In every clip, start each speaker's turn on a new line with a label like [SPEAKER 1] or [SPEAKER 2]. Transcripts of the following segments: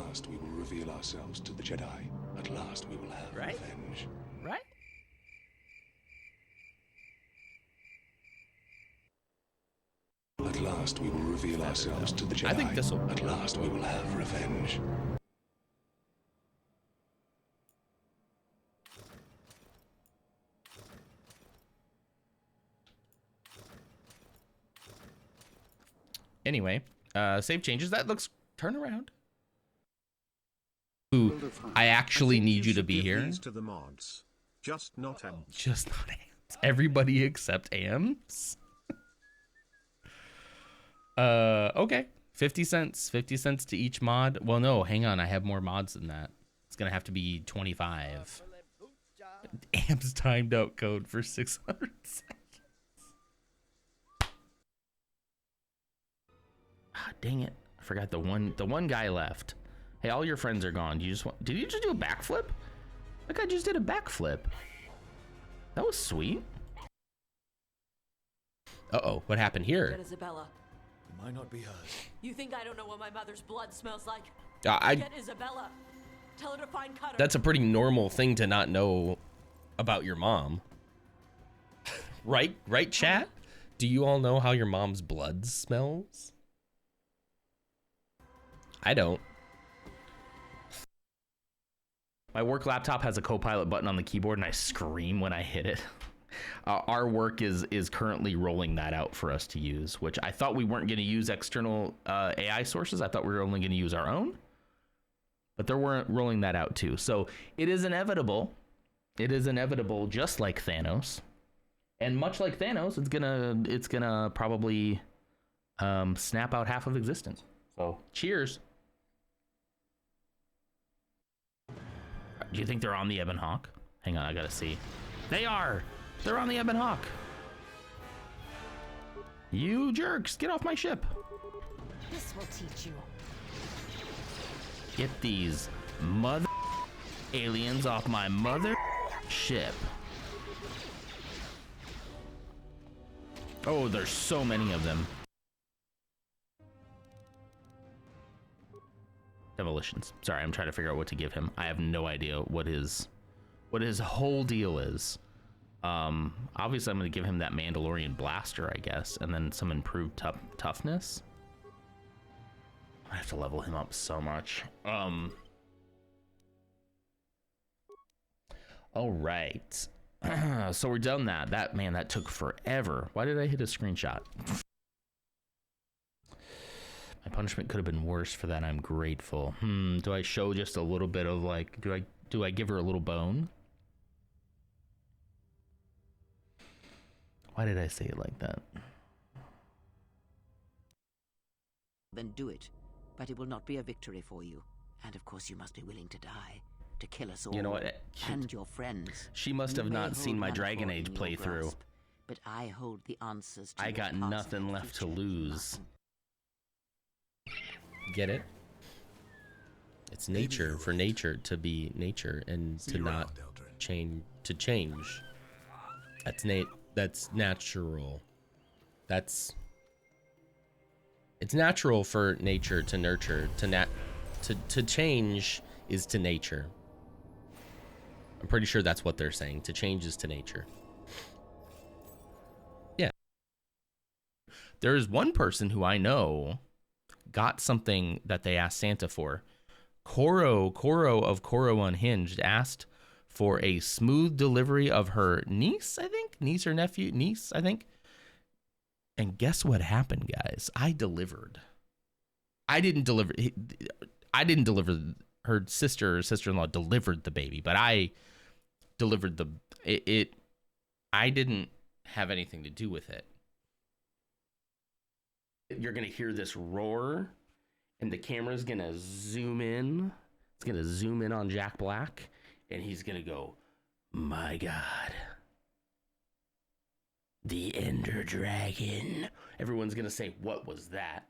[SPEAKER 1] last we will reveal ourselves to the Jedi. At last we will have revenge.
[SPEAKER 2] Right?
[SPEAKER 1] At last we will reveal ourselves to the Jedi.
[SPEAKER 2] I think this'll.
[SPEAKER 1] At last we will have revenge.
[SPEAKER 2] Anyway, save changes. That looks turn around. Ooh, I actually need you to be here.
[SPEAKER 3] To the mods. Just not AMs.
[SPEAKER 2] Just not AMs. Everybody except AMs. Okay. 50 cents. 50 cents to each mod. Well, no, hang on. I have more mods than that. It's gonna have to be 25. AMs timed out code for 600 seconds. Ah, dang it. I forgot the one guy left. Hey, all your friends are gone. Did you just do a backflip? That guy just did a backflip. That was sweet. Uh-oh, what happened here?
[SPEAKER 4] Get Isabella.
[SPEAKER 5] It might not be hers.
[SPEAKER 4] You think I don't know what my mother's blood smells like?
[SPEAKER 2] Get
[SPEAKER 4] Isabella. Tell her to find Cutter.
[SPEAKER 2] That's a pretty normal thing to not know about your mom. Right, chat? Do you all know how your mom's blood smells? I don't. My work laptop has a co-pilot button on the keyboard and I scream when I hit it. Our work is currently rolling that out for us to use, which I thought we weren't going to use external AI sources. I thought we were only going to use our own, but they're rolling that out too. So it is inevitable. It is inevitable, just like Thanos, and much like Thanos, it's gonna probably snap out half of existence. So cheers. Do you think they're on the Ebon Hawk? Hang on, I gotta see. They are! They're on the Ebon Hawk! You jerks, get off my ship!
[SPEAKER 6] This will teach you.
[SPEAKER 2] Get these mother aliens off my mother ship. Oh, there's so many of them. Demolitions. Sorry, I'm trying to figure out what to give him. I have no idea what his whole deal is. Obviously I'm gonna give him that Mandalorian blaster, I guess, and then some improved toughness. I have to level him up so much. All right. So we're done that. That took forever. Why did I hit a screenshot? My punishment could have been worse for that. I'm grateful. Do I show just a little bit of like, do I give her a little bone? Why did I say it like that?
[SPEAKER 7] Then do it, but it will not be a victory for you. And of course you must be willing to die, to kill us all.
[SPEAKER 2] You know what?
[SPEAKER 7] And your friends.
[SPEAKER 2] She must have not seen my Dragon Age playthrough.
[SPEAKER 7] But I hold the answers to
[SPEAKER 2] I got nothing left to lose. Get it? It's nature for nature to be nature and to not change. To change. That's natural. It's natural for nature to nurture. To change is to nature. I'm pretty sure that's what they're saying. To change is to nature. Yeah. There is one person who I know got something that they asked Santa for. Koro of Koro Unhinged asked for a smooth delivery of her niece, I think. Niece or nephew? Niece, I think. And guess what happened, guys? I delivered. I didn't deliver. Her sister or sister-in-law delivered the baby, but I delivered it. I didn't have anything to do with it. You're gonna hear this roar, and the camera's gonna zoom in. It's gonna zoom in on Jack Black, and he's gonna go, "My God, the Ender Dragon." Everyone's gonna say, "What was that?"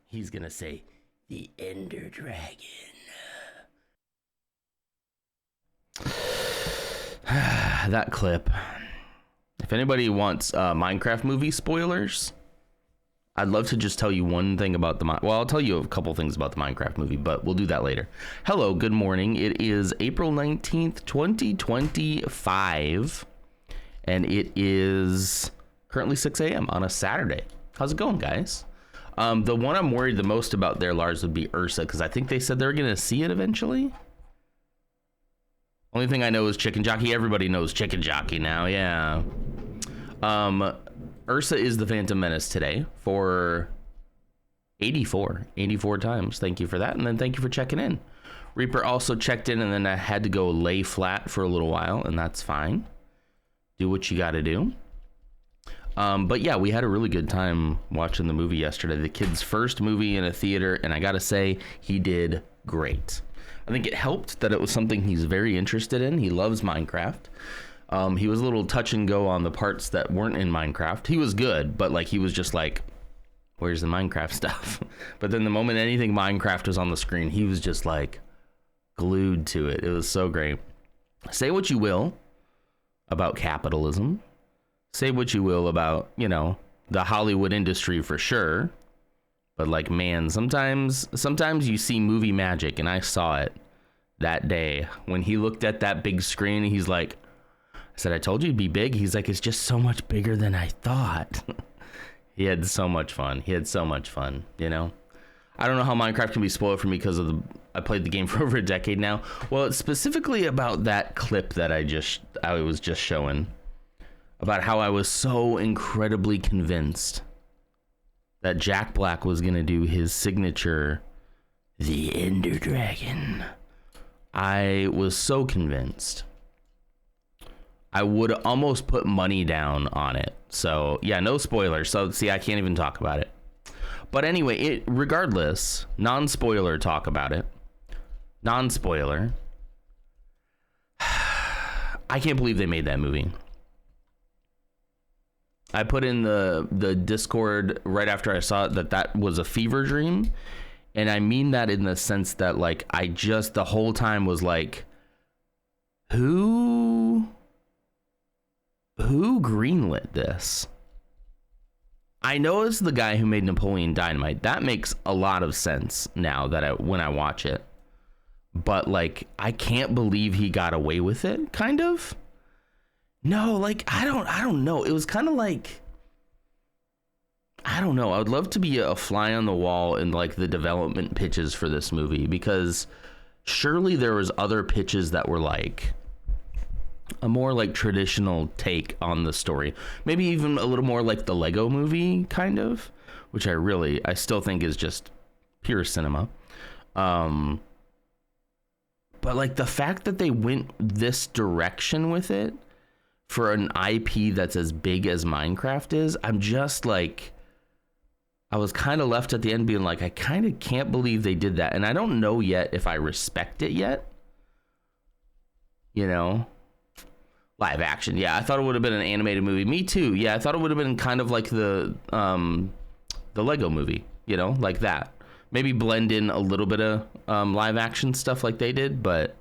[SPEAKER 2] He's gonna say, "The Ender Dragon." That clip. If anybody wants Minecraft movie spoilers, I'd love to just tell you one thing about well, I'll tell you a couple things about the Minecraft movie, but we'll do that later. Hello, good morning. It is April 19th, 2025, and it is currently 6 a.m. on a Saturday. How's it going, guys? The one I'm worried the most about there, Lars, would be Ursa, because I think they said they were going to see it eventually. Only thing I know is Chicken Jockey. Everybody knows Chicken Jockey now, yeah. Ursa is the Phantom Menace today for 84 times. Thank you for that. And then thank you for checking in. Reaper also checked in, and then I had to go lay flat for a little while, and that's fine. Do what you got to do. But yeah, we had a really good time watching the movie yesterday. The kid's first movie in a theater, and I got to say, he did great. I think it helped that it was something he's very interested in. He loves Minecraft. He was a little touch and go on the parts that weren't in Minecraft. He was good, but like he was just like, where's the Minecraft stuff? But then the moment anything Minecraft was on the screen, he was just like glued to it. It was so great. Say what you will about capitalism. Say what you will about, you know, the Hollywood industry for sure. But like, man, sometimes you see movie magic, and I saw it that day when he looked at that big screen. He's like, I said, I told you it'd be big. He's like, it's just so much bigger than I thought. He had so much fun. You know? I don't know how Minecraft can be spoiled for me because I played the game for over a decade now. Well, it's specifically about that clip that I was just showing, about how I was so incredibly convinced that Jack Black was going to do his signature, the Ender Dragon. I was so convinced. I would almost put money down on it. So yeah, no spoilers. So see, I can't even talk about it. But anyway, regardless, non-spoiler talk about it. Non-spoiler. I can't believe they made that movie. I put in the Discord right after I saw it that was a fever dream. And I mean that in the sense that like, I just the whole time was like, who greenlit this? I know it's the guy who made Napoleon Dynamite. That makes a lot of sense now that when I watch it. But like, I can't believe he got away with it, kind of. No, like, I don't know. It was kind of like, I don't know. I would love to be a fly on the wall in like the development pitches for this movie, because surely there was other pitches that were like a more like traditional take on the story. Maybe even a little more like the Lego movie kind of, which I still think is just pure cinema. But like the fact that they went this direction with it for an IP that's as big as Minecraft is, I'm just like, I was kind of left at the end being like, I kind of can't believe they did that. And I don't know yet if I respect it yet. You know? Live action. Yeah, I thought it would have been an animated movie. Me too. Yeah, I thought it would have been kind of like the Lego movie, you know, like that. Maybe blend in a little bit of live action stuff like they did, but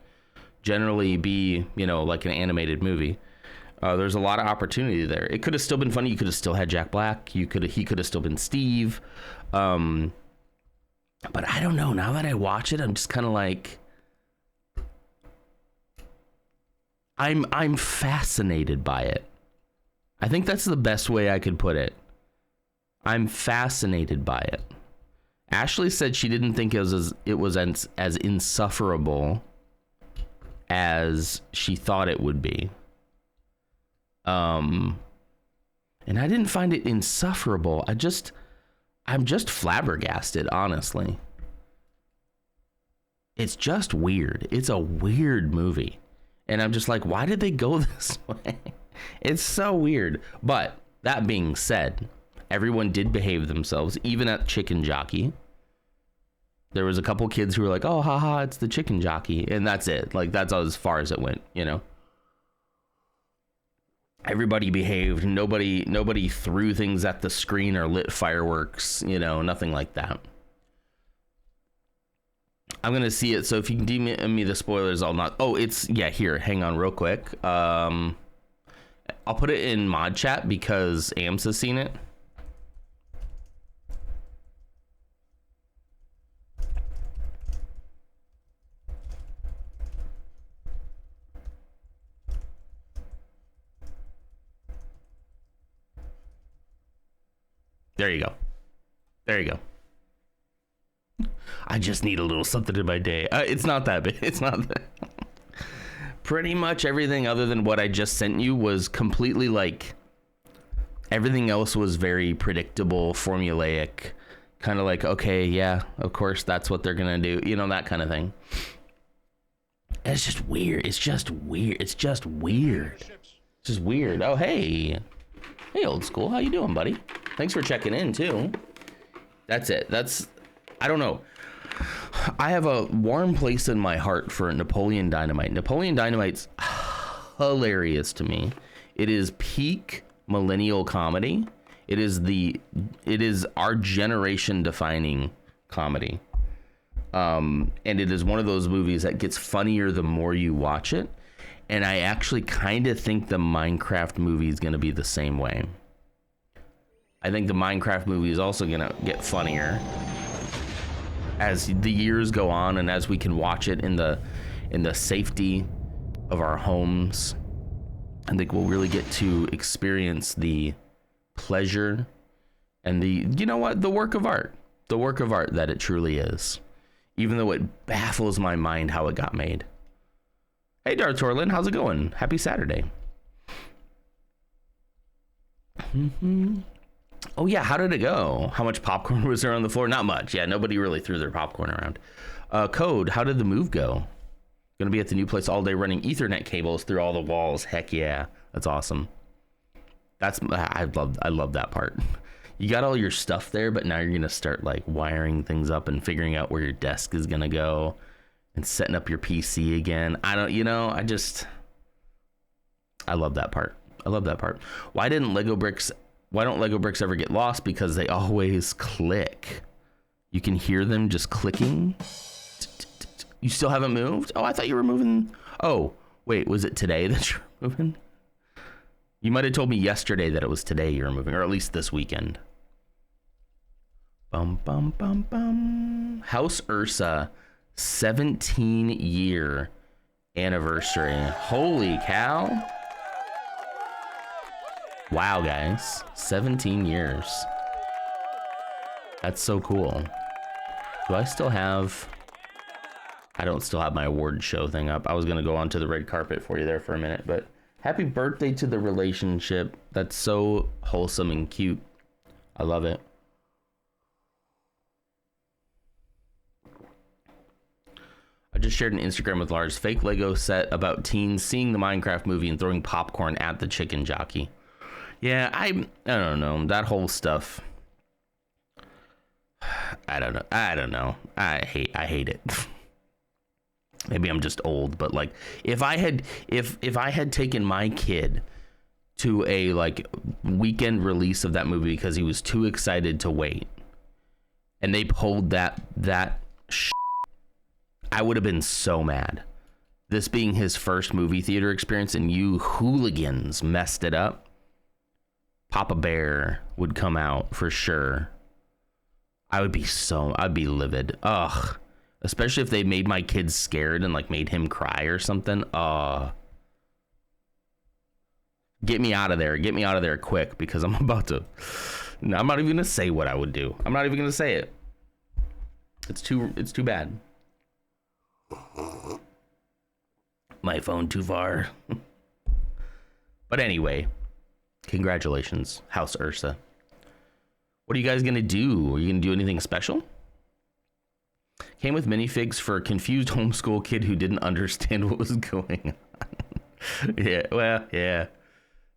[SPEAKER 2] generally be, you know, like an animated movie. There's a lot of opportunity there. It could have still been funny. You could have still had Jack Black. He could have still been Steve. But I don't know. Now that I watch it, I'm just kind of like, I'm fascinated by it. I think that's the best way I could put it. I'm fascinated by it. Ashley said she didn't think it was as insufferable as she thought it would be. And I didn't find it insufferable. I'm just flabbergasted, honestly. It's just weird. It's a weird movie. And I'm just like, why did they go this way? It's so weird. But that being said, everyone did behave themselves, even at Chicken Jockey. There was a couple kids who were like, oh, haha, it's the Chicken Jockey. And that's it. Like, that's as far as it went, you know? Everybody behaved. Nobody threw things at the screen or lit fireworks, you know, nothing like that. I'm going to see it. So if you can DM me the spoilers, I'll not. Oh, it's, yeah, here. Hang on real quick. I'll put it in mod chat because Ams has seen it. There you go. There you go. I just need a little something in my day. It's not that big. It's not that. Pretty much everything other than what I just sent you was completely like, everything else was very predictable, formulaic, kind of like, okay, yeah, of course that's what they're gonna do, you know, that kind of thing. It's just weird. It's just weird. It's just weird. It's just weird. Oh, hey, old school, how you doing, buddy? Thanks for checking in too. That's it. I don't know. I have a warm place in my heart for Napoleon Dynamite. Napoleon Dynamite's hilarious to me. It is peak millennial comedy. It is our generation defining comedy. And it is one of those movies that gets funnier the more you watch it. And I actually kind of think the Minecraft movie is going to be the same way. I think the Minecraft movie is also going to get funnier as the years go on, and as we can watch it in the safety of our homes. I think we'll really get to experience the pleasure and the work of art that it truly is, even though it baffles my mind how it got made. Hey, Darth Torlin, how's it going? Happy Saturday. Oh yeah, how did it go? How much popcorn was there on the floor? Not much. Yeah, nobody really threw their popcorn around. Code, how did the move go? Gonna be at the new place all day running Ethernet cables through all the walls. Heck yeah, that's awesome. I love that part. You got all your stuff there, but now you're gonna start like wiring things up and figuring out where your desk is gonna go and setting up your PC again. I love that part. I love that part. Why don't Lego bricks ever get lost? Because they always click. You can hear them just clicking. You still haven't moved? Oh, I thought you were moving. Oh, wait, was it today that you're moving? You might have told me yesterday that it was today you were moving, or at least this weekend. Bum, bum, bum, bum. House Ursa, 17-year anniversary. Holy cow. Wow, guys, 17 years. That's so cool. Do I still have... I don't still have my award show thing up. I was going to go onto the red carpet for you there for a minute, but happy birthday to the relationship. That's so wholesome and cute. I love it. I just shared an Instagram with Lars. Fake Lego set about teens seeing the Minecraft movie and throwing popcorn at the chicken jockey. Yeah, I don't know. That whole stuff. I don't know. I hate it. Maybe I'm just old, but like if I had taken my kid to a like weekend release of that movie because he was too excited to wait, and they pulled that I would have been so mad. This being his first movie theater experience and you hooligans messed it up. Papa Bear would come out for sure. I'd be livid. Ugh. Especially if they made my kid scared and like made him cry or something. Get me out of there. Get me out of there quick, because I'm not even gonna say what I would do. I'm not even gonna say it. It's too bad. My phone too far. But anyway, congratulations, House Ursa. What are you guys gonna do? Are you gonna do anything special? Came with minifigs for a confused homeschool kid who didn't understand what was going on.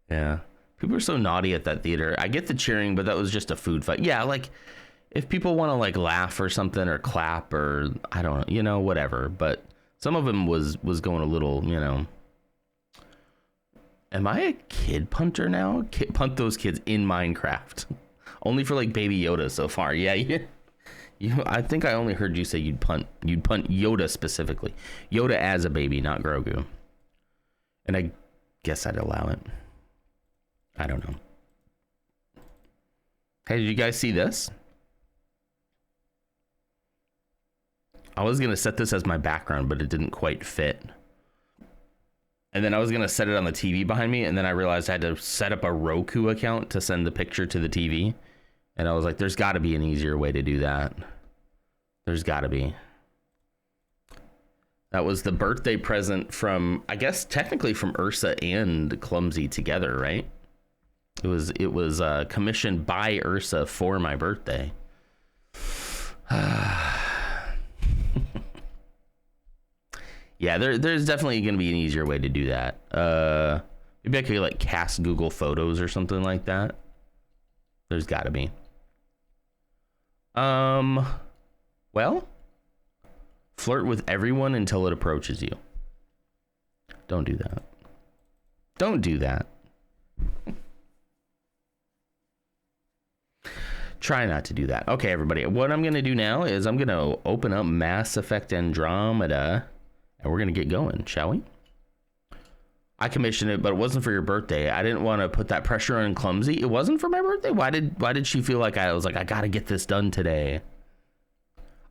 [SPEAKER 2] Yeah. People are so naughty at that theater. I get the cheering, but that was just a food fight. Yeah, like if people want to like laugh or something or clap or I don't know, whatever. But some of them was going a little, Am I a kid punter now? Punt those kids in Minecraft. Only for like Baby Yoda so far. Yeah. I think I only heard you say you'd punt Yoda specifically. Yoda as a baby, not Grogu. And I guess I'd allow it. I don't know. Hey, did you guys see this? I was going to set this as my background, but it didn't quite fit. And then I was going to set it on the TV behind me, and then I realized I had to set up a Roku account to send the picture to the TV. And I was like, there's got to be an easier way to do that. There's got to be. That was the birthday present from, I guess, technically from Ursa and Clumsy together, right? It was commissioned by Ursa for my birthday. Yeah, there's definitely going to be an easier way to do that. Maybe I could like cast Google Photos or something like that. There's got to be. Well, flirt with everyone until it approaches you. Don't do that. Don't do that. Try not to do that. Okay, everybody. What I'm going to do now is I'm going to open up Mass Effect Andromeda, and we're going to get going, shall we? I commissioned it, but it wasn't for your birthday. I didn't want to put that pressure on Clumsy. It wasn't for my birthday? Why did she feel like I was like, I got to get this done today?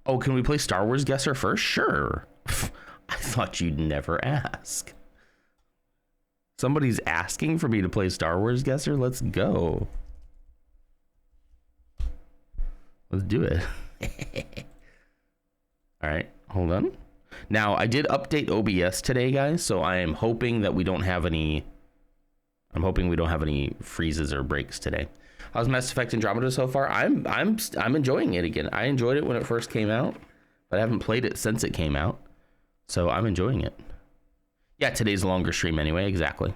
[SPEAKER 2] Oh, can we play Star Wars Guesser first? Sure. I thought you'd never ask. Somebody's asking for me to play Star Wars Guesser? Let's go. Let's do it. All right, hold on. Now, I did update OBS today, guys, so I am hoping that we don't have any... I'm hoping we don't have any freezes or breaks today. How's Mass Effect Andromeda so far? I'm enjoying it again. I enjoyed it when it first came out, but I haven't played it since it came out, so I'm enjoying it. Yeah, today's a longer stream anyway. Exactly.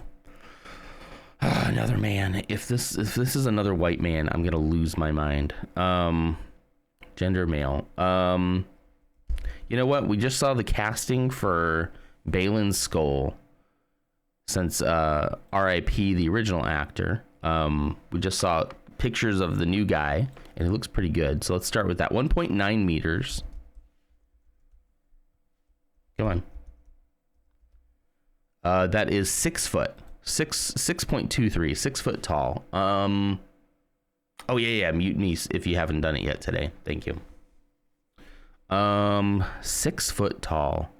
[SPEAKER 2] Another man. If this is another white man, I'm gonna lose my mind. Gender male. You know what? We just saw the casting for Balin's Skull. Since R.I.P. the original actor. We just saw pictures of the new guy, and it looks pretty good. So let's start with that. 1.9 meters. Come on. That is 6 foot. 6.23. 6 foot tall. Oh yeah, mute me if you haven't done it yet today. Thank you. 6 foot tall.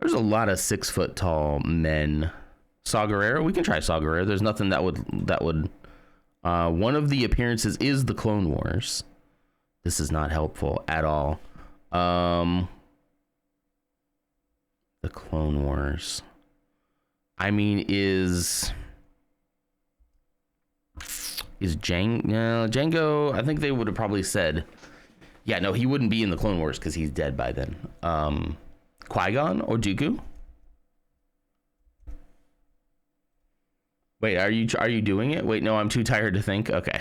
[SPEAKER 2] There's a lot of 6 foot tall men. Saw Gerrera, we can try Saw Gerrera. There's nothing that would one of the appearances is the Clone Wars. This is not helpful at all. The Clone Wars. I mean, is Django? I think they would have probably said, yeah, no, he wouldn't be in the Clone Wars because he's dead by then. Qui-Gon or Dooku? Wait, are you doing it? Wait, no, I'm too tired to think. Okay.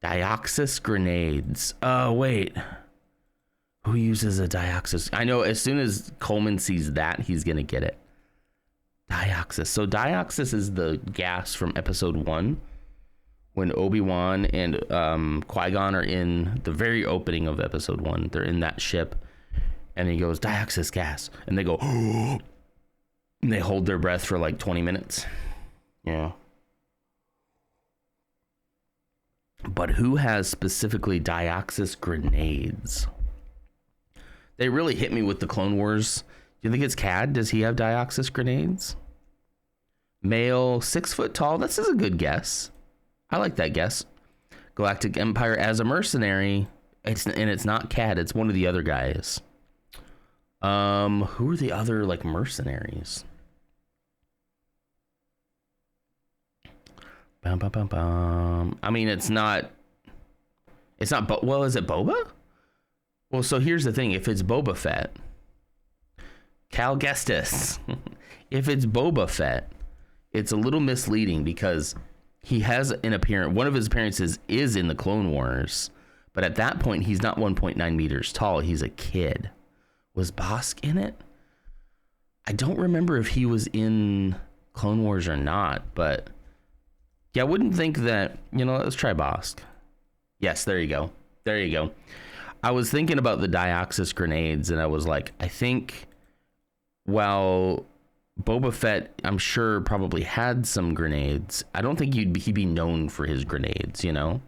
[SPEAKER 2] Dioxis grenades. Oh, wait. Who uses a Dioxis? I know as soon as Coleman sees that, he's going to get it. Dioxis. So Dioxis is the gas from episode 1 when Obi-Wan and Qui-Gon are in the very opening of episode 1. They're in that ship and he goes, Dioxis gas. And they go, oh, and they hold their breath for like 20 minutes. Yeah. But who has specifically Dioxis grenades? They really hit me with the Clone Wars. Do you think it's Cad? Does he have Dioxis grenades? Male, 6 foot tall. This is a good guess. I like that guess. Galactic Empire as a mercenary. It's not Cad. It's one of the other guys. Who are the other like mercenaries? Bum, bum, bum, bum. I mean, it's not. Well, is it Boba? Well, so here's the thing. If it's Boba Fett, Cal Kestis. If it's Boba Fett, it's a little misleading because he has an appearance. One of his appearances is in the Clone Wars, but at that point, he's not 1.9 meters tall. He's a kid. Was Bosk in it? I don't remember if he was in Clone Wars or not, but yeah, I wouldn't think that, let's try Bosk. Yes, there you go. There you go. I was thinking about the Dioxis grenades and I was like, I think, well, Boba Fett, I'm sure probably had some grenades. I don't think he'd be known for his grenades, There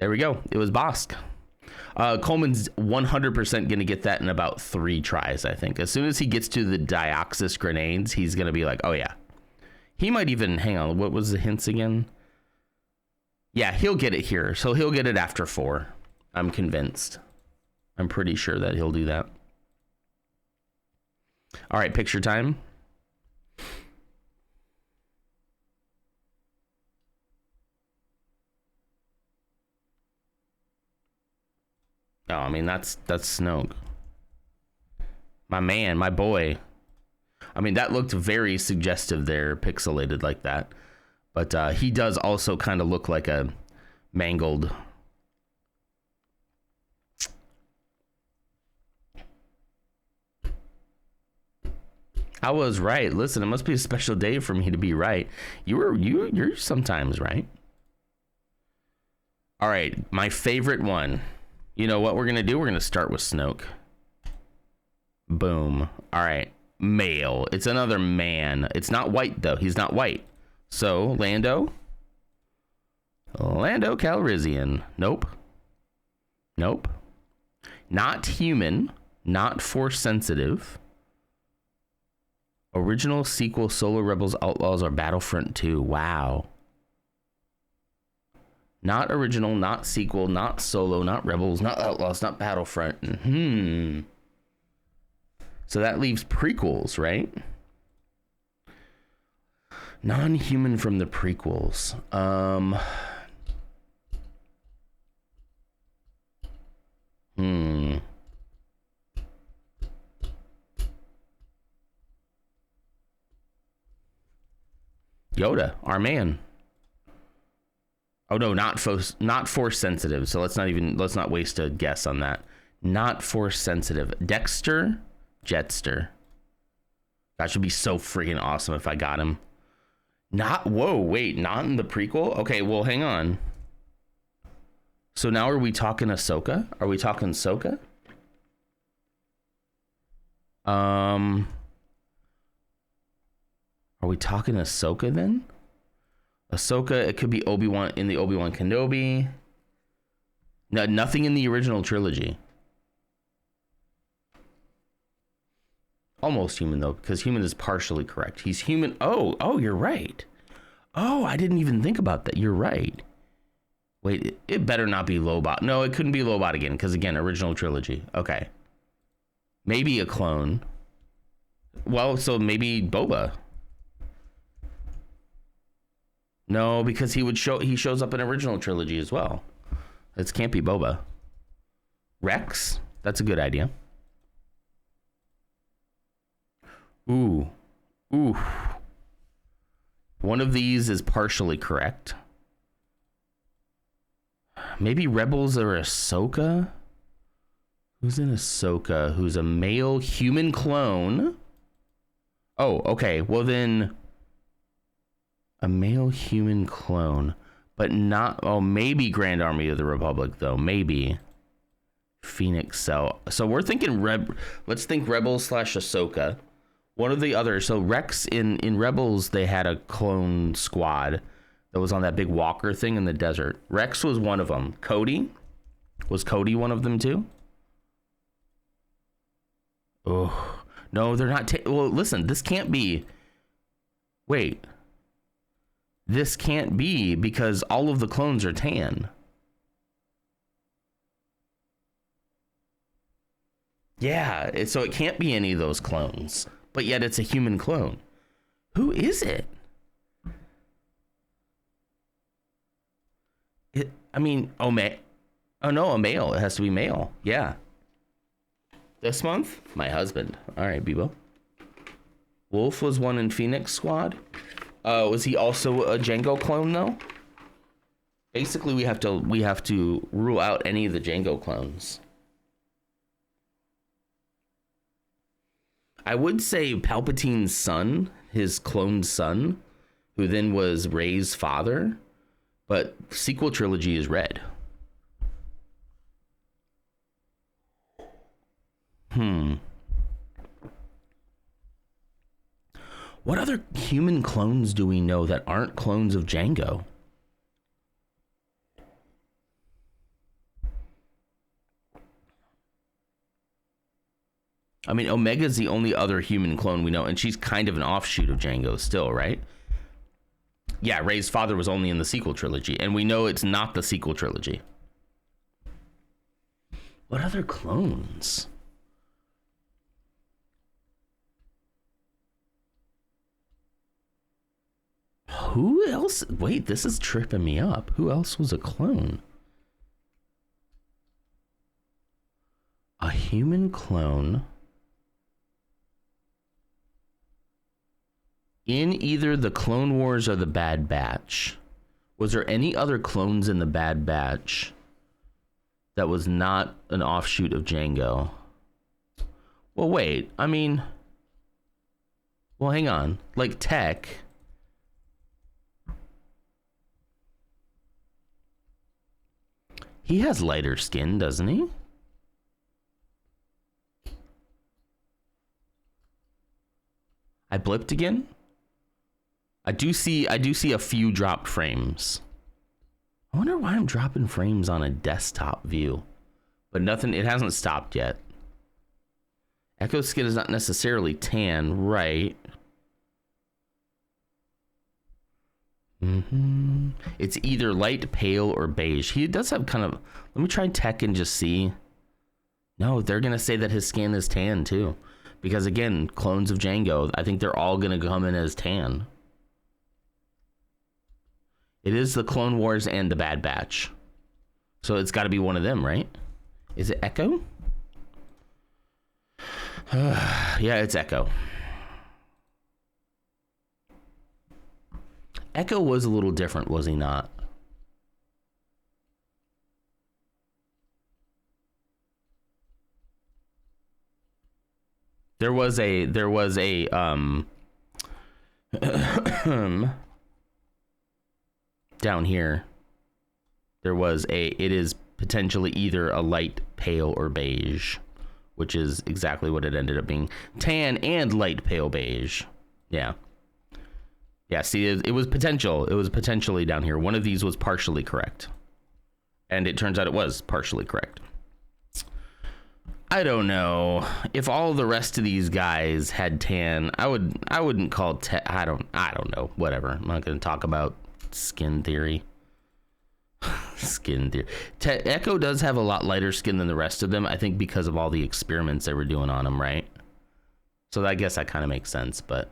[SPEAKER 2] we go. It was Bosk. Coleman's 100% going to get that in about 3 tries, I think. As soon as he gets to the Dioxis grenades, he's going to be like, oh, yeah. He might even, hang on, what was the hints again? Yeah, he'll get it here. So he'll get it after 4. I'm convinced. I'm pretty sure that he'll do that. All right, picture time. Oh, I mean, that's Snoke. My man, my boy. I mean, that looked very suggestive there, pixelated like that. But he does also kind of look like a mangled. I was right. Listen, it must be a special day for me to be right. You're sometimes right. All right, my favorite one. You know what we're gonna do? We're gonna start with Snoke. Boom. All right, male. It's another man. It's not white though. He's not white. So Lando Calrissian. Nope. Not human. Not force sensitive. Original, sequel, Solo, Rebels, Outlaws, or Battlefront 2. Wow. Not original, not sequel, not Solo, not Rebels, not Outlaws, not Battlefront. So that leaves prequels, right? Non-human from the prequels. Yoda, our man. Oh no, not force sensitive. So let's not waste a guess on that. Not force sensitive. Dexter, Jetster. That should be so freaking awesome if I got him. Not in the prequel? Okay, well, hang on. So now are we talking Ahsoka? Are we talking Ahsoka? Are we talking Ahsoka then? Ahsoka, it could be Obi-Wan in the Obi-Wan Kenobi. No, nothing in the original trilogy. Almost human though, because human is partially correct. He's human. Oh, you're right. Oh, I didn't even think about that. You're right. Wait, it better not be Lobot. No, it couldn't be Lobot again, because again, original trilogy. Okay. Maybe a clone. Well, so maybe Boba. No, because he shows up in original trilogy as well. This can't be Boba. Rex? That's a good idea. Ooh. One of these is partially correct. Maybe Rebels or Ahsoka? Who's in Ahsoka? Who's a male human clone? Oh, okay. Well then, a male human clone, but not. Oh, maybe Grand Army of the Republic though. Maybe Phoenix Cell. So we're thinking Let's think Rebels / Ahsoka. One of the others. So Rex in Rebels, they had a clone squad that was on that big walker thing in the desert. Rex was one of them. Was Cody one of them too? Oh, no, they're not. Well, listen, this can't be. Wait. This can't be because all of the clones are tan. Yeah, so it can't be any of those clones, but yet it's a human clone. Who is it? A male. It has to be male. Yeah. This month? My husband. All right, Bebo. Wolf was one in Phoenix Squad. Was he also a Jango clone though? Basically, we have to rule out any of the Jango clones. I would say Palpatine's son, his cloned son, who then was Rey's father, but sequel trilogy is red. What other human clones do we know that aren't clones of Jango? I mean, Omega's the only other human clone we know, and she's kind of an offshoot of Jango still, right? Yeah, Rey's father was only in the sequel trilogy, and we know it's not the sequel trilogy. What other clones? Who else? Wait, this is tripping me up. Who else was a clone? A human clone in either the Clone Wars or the Bad Batch. Was there any other clones in the Bad Batch that was not an offshoot of Jango? Well, wait, I mean, well, hang on. Like Tech. He has lighter skin, doesn't he? I blipped again. I do see a few dropped frames. I wonder why I'm dropping frames on a desktop view, but nothing. It hasn't stopped yet. Echo's skin is not necessarily tan, right? It's either light, pale, or beige. He does have kind of. Let me try Tech and just see. No, they're gonna say that his skin is tan too. Because again, clones of Jango, I think they're all going to come in as tan. It is the Clone Wars and the Bad Batch. So it's got to be one of them, right? Is it Echo? Yeah, it's Echo. Echo was a little different, was he not? There was a down here. There was it is potentially either a light, pale, or beige, which is exactly what it ended up being. Tan and light, pale, beige. Yeah. Yeah, see, it was potential. It was potentially down here. One of these was partially correct. And it turns out it was partially correct. I don't know. If all the rest of these guys had tan, I wouldn't call I don't know. Whatever. I'm not going to talk about skin theory. Skin theory. Echo does have a lot lighter skin than the rest of them, I think, because of all the experiments they were doing on him, right? So I guess that kind of makes sense, but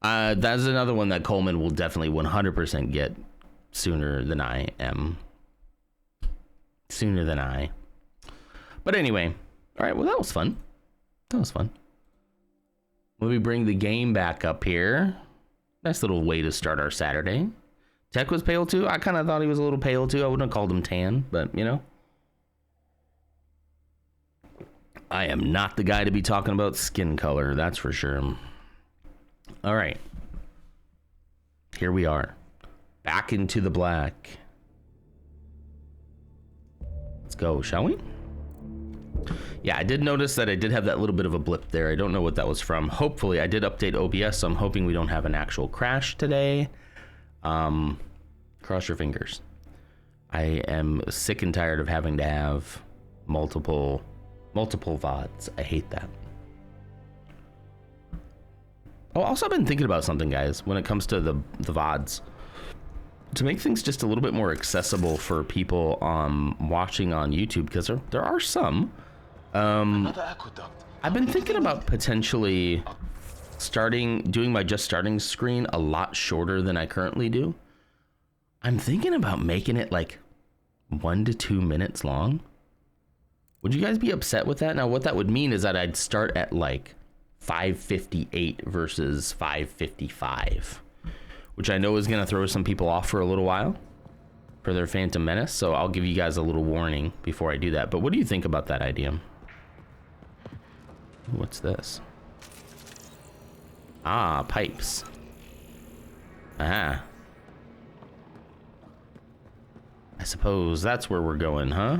[SPEAKER 2] that's another one that Coleman will definitely 100% get sooner than I am. Sooner than I. But anyway, all right, well, that was fun. That was fun. Let me bring the game back up here. Nice little way to start our Saturday. Tech was pale too. I kind of thought he was a little pale too. I wouldn't have called him tan, but you know. I am not the guy to be talking about skin color, that's for sure. All right. Here we are. Back into the black. Let's go, shall we? Yeah, I did notice that I did have that little bit of a blip there. I don't know what that was from. Hopefully, I did update OBS, so I'm hoping we don't have an actual crash today. Cross your fingers. I am sick and tired of having to have multiple VODs. I hate that. Oh, also, I've been thinking about something, guys, when it comes to the VODs. To make things just a little bit more accessible for people watching on YouTube, because there are some. I've been thinking about potentially doing my just starting screen a lot shorter than I currently do. I'm thinking about making it like 1 to 2 minutes long. Would you guys be upset with that? Now, what that would mean is that I'd start at like 5:58 versus 5:55, which I know is going to throw some people off for a little while for their Phantom Menace. So I'll give you guys a little warning before I do that. But what do you think about that idea? What's this? Ah, pipes. Ah. I suppose that's where we're going, huh?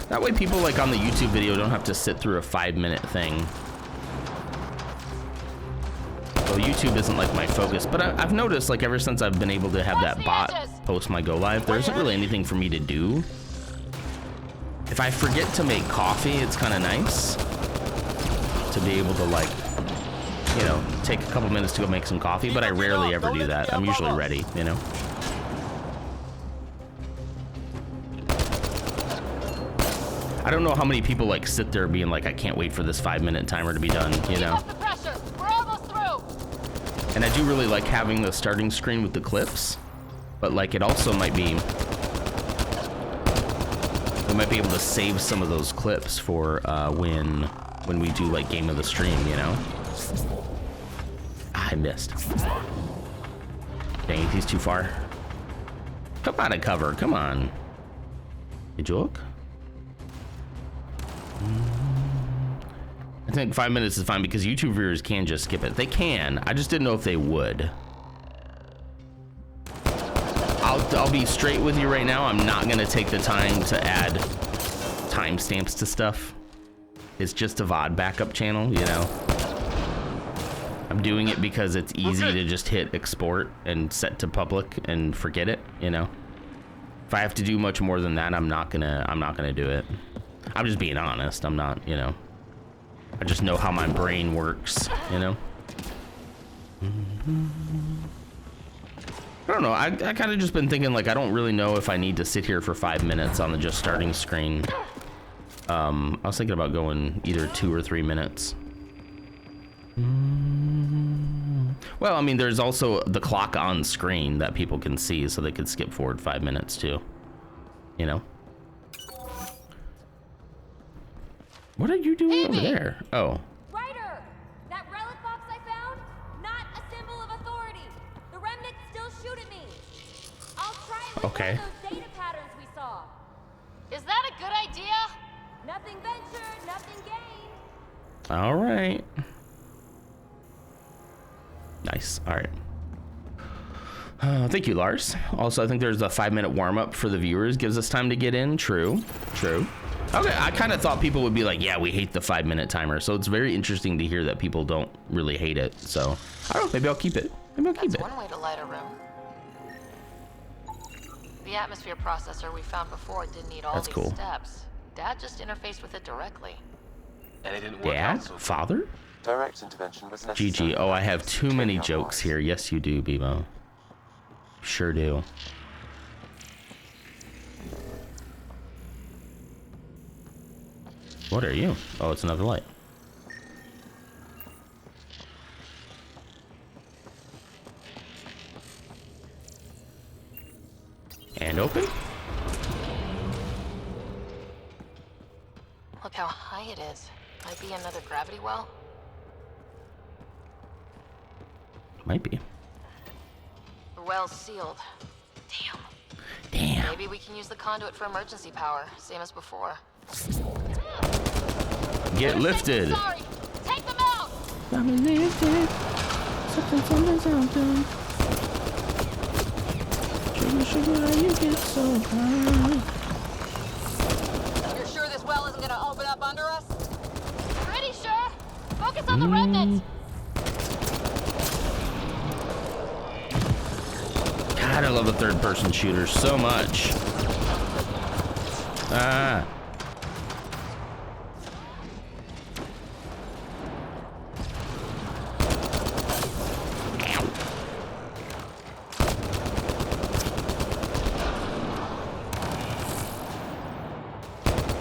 [SPEAKER 2] That way people like on the YouTube video don't have to sit through a 5-minute thing. Well, YouTube isn't like my focus, but I've noticed like ever since I've been able to have that bot post my go live, there isn't really anything for me to do. If I forget to make coffee, it's kind of nice. to be able to, like, you know, take a couple minutes to go make some coffee, but I rarely ever do that. I'm usually ready, you know? I don't know how many people, like, sit there being like, I can't wait for this 5-minute timer to be done, you know? And I do really like having the starting screen with the clips, but, like, it also might be... we might be able to save some of those clips for when we do, like, game of the stream, you know? I missed. Dang it, he's too far. Come out of cover, come on. You joke? I think 5 minutes is fine because YouTube viewers can just skip it. They can. I just didn't know if they would. I'll be straight with you right now. I'm not gonna take the time to add timestamps to stuff. It's just a VOD backup channel, you know. I'm doing it because it's easy to just hit export and set to public and forget it, you know. If I have to do much more than that, I'm not gonna do it. I'm just being honest. I'm not, you know. I just know how my brain works, you know. I don't know. I kind of just been thinking, like, I don't really know if I need to sit here for 5 minutes on the just starting screen. I was thinking about going either 2 or 3 minutes. Well, I mean, there's also the clock on screen that people can see, so they could skip forward 5 minutes too. You know. What are you doing over there? Oh.
[SPEAKER 5] Ryder! That relic box I found? Not a symbol of authority. The remnants still shoot at me. I'll try and look
[SPEAKER 2] Okay.
[SPEAKER 5] at those data patterns we saw. Is that a good idea? Nothing ventured, nothing gained.
[SPEAKER 2] All right. Nice. All right. Thank you, Lars. Also, I think there's a 5-minute warm-up for the viewers. Gives us time to get in. True. True. Okay, I kind of thought people would be like, yeah, we hate the 5-minute timer. So it's very interesting to hear that people don't really hate it. So, I don't know, maybe I'll keep it. Maybe I'll keep it.
[SPEAKER 8] That's one way to light a room. The atmosphere processor we found before didn't need all
[SPEAKER 2] That's
[SPEAKER 8] these
[SPEAKER 2] cool.
[SPEAKER 8] steps. Dad just interfaced with it directly.
[SPEAKER 9] And it didn't work
[SPEAKER 2] Dad?
[SPEAKER 9] out so good.
[SPEAKER 2] Father?
[SPEAKER 9] Direct intervention was necessary.
[SPEAKER 2] GG. Oh, I have too many jokes here. Yes, you do, Bebo. Sure do. What are you? Oh, it's another light. And open.
[SPEAKER 8] Look how high it is. Might be another gravity well.
[SPEAKER 2] Might be.
[SPEAKER 8] The well's sealed. Damn.
[SPEAKER 2] Damn.
[SPEAKER 8] Maybe we can use the conduit for emergency power, same as before.
[SPEAKER 2] Get lifted.
[SPEAKER 8] Sorry. Take them out.
[SPEAKER 2] I'm lifted. Something. Sugar, you get so high.
[SPEAKER 8] You're sure this well isn't gonna open up under us? Pretty sure. Focus on the remnants.
[SPEAKER 2] God, I love the third-person shooters so much. Ah.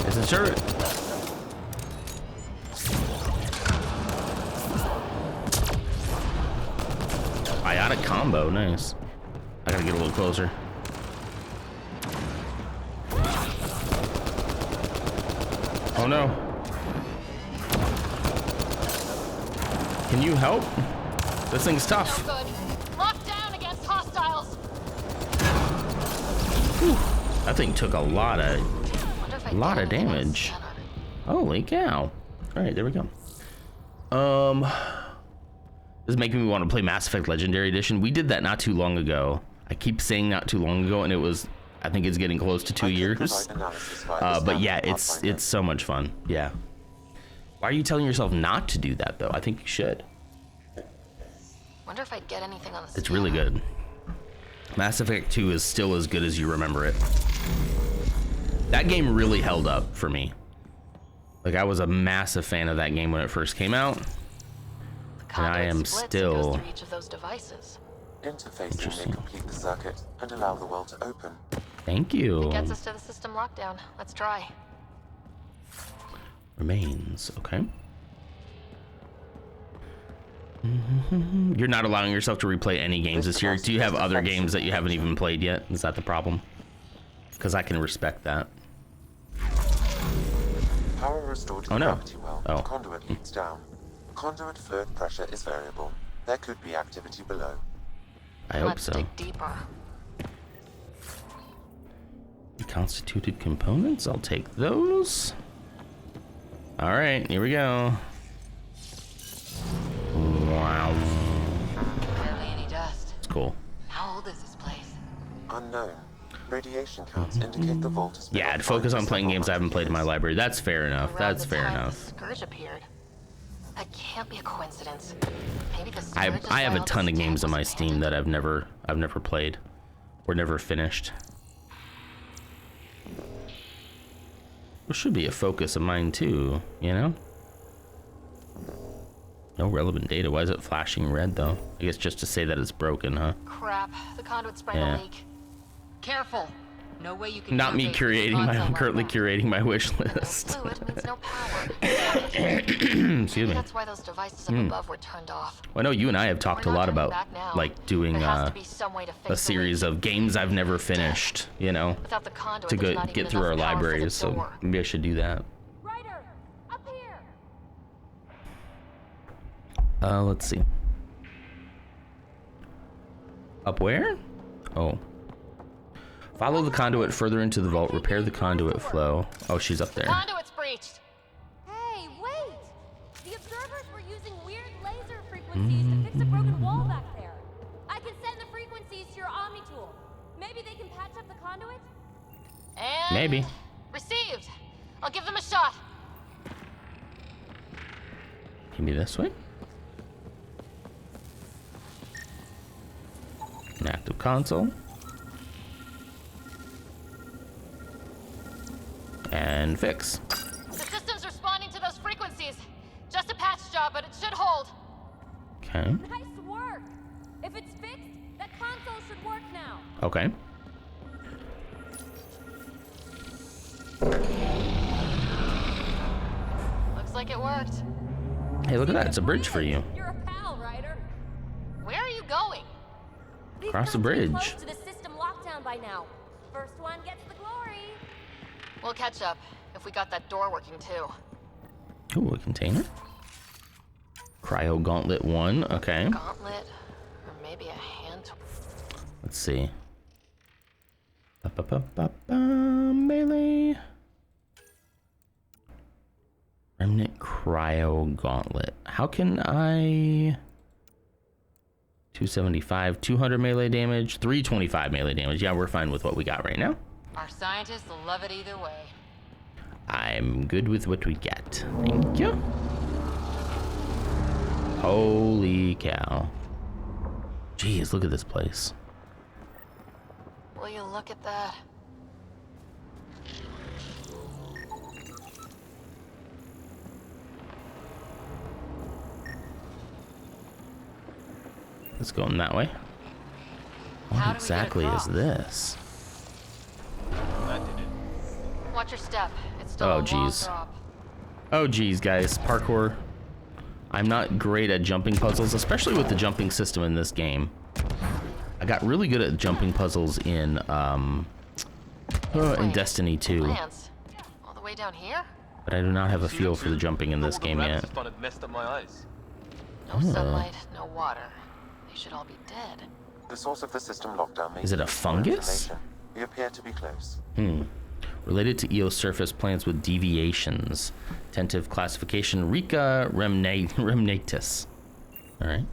[SPEAKER 2] It's a turret. Biotic combo, nice. I gotta get a little closer. Oh no. Can you help? This thing's tough.
[SPEAKER 8] No good. Locked down against hostiles.
[SPEAKER 2] Whew. That thing took a lot of
[SPEAKER 8] Wonder if I get anything on
[SPEAKER 2] damage.
[SPEAKER 8] scanner.
[SPEAKER 2] Holy cow. All right, there we go. This is making me want to play Mass Effect Legendary Edition. We did that not too long ago. I keep saying not too long ago, and it was, I think it's getting close to 2 years. But yeah, it's so much fun. Yeah. Why are you telling yourself not to do that though? I think you should.
[SPEAKER 8] Wonder if I'd get anything on the
[SPEAKER 2] It's really good. Mass Effect 2 is still as good as you remember it. That game really held up for me. Like, I was a massive fan of that game when it first came out. And I am still...
[SPEAKER 8] Each of those devices.
[SPEAKER 9] Interfacing may complete the circuit and allow the world to open.
[SPEAKER 2] Thank you.
[SPEAKER 8] It gets us to the system lockdown. Let's try.
[SPEAKER 2] Remains, okay. You're not allowing yourself to replay any games this year. Do you have other games that you haven't even played yet? Is that the problem? Because I can respect that.
[SPEAKER 9] Power restored to the gravity well. The conduit leads down. Conduit fluid pressure is variable. There could be activity below.
[SPEAKER 2] I hope so.
[SPEAKER 8] Let's dig deeper.
[SPEAKER 2] Reconstituted components. I'll take those. All right, here we go. Wow.
[SPEAKER 8] Barely any dust.
[SPEAKER 2] It's cool.
[SPEAKER 8] How old is this place?
[SPEAKER 9] Unknown. Radiation counts indicate the vault has been...
[SPEAKER 2] Yeah, I'd focus on playing games I haven't played in my library. That's fair enough. That's fair enough.
[SPEAKER 8] The scourge appeared. That can't be a coincidence. Maybe the
[SPEAKER 2] I have a ton of games on my Steam that I've never played or never finished. There should be a focus of mine too, you know? No relevant data. Why is it flashing red though? I guess just to say that it's broken, huh?
[SPEAKER 8] Crap, the conduit sprang a leak. Careful. No way you can
[SPEAKER 2] Not me currently curating my wish list.
[SPEAKER 8] No fluid means no power.
[SPEAKER 2] Excuse me.
[SPEAKER 8] That's why those devices up above were turned off.
[SPEAKER 2] Well, I know you and I have talked a lot about like doing a series of games I've never finished, you know, to get through our libraries. So maybe I should do that.
[SPEAKER 5] Ryder, up here.
[SPEAKER 2] Let's see. Up where? Oh. Follow the conduit further into the vault. Repair the conduit flow. Oh, she's up there.
[SPEAKER 8] Conduit's breached.
[SPEAKER 5] Hey, wait! The observers were using weird laser frequencies to fix a broken wall back there. I can send the frequencies to your Omni tool. Maybe they can patch up the conduit?
[SPEAKER 8] And
[SPEAKER 2] maybe.
[SPEAKER 8] Received. I'll give them a shot.
[SPEAKER 2] Maybe this way. An active console. And fix.
[SPEAKER 8] The system's responding to those frequencies. Just a patch job, but it should hold.
[SPEAKER 2] Okay.
[SPEAKER 5] Nice work. If it's fixed, that console should work now.
[SPEAKER 2] Okay.
[SPEAKER 8] Looks like it worked.
[SPEAKER 2] Hey, look at that. It's a bridge for you.
[SPEAKER 5] You're a pal, Ryder.
[SPEAKER 8] Where are you going?
[SPEAKER 2] Across the bridge.
[SPEAKER 5] Close to the system lockdown by now. First one gets the glory.
[SPEAKER 8] We'll catch up if we got that door working too.
[SPEAKER 2] Ooh, a container. Cryo Gauntlet 1. Okay.
[SPEAKER 8] Gauntlet, or maybe a hand tool.
[SPEAKER 2] Let's see. Melee. Remnant Cryo Gauntlet. How can I... 275, 200 melee damage, 325 melee damage. Yeah, we're fine with what we got right now.
[SPEAKER 8] Our scientists will love it either way.
[SPEAKER 2] I'm good with what we get. Thank you. Holy cow. Jeez, look at this place.
[SPEAKER 8] Will you look at that?
[SPEAKER 2] Let's go in that way. What exactly is this?
[SPEAKER 8] Watch your step. It's still a long drop.
[SPEAKER 2] Oh geez, guys, parkour. I'm not great at jumping puzzles, especially with the jumping system in this game. I got really good at jumping puzzles in Destiny 2.
[SPEAKER 8] All the way down here?
[SPEAKER 2] But I do not have a feel for the jumping in this game yet.
[SPEAKER 8] No sunlight, no water. They should all be dead.
[SPEAKER 9] The source of the system lockdown may...
[SPEAKER 2] Is it a fungus?
[SPEAKER 9] We appear to be close.
[SPEAKER 2] Related to EO surface plants with deviations. Tentative classification Rica remnatus. All right.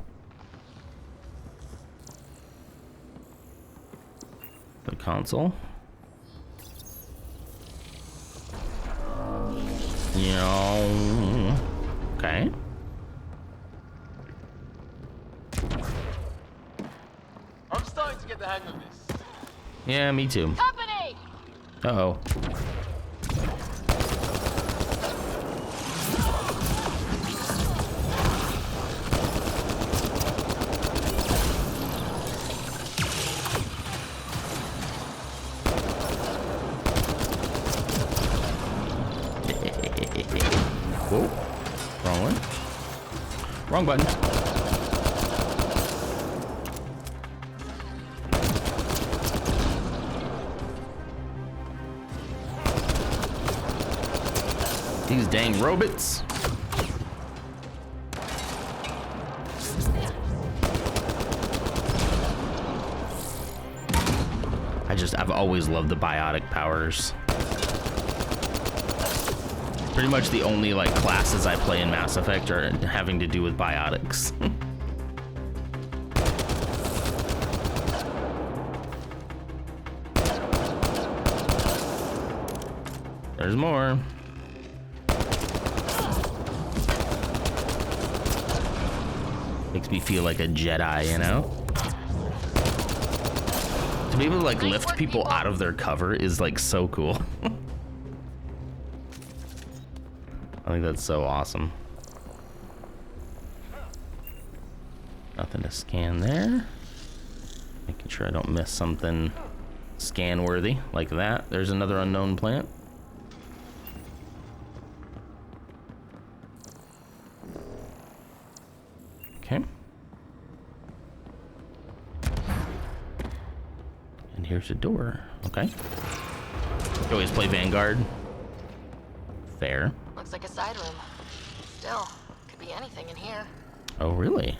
[SPEAKER 2] The console. Okay.
[SPEAKER 10] I'm starting to get the hang of this.
[SPEAKER 2] Yeah, me too.
[SPEAKER 8] Company!
[SPEAKER 2] Uh-oh. Wrong button. These dang robots. I've always loved the biotic powers. Pretty much the only like classes I play in Mass Effect are having to do with biotics. There's more. Makes me feel like a Jedi, you know? To be able to like lift people out of their cover is like so cool. I think that's so awesome. Nothing to scan there. Making sure I don't miss something scan worthy like that. There's another unknown plant. Okay. And here's a door. Okay. You always play Vanguard. Fair.
[SPEAKER 8] Looks like a side room. Still, could be anything in here.
[SPEAKER 2] Oh, really?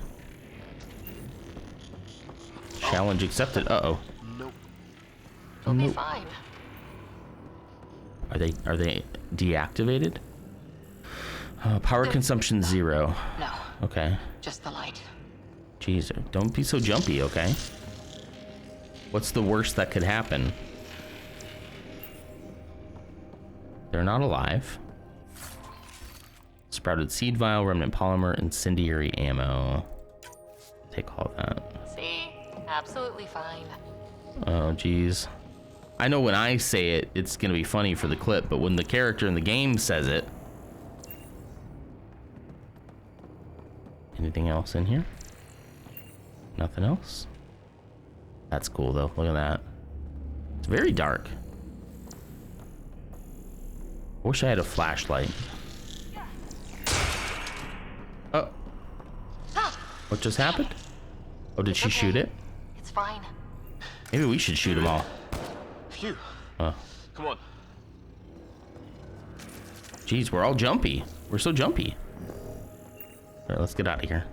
[SPEAKER 2] Challenge accepted. Uh-oh.
[SPEAKER 10] Nope.
[SPEAKER 8] It'll be fine.
[SPEAKER 2] Are they deactivated? Power consumption 0.
[SPEAKER 8] No.
[SPEAKER 2] Okay.
[SPEAKER 8] Just the light.
[SPEAKER 2] Jeez, don't be so jumpy, okay? What's the worst that could happen? They're not alive. Sprouted seed vial, remnant polymer, incendiary ammo. Take all that.
[SPEAKER 8] See? Absolutely fine.
[SPEAKER 2] Oh, geez. I know when I say it, it's gonna be funny for the clip, but when the character in the game says it... Anything else in here? Nothing else? That's cool, though. Look at that. It's very dark. I wish I had a flashlight. Oh. What just happened? Oh, did she shoot it?
[SPEAKER 8] It's fine.
[SPEAKER 2] Maybe we should shoot them all.
[SPEAKER 10] Phew.
[SPEAKER 2] Oh.
[SPEAKER 10] Come on.
[SPEAKER 2] Jeez, we're all jumpy. We're so jumpy. All right, let's get out of here.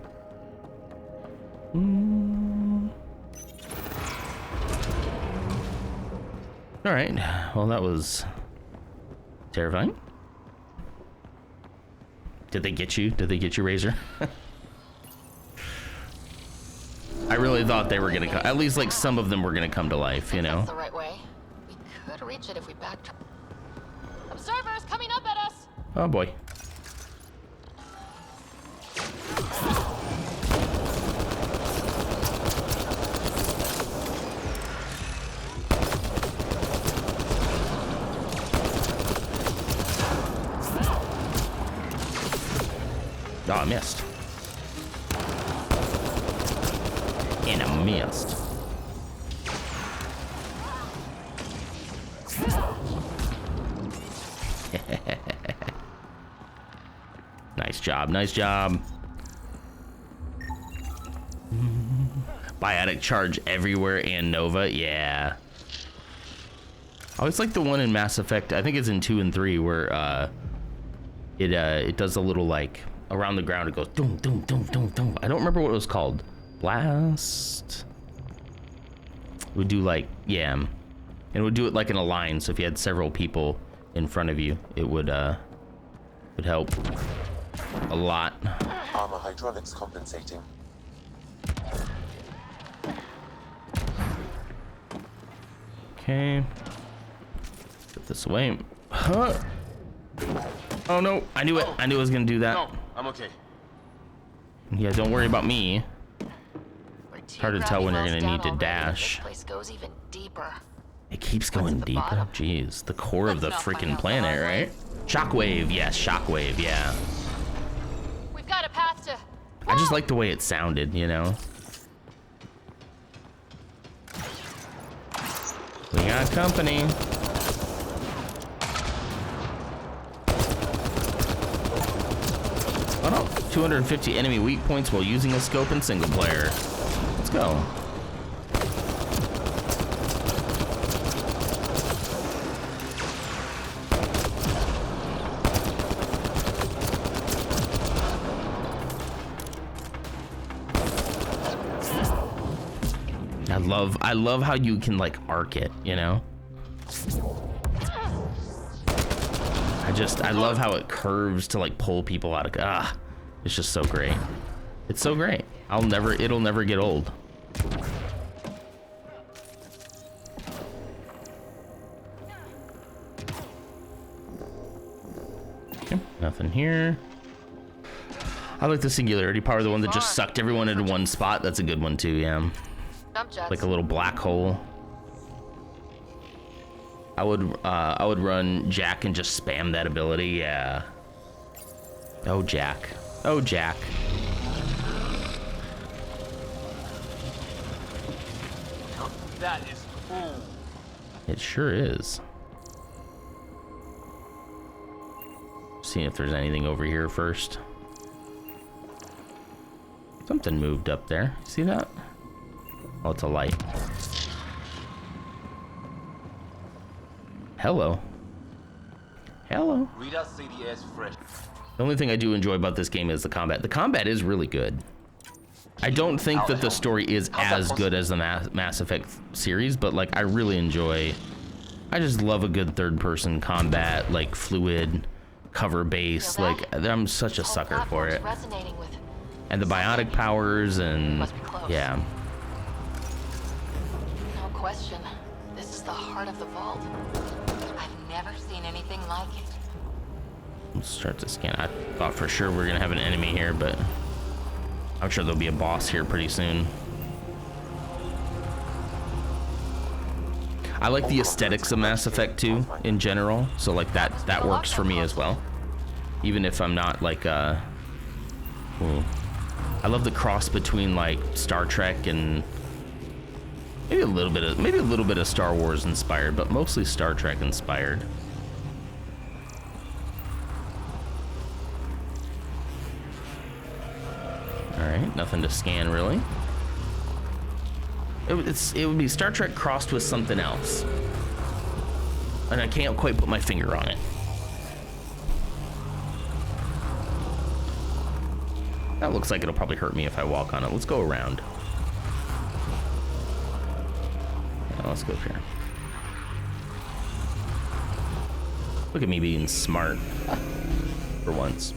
[SPEAKER 2] All right. Well, that was terrifying. Did they get you? Did they get you, Razor? I really thought they were gonna come. At least, like, some of them were gonna come to life, you know?
[SPEAKER 8] That's the right way. We could reach it if we backtrack. Observers coming up at us!
[SPEAKER 2] Oh, boy. Oh, I missed. And I missed. Nice job, nice job. Biotic charge everywhere and Nova, yeah. I always like the one in Mass Effect, I think it's in 2 and 3, where it does a little like around the ground, it goes doom doom doom doom doom. I don't remember what it was called. Blast. It would do like, yeah. And it would do it like in a line, so if you had several people in front of you, it would help a lot.
[SPEAKER 9] Armor hydraulics compensating.
[SPEAKER 2] Okay. Put this away. Huh. Oh no, I knew it. I knew it was gonna do that.
[SPEAKER 10] No, I'm okay.
[SPEAKER 2] Yeah, don't worry about me. It's hard to tell when you're gonna need to dash.
[SPEAKER 8] This place goes even deeper.
[SPEAKER 2] It keeps going deeper. Jeez, the core of the freaking planet, right? Shockwave, yes, shockwave, yeah.
[SPEAKER 8] We've got a path to...
[SPEAKER 2] I just like the way it sounded, you know? We got company. Oh no. 250 enemy weak points while using a scope in single player. Let's go. I love how you can like arc it, you know? I love how it curves to like pull people out of, it's just so great. It's so great. It'll never get old. Okay, nothing here. I like the singularity power, the one that just sucked everyone into one spot. That's a good one too, yeah. Like a little black hole. I would run Jack and just spam that ability, yeah. Oh, Jack. Oh, Jack.
[SPEAKER 10] That is cool.
[SPEAKER 2] It sure is. Seeing if there's anything over here first. Something moved up there. See that? Oh, it's a light. Hello. Hello.
[SPEAKER 10] Read us CDS fresh.
[SPEAKER 2] The only thing I do enjoy about this game is the combat. The combat is really good. I don't think that the story is as good as the Mass Effect series, but like I really enjoy. I just love a good third-person combat, like fluid, cover-based. Like I'm such a sucker for it. And the biotic powers and yeah.
[SPEAKER 8] No question. This is the heart of the vault. I've never seen anything like it.
[SPEAKER 2] Let's start to scan. I thought for sure we were gonna have an enemy here, but I'm sure there'll be a boss here pretty soon. I like the aesthetics of Mass Effect 2 in general, so like that works for me as well. Even if I'm not like I love the cross between like Star Trek and maybe a little bit of Star Wars inspired, but mostly Star Trek inspired. All right, nothing to scan really. It would be Star Trek crossed with something else, and I can't quite put my finger on it. That looks like it'll probably hurt me if I walk on it. Let's go around. Yeah, let's go here. Look at me being smart for once.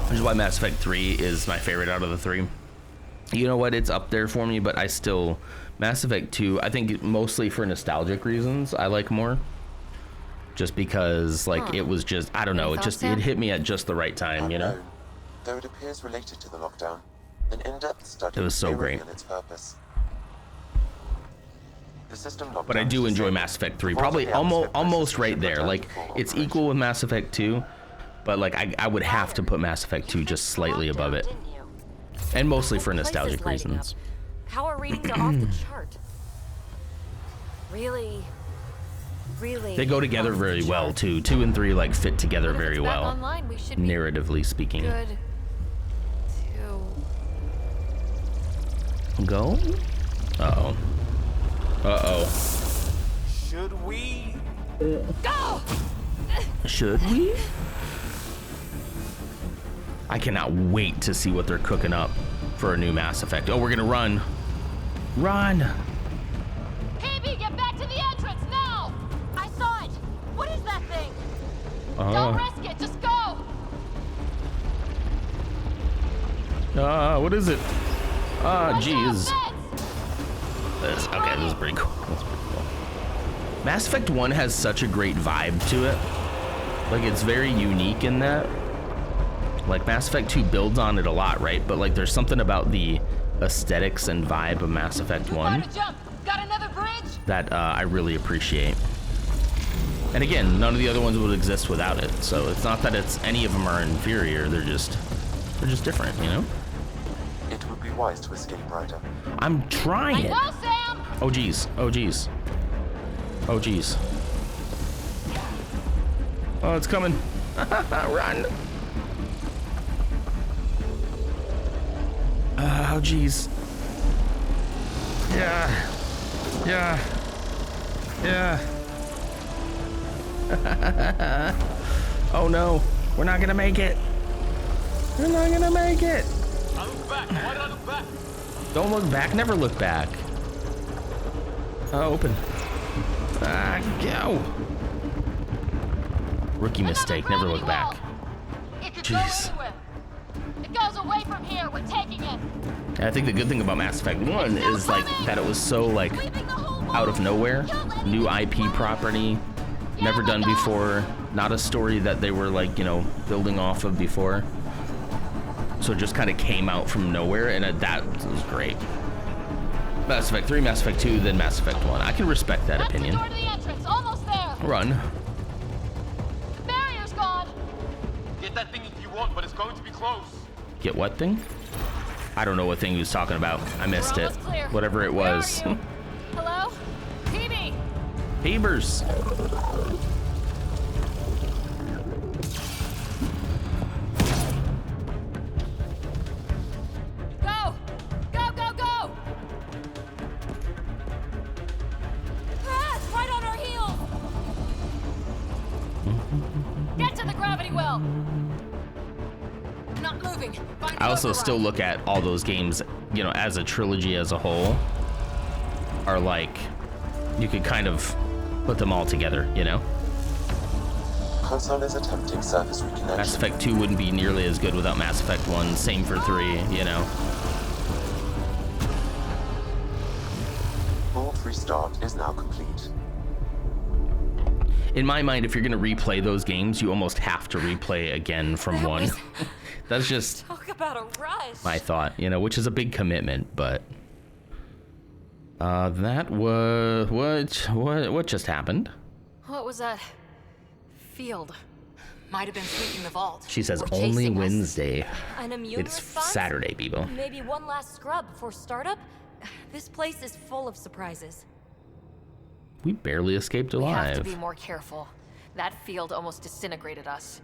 [SPEAKER 2] Which is why Mass Effect 3 is my favorite out of the three. You know what? It's up there for me, but Mass Effect 2, I think mostly for nostalgic reasons, I like more. Just because, like, it was just, I don't know, it hit me at just the right time, you know?
[SPEAKER 9] Though it appears related to the lockdown, an in-depth study
[SPEAKER 2] it was so great.
[SPEAKER 9] Its purpose. The system
[SPEAKER 2] but I do enjoy Mass Effect 3, probably almost right there. Like, it's equal with Mass Effect 2, but like, I would have to put Mass Effect 2 just slightly above it. And mostly for nostalgic reasons.
[SPEAKER 5] Power readings are off the chart. Really.
[SPEAKER 2] They go together very well too. 2 and 3 like fit together very well, narratively speaking.
[SPEAKER 5] Good to
[SPEAKER 2] go. Uh oh.
[SPEAKER 10] Should we
[SPEAKER 5] go?
[SPEAKER 2] Should we? I cannot wait to see what they're cooking up for a new Mass Effect. Oh, we're gonna run. Run.
[SPEAKER 8] PB, get back to the entrance now! I saw it. What is that thing? Don't risk it. Just go.
[SPEAKER 2] What is it? Jeez. Okay, this is pretty cool. Mass Effect 1 has such a great vibe to it. Like, it's very unique in that. Like, Mass Effect 2 builds on it a lot, right? But like, there's something about the aesthetics and vibe of Mass Effect 1 that I really appreciate. And again, none of the other ones would exist without it. So it's not that any of them are inferior. They're just different, you know?
[SPEAKER 9] It would be wise to escape, Ryder.
[SPEAKER 2] I'm trying.
[SPEAKER 8] Go, Sam!
[SPEAKER 2] Oh geez. Oh geez. Oh geez. Oh, it's coming. Run. Oh, jeez. Yeah. Yeah. Yeah. Oh no, we're not gonna make it. We're not gonna make it.
[SPEAKER 10] I look back. Why did I look back?
[SPEAKER 2] Don't look back. Never look back. Open. Go. Rookie mistake. Never look back.
[SPEAKER 8] It could
[SPEAKER 2] Jeez.
[SPEAKER 8] go anywhere. It goes away from here. We're taking it.
[SPEAKER 2] I think the good thing about Mass Effect 1 is like that it was so like out of nowhere, new IP property, never done before, not a story that they were like, you know, building off of before. So it just kind of came out from nowhere, and that was great. Mass Effect 3, Mass Effect 2, then Mass Effect 1. I can respect that opinion.
[SPEAKER 8] That's the door to the entrance. Almost there.
[SPEAKER 2] Run.
[SPEAKER 8] Barrier's gone.
[SPEAKER 10] Get that thing if you want, but it's going to be close.
[SPEAKER 2] Get what thing? I don't know what thing he was talking about. I missed
[SPEAKER 8] We're
[SPEAKER 2] it.
[SPEAKER 8] almost clear.
[SPEAKER 2] Whatever it
[SPEAKER 8] Where
[SPEAKER 2] was.
[SPEAKER 8] are you? Hello? PB.
[SPEAKER 2] Peebers.
[SPEAKER 8] Go! Go, go, go!
[SPEAKER 5] Ah, it's right on our heels!
[SPEAKER 8] Get to the gravity well! Not moving. Find
[SPEAKER 2] I
[SPEAKER 8] the
[SPEAKER 2] also
[SPEAKER 8] override.
[SPEAKER 2] still look at all those games, you know, as a trilogy as a whole, are like, you could kind of put them all together, you know?
[SPEAKER 9] Console is attempting surface reconnection.
[SPEAKER 2] Mass Effect 2 wouldn't be nearly as good without Mass Effect 1, same for 3, you know?
[SPEAKER 9] Vault restart is now complete.
[SPEAKER 2] In my mind, if you're gonna replay those games, you almost have to replay again from
[SPEAKER 5] That
[SPEAKER 2] 1.
[SPEAKER 5] was-
[SPEAKER 2] That's just
[SPEAKER 5] Talk about a rush.
[SPEAKER 2] my thought, you know, which is a big commitment, but that was what just happened?
[SPEAKER 8] What was that? Field.
[SPEAKER 6] Might have been sweeping the vault.
[SPEAKER 2] She says
[SPEAKER 6] Or
[SPEAKER 2] only
[SPEAKER 6] chasing us.
[SPEAKER 2] Wednesday.
[SPEAKER 5] An immune
[SPEAKER 2] It's
[SPEAKER 5] response?
[SPEAKER 2] Saturday, Bebo.
[SPEAKER 5] Maybe one last scrub before startup? This place is full of surprises.
[SPEAKER 2] We barely escaped
[SPEAKER 6] We have to
[SPEAKER 2] alive.
[SPEAKER 6] be more careful. That field almost disintegrated us.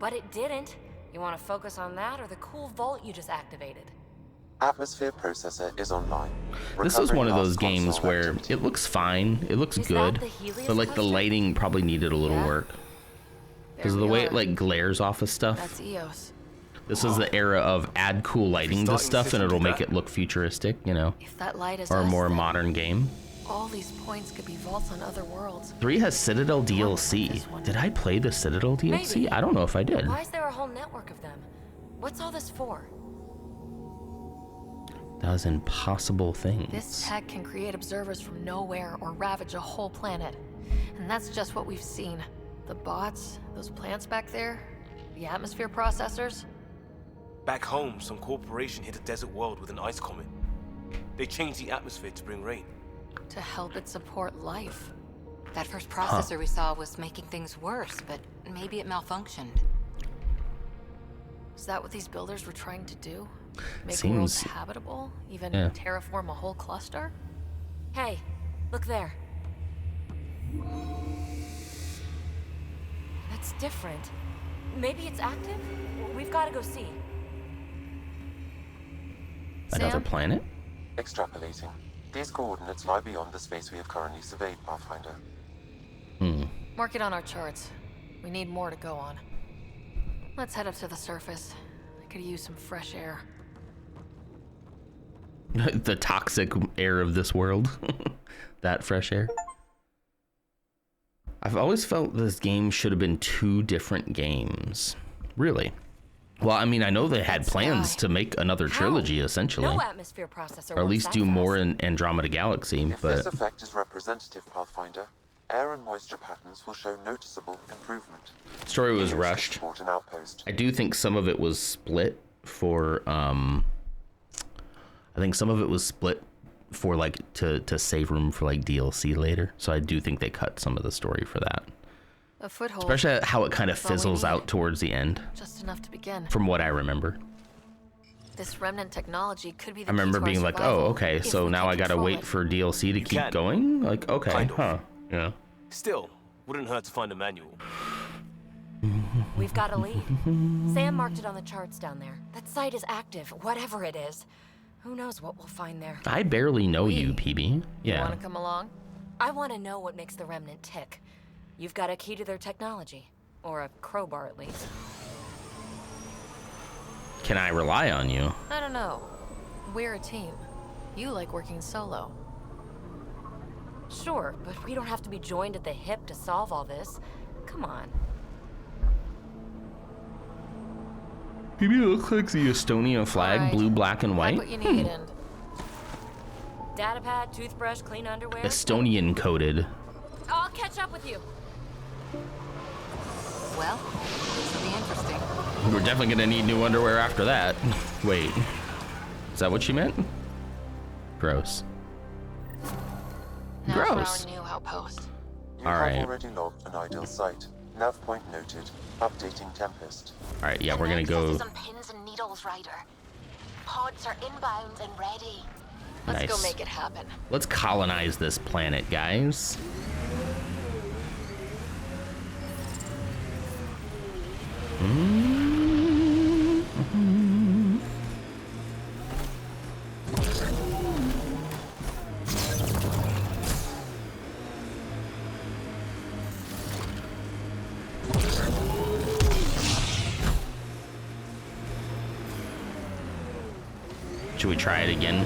[SPEAKER 5] But it didn't. You want to focus on that or the cool vault you just activated?
[SPEAKER 9] Atmosphere processor is online.
[SPEAKER 2] This is one of
[SPEAKER 9] Recovering
[SPEAKER 2] those
[SPEAKER 9] lost
[SPEAKER 2] games
[SPEAKER 9] console
[SPEAKER 2] where
[SPEAKER 9] activity.
[SPEAKER 2] it looks fine, it looks
[SPEAKER 5] Is that
[SPEAKER 2] good,
[SPEAKER 5] the Helios
[SPEAKER 2] but like the
[SPEAKER 5] cluster?
[SPEAKER 2] lighting probably needed a little
[SPEAKER 5] Yeah.
[SPEAKER 2] work because of
[SPEAKER 8] There
[SPEAKER 2] the
[SPEAKER 8] we
[SPEAKER 2] way it
[SPEAKER 8] are.
[SPEAKER 2] like glares off of stuff.
[SPEAKER 8] That's EOS.
[SPEAKER 2] This is the era of add cool lighting to
[SPEAKER 10] Starting
[SPEAKER 2] stuff and
[SPEAKER 10] system
[SPEAKER 2] it'll
[SPEAKER 10] do
[SPEAKER 2] make
[SPEAKER 10] that?
[SPEAKER 2] it look futuristic, you know,
[SPEAKER 8] If that light is
[SPEAKER 2] or a
[SPEAKER 8] us,
[SPEAKER 2] more
[SPEAKER 8] then
[SPEAKER 2] modern game.
[SPEAKER 8] all these points could be vaults on other worlds.
[SPEAKER 2] 3 has Citadel DLC. Did I play the Citadel DLC?
[SPEAKER 5] Maybe.
[SPEAKER 2] I don't know if I did.
[SPEAKER 5] Why is there a whole network of them? What's all this for?
[SPEAKER 2] Does impossible things.
[SPEAKER 8] This tech can create observers from nowhere or ravage a whole planet. And that's just what we've seen. The bots, those plants back there, the atmosphere processors.
[SPEAKER 10] Back home, some corporation hit a desert world with an ice comet. They changed the atmosphere to bring rain.
[SPEAKER 8] To help it support life.
[SPEAKER 6] That first processor we saw was making things worse, but maybe it malfunctioned.
[SPEAKER 8] Is that what these builders were trying to do? Make
[SPEAKER 2] Seems-
[SPEAKER 8] worlds habitable? Even
[SPEAKER 2] yeah.
[SPEAKER 8] terraform a whole cluster?
[SPEAKER 5] Hey, look there. That's different. Maybe it's active? We've got to go see.
[SPEAKER 2] Another
[SPEAKER 8] Sam?
[SPEAKER 2] planet?
[SPEAKER 9] Extrapolating. These coordinates lie beyond the space we have currently surveyed, Pathfinder.
[SPEAKER 8] Mark it on our charts. We need more to go on. Let's head up to the surface. I could use some fresh air.
[SPEAKER 2] The toxic air of this world. That fresh air. I've always felt this game should have been 2 different games. Really. Well, I mean, I know they had plans to make another trilogy, essentially.
[SPEAKER 5] No atmosphere processor.
[SPEAKER 2] Or at
[SPEAKER 5] works
[SPEAKER 2] least
[SPEAKER 5] that
[SPEAKER 2] do more
[SPEAKER 5] fast.
[SPEAKER 2] in Andromeda Galaxy,
[SPEAKER 9] If this
[SPEAKER 2] but
[SPEAKER 9] effect is representative, Pathfinder, air and moisture patterns will show noticeable improvement.
[SPEAKER 2] story was
[SPEAKER 9] Use to
[SPEAKER 2] rushed.
[SPEAKER 9] support an outpost.
[SPEAKER 2] I do think some of it was split for, I think some of it was split for like to save room for like DLC later. So I do think they cut some of the story for that.
[SPEAKER 8] A foothold.
[SPEAKER 2] Especially how it kind of
[SPEAKER 8] That's all we
[SPEAKER 2] fizzles
[SPEAKER 8] need.
[SPEAKER 2] out towards the end,
[SPEAKER 8] Just enough to begin.
[SPEAKER 2] from what I remember.
[SPEAKER 8] This remnant technology could be the
[SPEAKER 2] I remember
[SPEAKER 8] key to our
[SPEAKER 2] being like,
[SPEAKER 8] survival,
[SPEAKER 2] oh, okay,
[SPEAKER 8] if
[SPEAKER 2] so
[SPEAKER 8] we
[SPEAKER 2] now
[SPEAKER 8] can
[SPEAKER 2] I gotta
[SPEAKER 8] control
[SPEAKER 2] wait
[SPEAKER 8] it.
[SPEAKER 2] for DLC to keep
[SPEAKER 10] can.
[SPEAKER 2] going? Like, okay,
[SPEAKER 10] Kind of.
[SPEAKER 2] huh, yeah.
[SPEAKER 10] Still, wouldn't hurt to find a manual.
[SPEAKER 5] We've got a lead. Sam marked it on the charts down there. That site is active, whatever it is. Who knows what we'll find there.
[SPEAKER 2] I barely know you, PB. Yeah.
[SPEAKER 8] You want to come along?
[SPEAKER 5] I want to know what makes the Remnant tick. You've got a key to their technology. Or a crowbar, at least.
[SPEAKER 2] Can I rely on you?
[SPEAKER 8] I don't know. We're a team. You like working solo.
[SPEAKER 5] Sure, but we don't have to be joined at the hip to solve all this. Come on.
[SPEAKER 2] PB looks like the Estonian flag,
[SPEAKER 8] Alright.
[SPEAKER 2] blue, black, and white.
[SPEAKER 8] What you need and
[SPEAKER 5] Data pad, toothbrush, clean underwear.
[SPEAKER 2] Estonian coded.
[SPEAKER 5] I'll catch up with you.
[SPEAKER 6] Well, this will be interesting.
[SPEAKER 2] We're definitely gonna need new underwear after that. Wait, is that what she meant? Gross.
[SPEAKER 8] now
[SPEAKER 2] Gross.
[SPEAKER 8] for our new outpost.
[SPEAKER 9] You
[SPEAKER 2] All right.
[SPEAKER 9] have already logged an ideal site. Nav point noted. Updating Tempest.
[SPEAKER 2] All right, yeah, we're gonna go.
[SPEAKER 5] Some pins and needles, Ryder. Pods are inbound and ready.
[SPEAKER 8] Let's
[SPEAKER 2] Nice.
[SPEAKER 8] go make it happen.
[SPEAKER 2] Let's colonize this planet, guys. Should we try it again?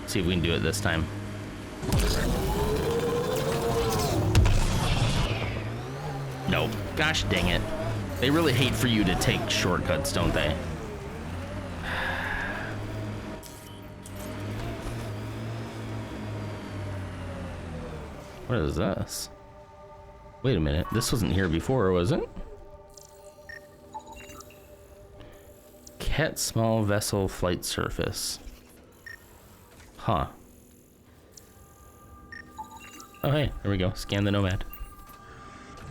[SPEAKER 2] See if we can do it this time. Nope. Gosh dang it. They really hate for you to take shortcuts, don't they? What is this? Wait a minute. This wasn't here before, was it? Ket small vessel flight surface. Huh. Oh, hey, there we go. Scan the Nomad.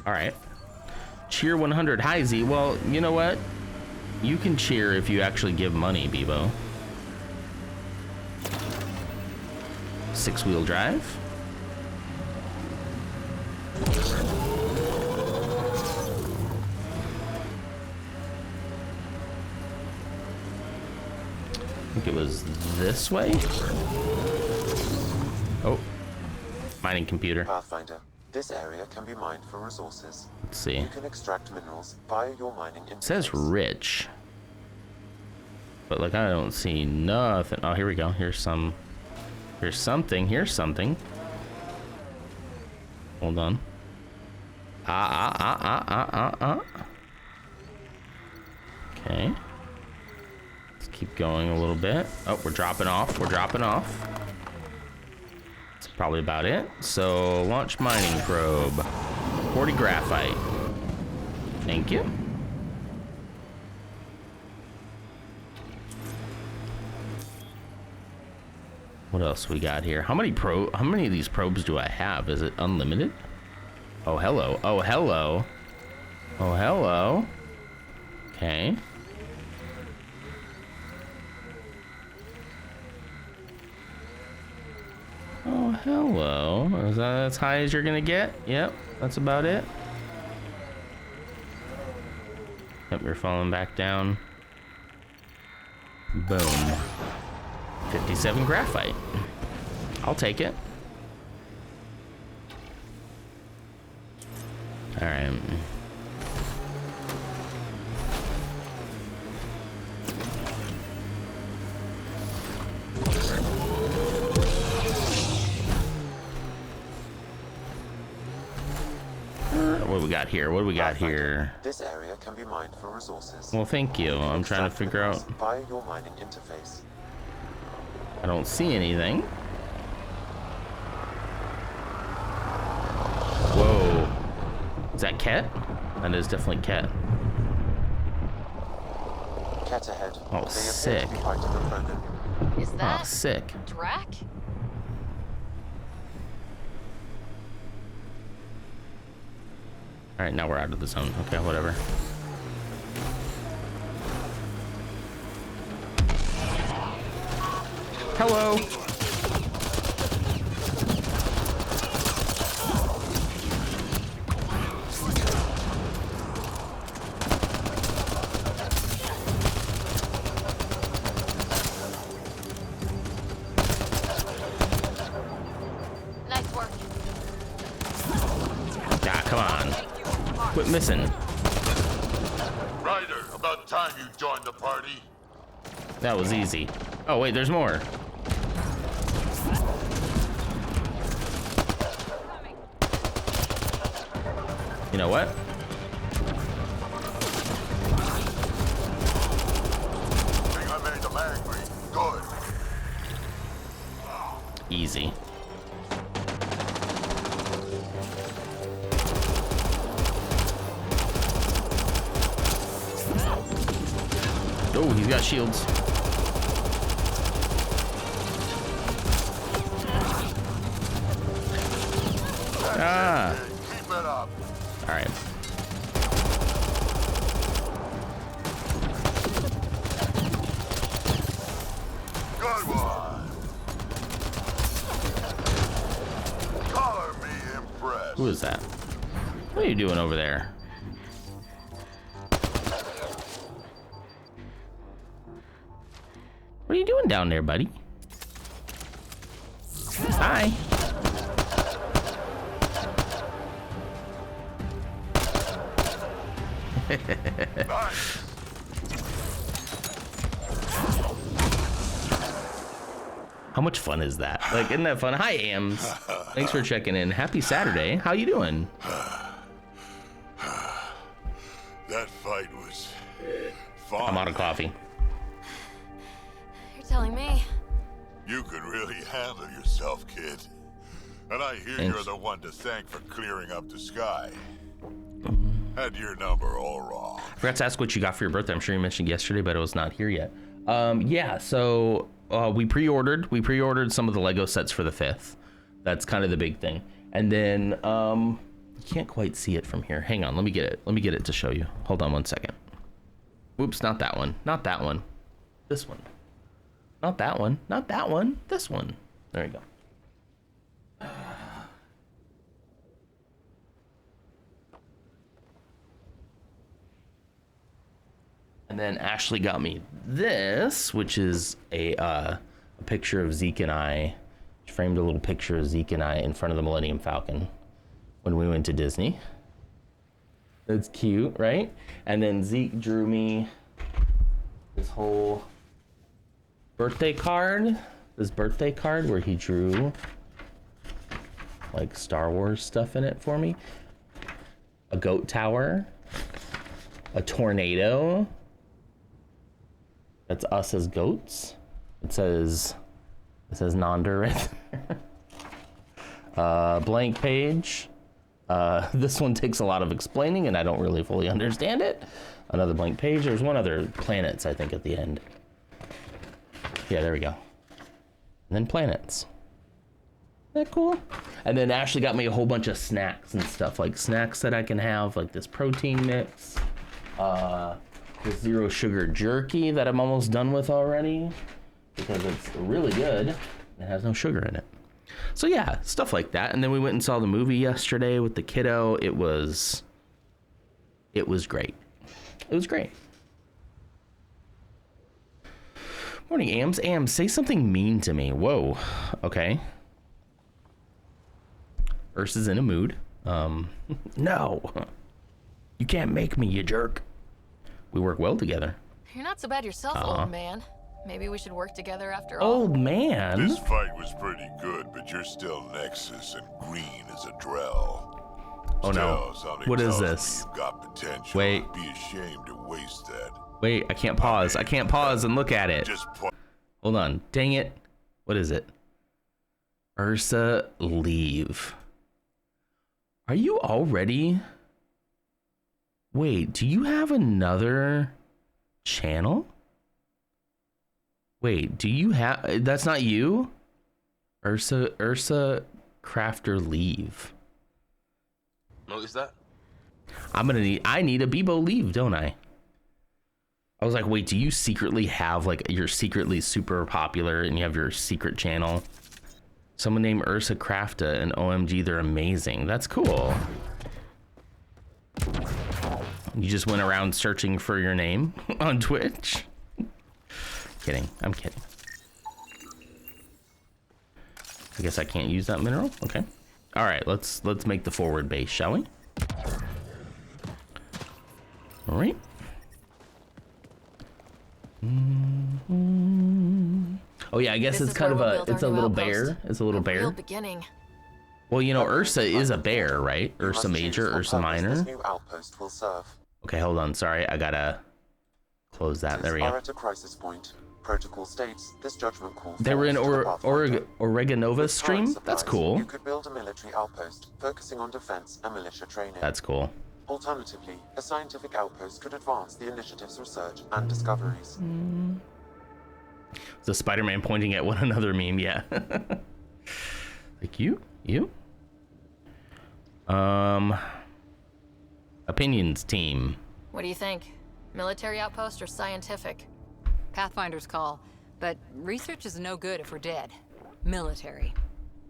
[SPEAKER 2] All right. Cheer 100. Hi, Z. Well, you know what? You can cheer if you actually give money, Bebo. 6-wheel drive. I think it was this way. Oh, mining computer.
[SPEAKER 9] Pathfinder. This area can be mined for resources.
[SPEAKER 2] Let's see.
[SPEAKER 9] You can extract minerals via your mining interface.
[SPEAKER 2] It says rich, but like I don't see nothing. Oh, here we go. Here's some. Here's something. Here's something. Hold on. Okay. Let's keep going a little bit. Oh, we're dropping off. We're dropping off. That's probably about it. So, launch mining probe. 40 graphite. Thank you. What else we got here? How many of these probes do I have? Is it unlimited? Oh, hello. Oh, hello. Oh, hello. Okay. Oh, hello. Is that as high as you're gonna get? Yep, that's about it. Yep, you're falling back down. Boom. 57 graphite. I'll take it. All right. What do we got here? What do we got here?
[SPEAKER 9] This area can be mined for resources.
[SPEAKER 2] Well, thank you. I'm trying to figure out.
[SPEAKER 9] Via your mining interface.
[SPEAKER 2] I don't see anything. Whoa. Is that Ket? That is definitely Ket.
[SPEAKER 9] Ket ahead.
[SPEAKER 2] Oh,
[SPEAKER 9] They appear
[SPEAKER 2] sick.
[SPEAKER 9] to be fighting a Krogan.
[SPEAKER 8] Is
[SPEAKER 2] Oh,
[SPEAKER 8] that
[SPEAKER 2] sick.
[SPEAKER 8] Drac?
[SPEAKER 2] All right, now we're out of the zone. Okay, whatever. Hello. missing?
[SPEAKER 11] Ryder, about time you joined the party.
[SPEAKER 2] That was easy. Oh wait, there's more. You know what?
[SPEAKER 11] Think I made them angry. Good.
[SPEAKER 2] Easy. Oh, he's got shields. Ah.
[SPEAKER 11] Keep it up.
[SPEAKER 2] All right.
[SPEAKER 11] Good one. Color me impressed.
[SPEAKER 2] Who is that? What are you doing over there? What are you doing down there, buddy? Hi.
[SPEAKER 11] Nice.
[SPEAKER 2] How much fun is that? Like, isn't that fun? Hi, Ams. Thanks for checking in. Happy Saturday. How you doing?
[SPEAKER 11] That fight was fun.
[SPEAKER 2] I'm out of coffee.
[SPEAKER 8] You're telling me.
[SPEAKER 11] You could really handle yourself, kid. And I hear
[SPEAKER 2] Thanks.
[SPEAKER 11] you're the one to thank for clearing up the sky. Had your number all wrong.
[SPEAKER 2] I forgot to ask what you got for your birthday. I'm sure you mentioned yesterday, but it was not here yet. Yeah, so we pre-ordered some of the Lego sets for the 5th. That's kind of the big thing. And then you can't quite see it from here. Hang on, let me get it to show you. Hold on one second. Oops, not that one. Not that one. This one. Not that one. Not that one. This one. There you go. And then Ashley got me this, which is a picture of Zeke and I. She framed a little picture of Zeke and I in front of the Millennium Falcon when we went to Disney. That's cute, right? And then Zeke drew me this whole birthday card. This birthday card where he drew like Star Wars stuff in it for me. A goat tower. A tornado. That's us as goats. It says Nonder right there. Blank page. This one takes a lot of explaining and I don't really fully understand it. Another blank page. There's one other planets, I think, at the end. Yeah, there we go. And then planets. Isn't that cool? And then Ashley got me a whole bunch of snacks and stuff, like snacks that I can have, like this protein mix. This 0 sugar jerky that I'm almost done with already because it's really good. It has no sugar in it. So yeah, stuff like that. And then we went and saw the movie yesterday with the kiddo. It was great. It was great. Morning, Ams. Ams, say something mean to me. Whoa. Okay. Ursa's in a mood. No. You can't make me, you jerk. We work well together.
[SPEAKER 8] You're not so bad yourself, old man. Maybe we should work together after all.
[SPEAKER 2] Old man?
[SPEAKER 11] This fight was pretty good, but you're still Nexus and green as a Drell.
[SPEAKER 2] Oh no. What is this?
[SPEAKER 11] You've got potential.
[SPEAKER 2] Wait.
[SPEAKER 11] Be ashamed to waste that.
[SPEAKER 2] Wait, I can't pause. I can't pause and look at it. Hold on. Dang it. What is it? Ursa, leave. Are you already? Wait, do you have another channel? Wait, do you have... That's not you? Ursa Crafter, leave.
[SPEAKER 10] Notice that?
[SPEAKER 2] I need a Bebo leave, don't I? I was like, wait, do you secretly have, like, you're secretly super popular and you have your secret channel? Someone named Ursa Crafta and OMG, they're amazing. That's cool. You just went around searching for your name on Twitch? Kidding, I'm kidding. I guess I can't use that mineral, okay. All right, let's make the forward base, shall we? All right. Oh yeah, I guess it's kind of a little bear. It's a little bear.
[SPEAKER 8] Real beginning.
[SPEAKER 2] Well, you know, Ursa is a bear, right? Ursa Major, Ursa Minor.
[SPEAKER 9] New outpost will serve.
[SPEAKER 2] Okay, hold on. Sorry, I gotta close that. There we
[SPEAKER 9] Are
[SPEAKER 2] go.
[SPEAKER 9] at a crisis point. Protocol states this judgment call.
[SPEAKER 2] They were in Oreganova's stream. That's cool.
[SPEAKER 9] You could build a military outpost focusing on defense and militia training.
[SPEAKER 2] That's cool.
[SPEAKER 9] Alternatively, a scientific outpost could advance the initiative's research and discoveries.
[SPEAKER 2] It's a Spider-Man pointing at one another meme, yeah. Like you? Opinions team.
[SPEAKER 8] What do you think? Military outpost or scientific?
[SPEAKER 6] Pathfinder's call, but research is no good if we're dead. Military.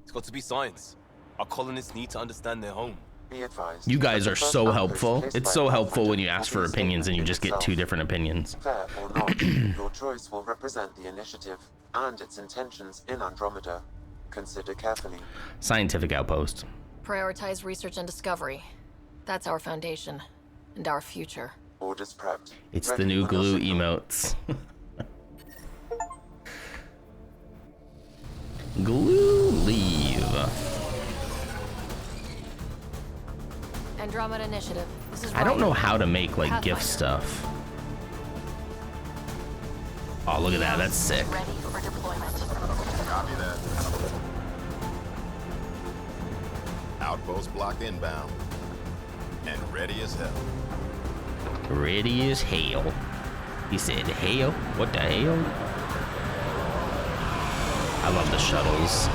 [SPEAKER 10] It's got to be science. Our colonists need to understand their home.
[SPEAKER 9] Be advised.
[SPEAKER 2] You guys are so helpful. It's so helpful when you ask for opinions and you just get two different opinions.
[SPEAKER 9] Fair or not, your choice will represent the initiative and its intentions in Andromeda. Consider carefully.
[SPEAKER 2] Scientific outpost.
[SPEAKER 8] Prioritize research and discovery. That's our foundation and our future.
[SPEAKER 9] Orders prepped.
[SPEAKER 2] It's the new glue emotes. Glue leave.
[SPEAKER 8] Andromeda Initiative. This is
[SPEAKER 2] I don't
[SPEAKER 8] Ryan.
[SPEAKER 2] know how to make like
[SPEAKER 8] Pathfinder.
[SPEAKER 2] gift stuff. Oh, look at that. That's sick.
[SPEAKER 8] Ready for deployment.
[SPEAKER 11] Copy that. Outpost blocked inbound. And ready as hell.
[SPEAKER 2] Ready as hell. He said, hell? What the hell? I love the shuttles.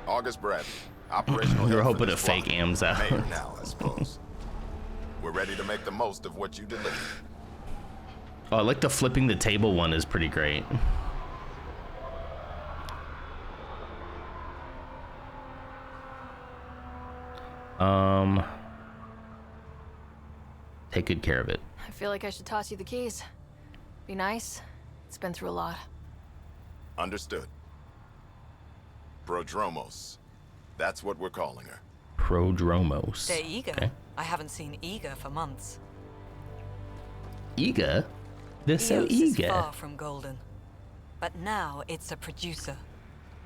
[SPEAKER 11] August Bradley. Operational.
[SPEAKER 2] You're
[SPEAKER 11] head for
[SPEAKER 2] hoping to
[SPEAKER 11] this
[SPEAKER 2] fake
[SPEAKER 11] block.
[SPEAKER 2] AMs out.
[SPEAKER 11] Mayor now, I suppose. We're ready to make the most of what you delivered.
[SPEAKER 2] Oh, I like the flipping the table one is pretty great. Take good care of it.
[SPEAKER 8] I feel like I should toss you the keys. Be nice. It's been through a lot.
[SPEAKER 11] Understood. Prodromos. That's what we're calling her.
[SPEAKER 2] Prodromos.
[SPEAKER 12] They're eager.
[SPEAKER 2] Okay.
[SPEAKER 12] I haven't seen eager for months.
[SPEAKER 2] Eager? They're so
[SPEAKER 12] Eos is
[SPEAKER 2] eager.
[SPEAKER 12] far from golden. But now it's a producer.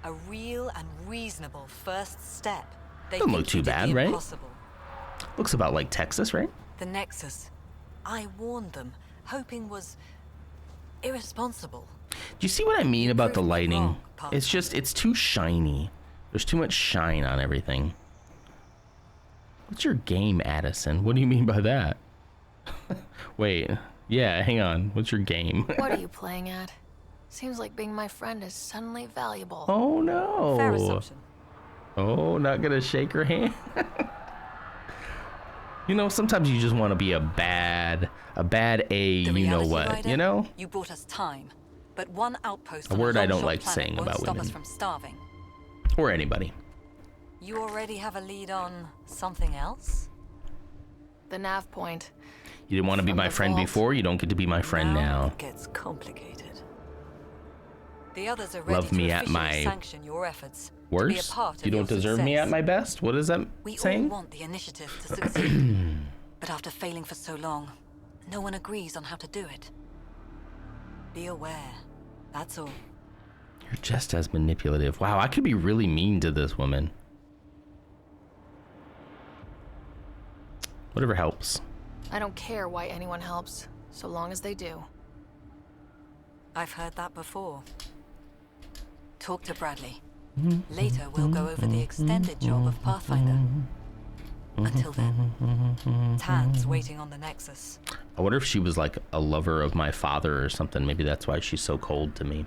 [SPEAKER 12] A real and reasonable first step. They
[SPEAKER 2] Doesn't look
[SPEAKER 12] think
[SPEAKER 2] too
[SPEAKER 12] you did
[SPEAKER 2] bad,
[SPEAKER 12] the
[SPEAKER 2] right?
[SPEAKER 12] impossible.
[SPEAKER 2] Looks about like Texas, right?
[SPEAKER 12] The Nexus. I warned them, hoping was irresponsible.
[SPEAKER 2] Do you see what I mean about the
[SPEAKER 12] proved me
[SPEAKER 2] lighting?
[SPEAKER 12] wrong,
[SPEAKER 2] It's just, it's too shiny. There's too much shine on everything. What's your game, Addison? What do you mean by that? Wait, yeah, hang on. What's your game?
[SPEAKER 8] What are you playing at? Seems like being my friend is suddenly valuable.
[SPEAKER 2] Oh no.
[SPEAKER 12] Fair assumption.
[SPEAKER 2] Oh, not gonna shake her hand. You know, sometimes you just want to be a bad A,
[SPEAKER 12] The
[SPEAKER 2] you know
[SPEAKER 12] reality,
[SPEAKER 2] what,
[SPEAKER 12] Ryder,
[SPEAKER 2] you know?
[SPEAKER 12] You bought us time, but one outpost
[SPEAKER 2] A
[SPEAKER 12] on
[SPEAKER 2] word I don't
[SPEAKER 12] long-shot
[SPEAKER 2] like
[SPEAKER 12] planet
[SPEAKER 2] saying
[SPEAKER 12] won't
[SPEAKER 2] about
[SPEAKER 12] stop
[SPEAKER 2] women.
[SPEAKER 12] us from starving.
[SPEAKER 2] Or anybody.
[SPEAKER 12] You already have a lead on something else?
[SPEAKER 8] The nav point.
[SPEAKER 2] You didn't want to be
[SPEAKER 8] From
[SPEAKER 2] my
[SPEAKER 8] the
[SPEAKER 2] friend
[SPEAKER 8] vault.
[SPEAKER 2] before, you don't get to be my friend now.
[SPEAKER 12] It gets complicated. The others are ready
[SPEAKER 2] Love me
[SPEAKER 12] to
[SPEAKER 2] at
[SPEAKER 12] officially
[SPEAKER 2] my
[SPEAKER 12] sanction your efforts. To be a
[SPEAKER 2] Worst?
[SPEAKER 12] part of
[SPEAKER 2] You don't
[SPEAKER 12] your
[SPEAKER 2] deserve me
[SPEAKER 12] success.
[SPEAKER 2] at my best? What is that
[SPEAKER 12] We
[SPEAKER 2] saying?
[SPEAKER 12] all want the initiative to succeed. But after failing for so long, no one agrees on how to do it. Be aware. That's all.
[SPEAKER 2] You're just as manipulative. Wow, I could be really mean to this woman. Whatever helps.
[SPEAKER 8] I don't care why anyone helps, so long as they do.
[SPEAKER 12] I've heard that before. Talk to Bradley. Later, we'll go over the extended job of Pathfinder. Until then, Tan's waiting on the Nexus.
[SPEAKER 2] I wonder if she was like a lover of my father or something. Maybe that's why she's so cold to me.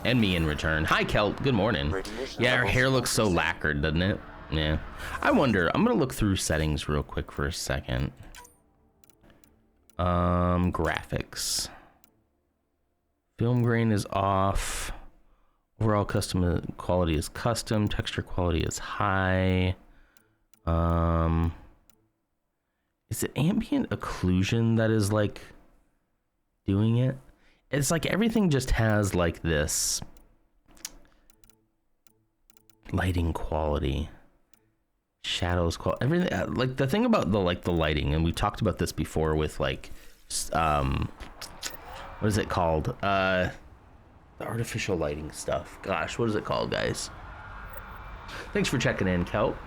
[SPEAKER 2] And me in return. Hi, Kelt. Good morning. Yeah, her hair looks so lacquered, doesn't it? Yeah. I wonder. I'm going to look through settings real quick for a second. Graphics. Film grain is off. Overall custom quality is custom. Texture quality is high. Is it ambient occlusion that is like doing it? It's like everything just has like this lighting quality. Shadows, everything. Like the thing about the lighting, and we've talked about this before with like, what is it called? The artificial lighting stuff. Gosh, what is it called, guys? Thanks for checking in, Kelp.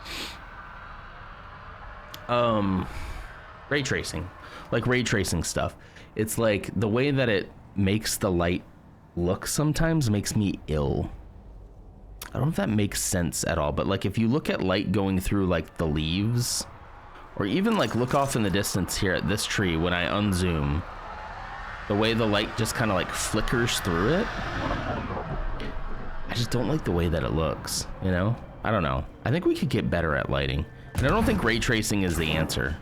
[SPEAKER 2] Ray tracing, like ray tracing stuff. It's like the way that it makes the light look sometimes makes me ill. I don't know if that makes sense at all, but like if you look at light going through like the leaves, or even like look off in the distance here at this tree when I unzoom, the way the light just kind of like flickers through it, I just don't like the way that it looks, you know? I don't know. I think we could get better at lighting. And I don't think ray tracing is the answer.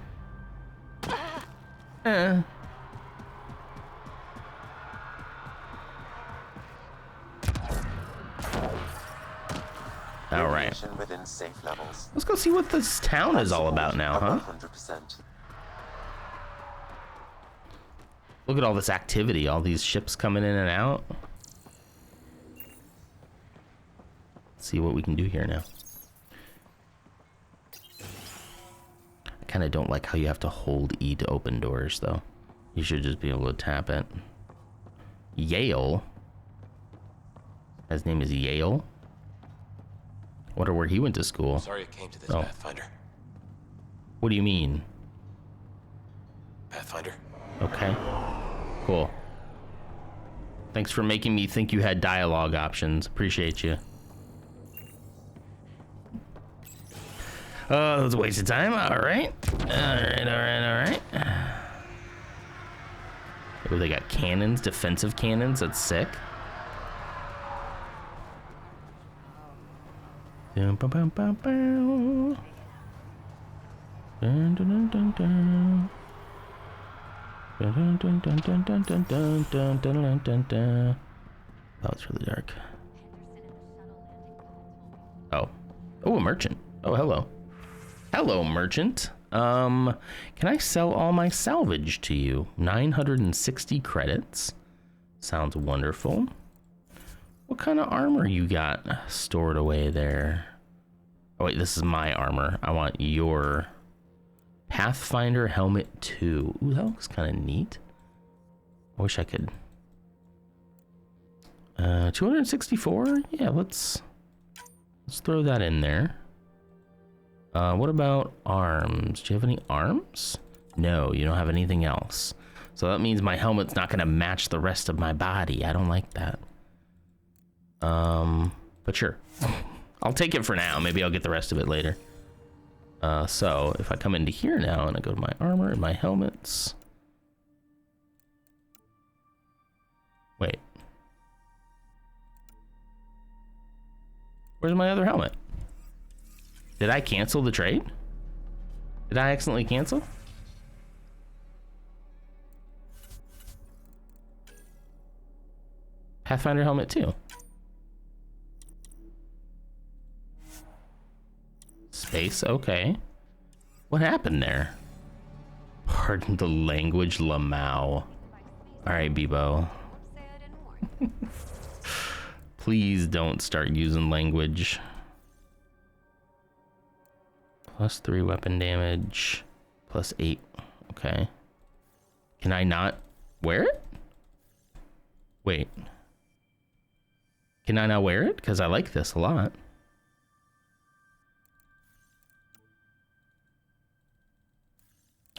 [SPEAKER 2] All right.
[SPEAKER 9] Within safe levels.
[SPEAKER 2] Let's go see what this town is all about now, huh?
[SPEAKER 9] 100%.
[SPEAKER 2] Look at all this activity, all these ships coming in and out. Let's see what we can do here now. I kind of don't like how you have to hold E to open doors, though. You should just be able to tap it. Yale? His name is Yale? Wonder where he went to school.
[SPEAKER 10] Sorry it came to this, Pathfinder.
[SPEAKER 2] What do you mean?
[SPEAKER 10] Pathfinder.
[SPEAKER 2] Okay. Cool. Thanks for making me think you had dialogue options. Appreciate you. Oh, that was a waste of time. All right. All right. Oh, they got cannons, defensive cannons. That's sick. Dun, dun, dun, dun, dun. Dun, dun, dun, dun. Dun, dun, dun, dun, dun, dun, dun, dun, dun, dun, dun. Oh, it's really dark. Oh, a merchant. Oh, hello. Hello, merchant. Can I sell all my salvage to you? 960 credits. Sounds wonderful. What kind of armor you got stored away there? Oh wait, this is my armor. I want your Pathfinder helmet 2. Ooh, that looks kind of neat. I wish I could. 264? Yeah, let's throw that in there. What about arms? Do you have any arms? No, you don't have anything else. So that means my helmet's not gonna match the rest of my body. I don't like that. But sure. I'll take it for now. Maybe I'll get the rest of it later. So if I come into here now and I go to my armor and my helmets. Wait. Where's my other helmet? Did I cancel the trade? Did I accidentally cancel? Pathfinder helmet 2. Space, okay. What happened there? Pardon the language, Lamau. Alright, Bebo. Please don't start using language. +3 weapon damage. +8. Okay. Can I not wear it? Wait. Can I not wear it? Because I like this a lot.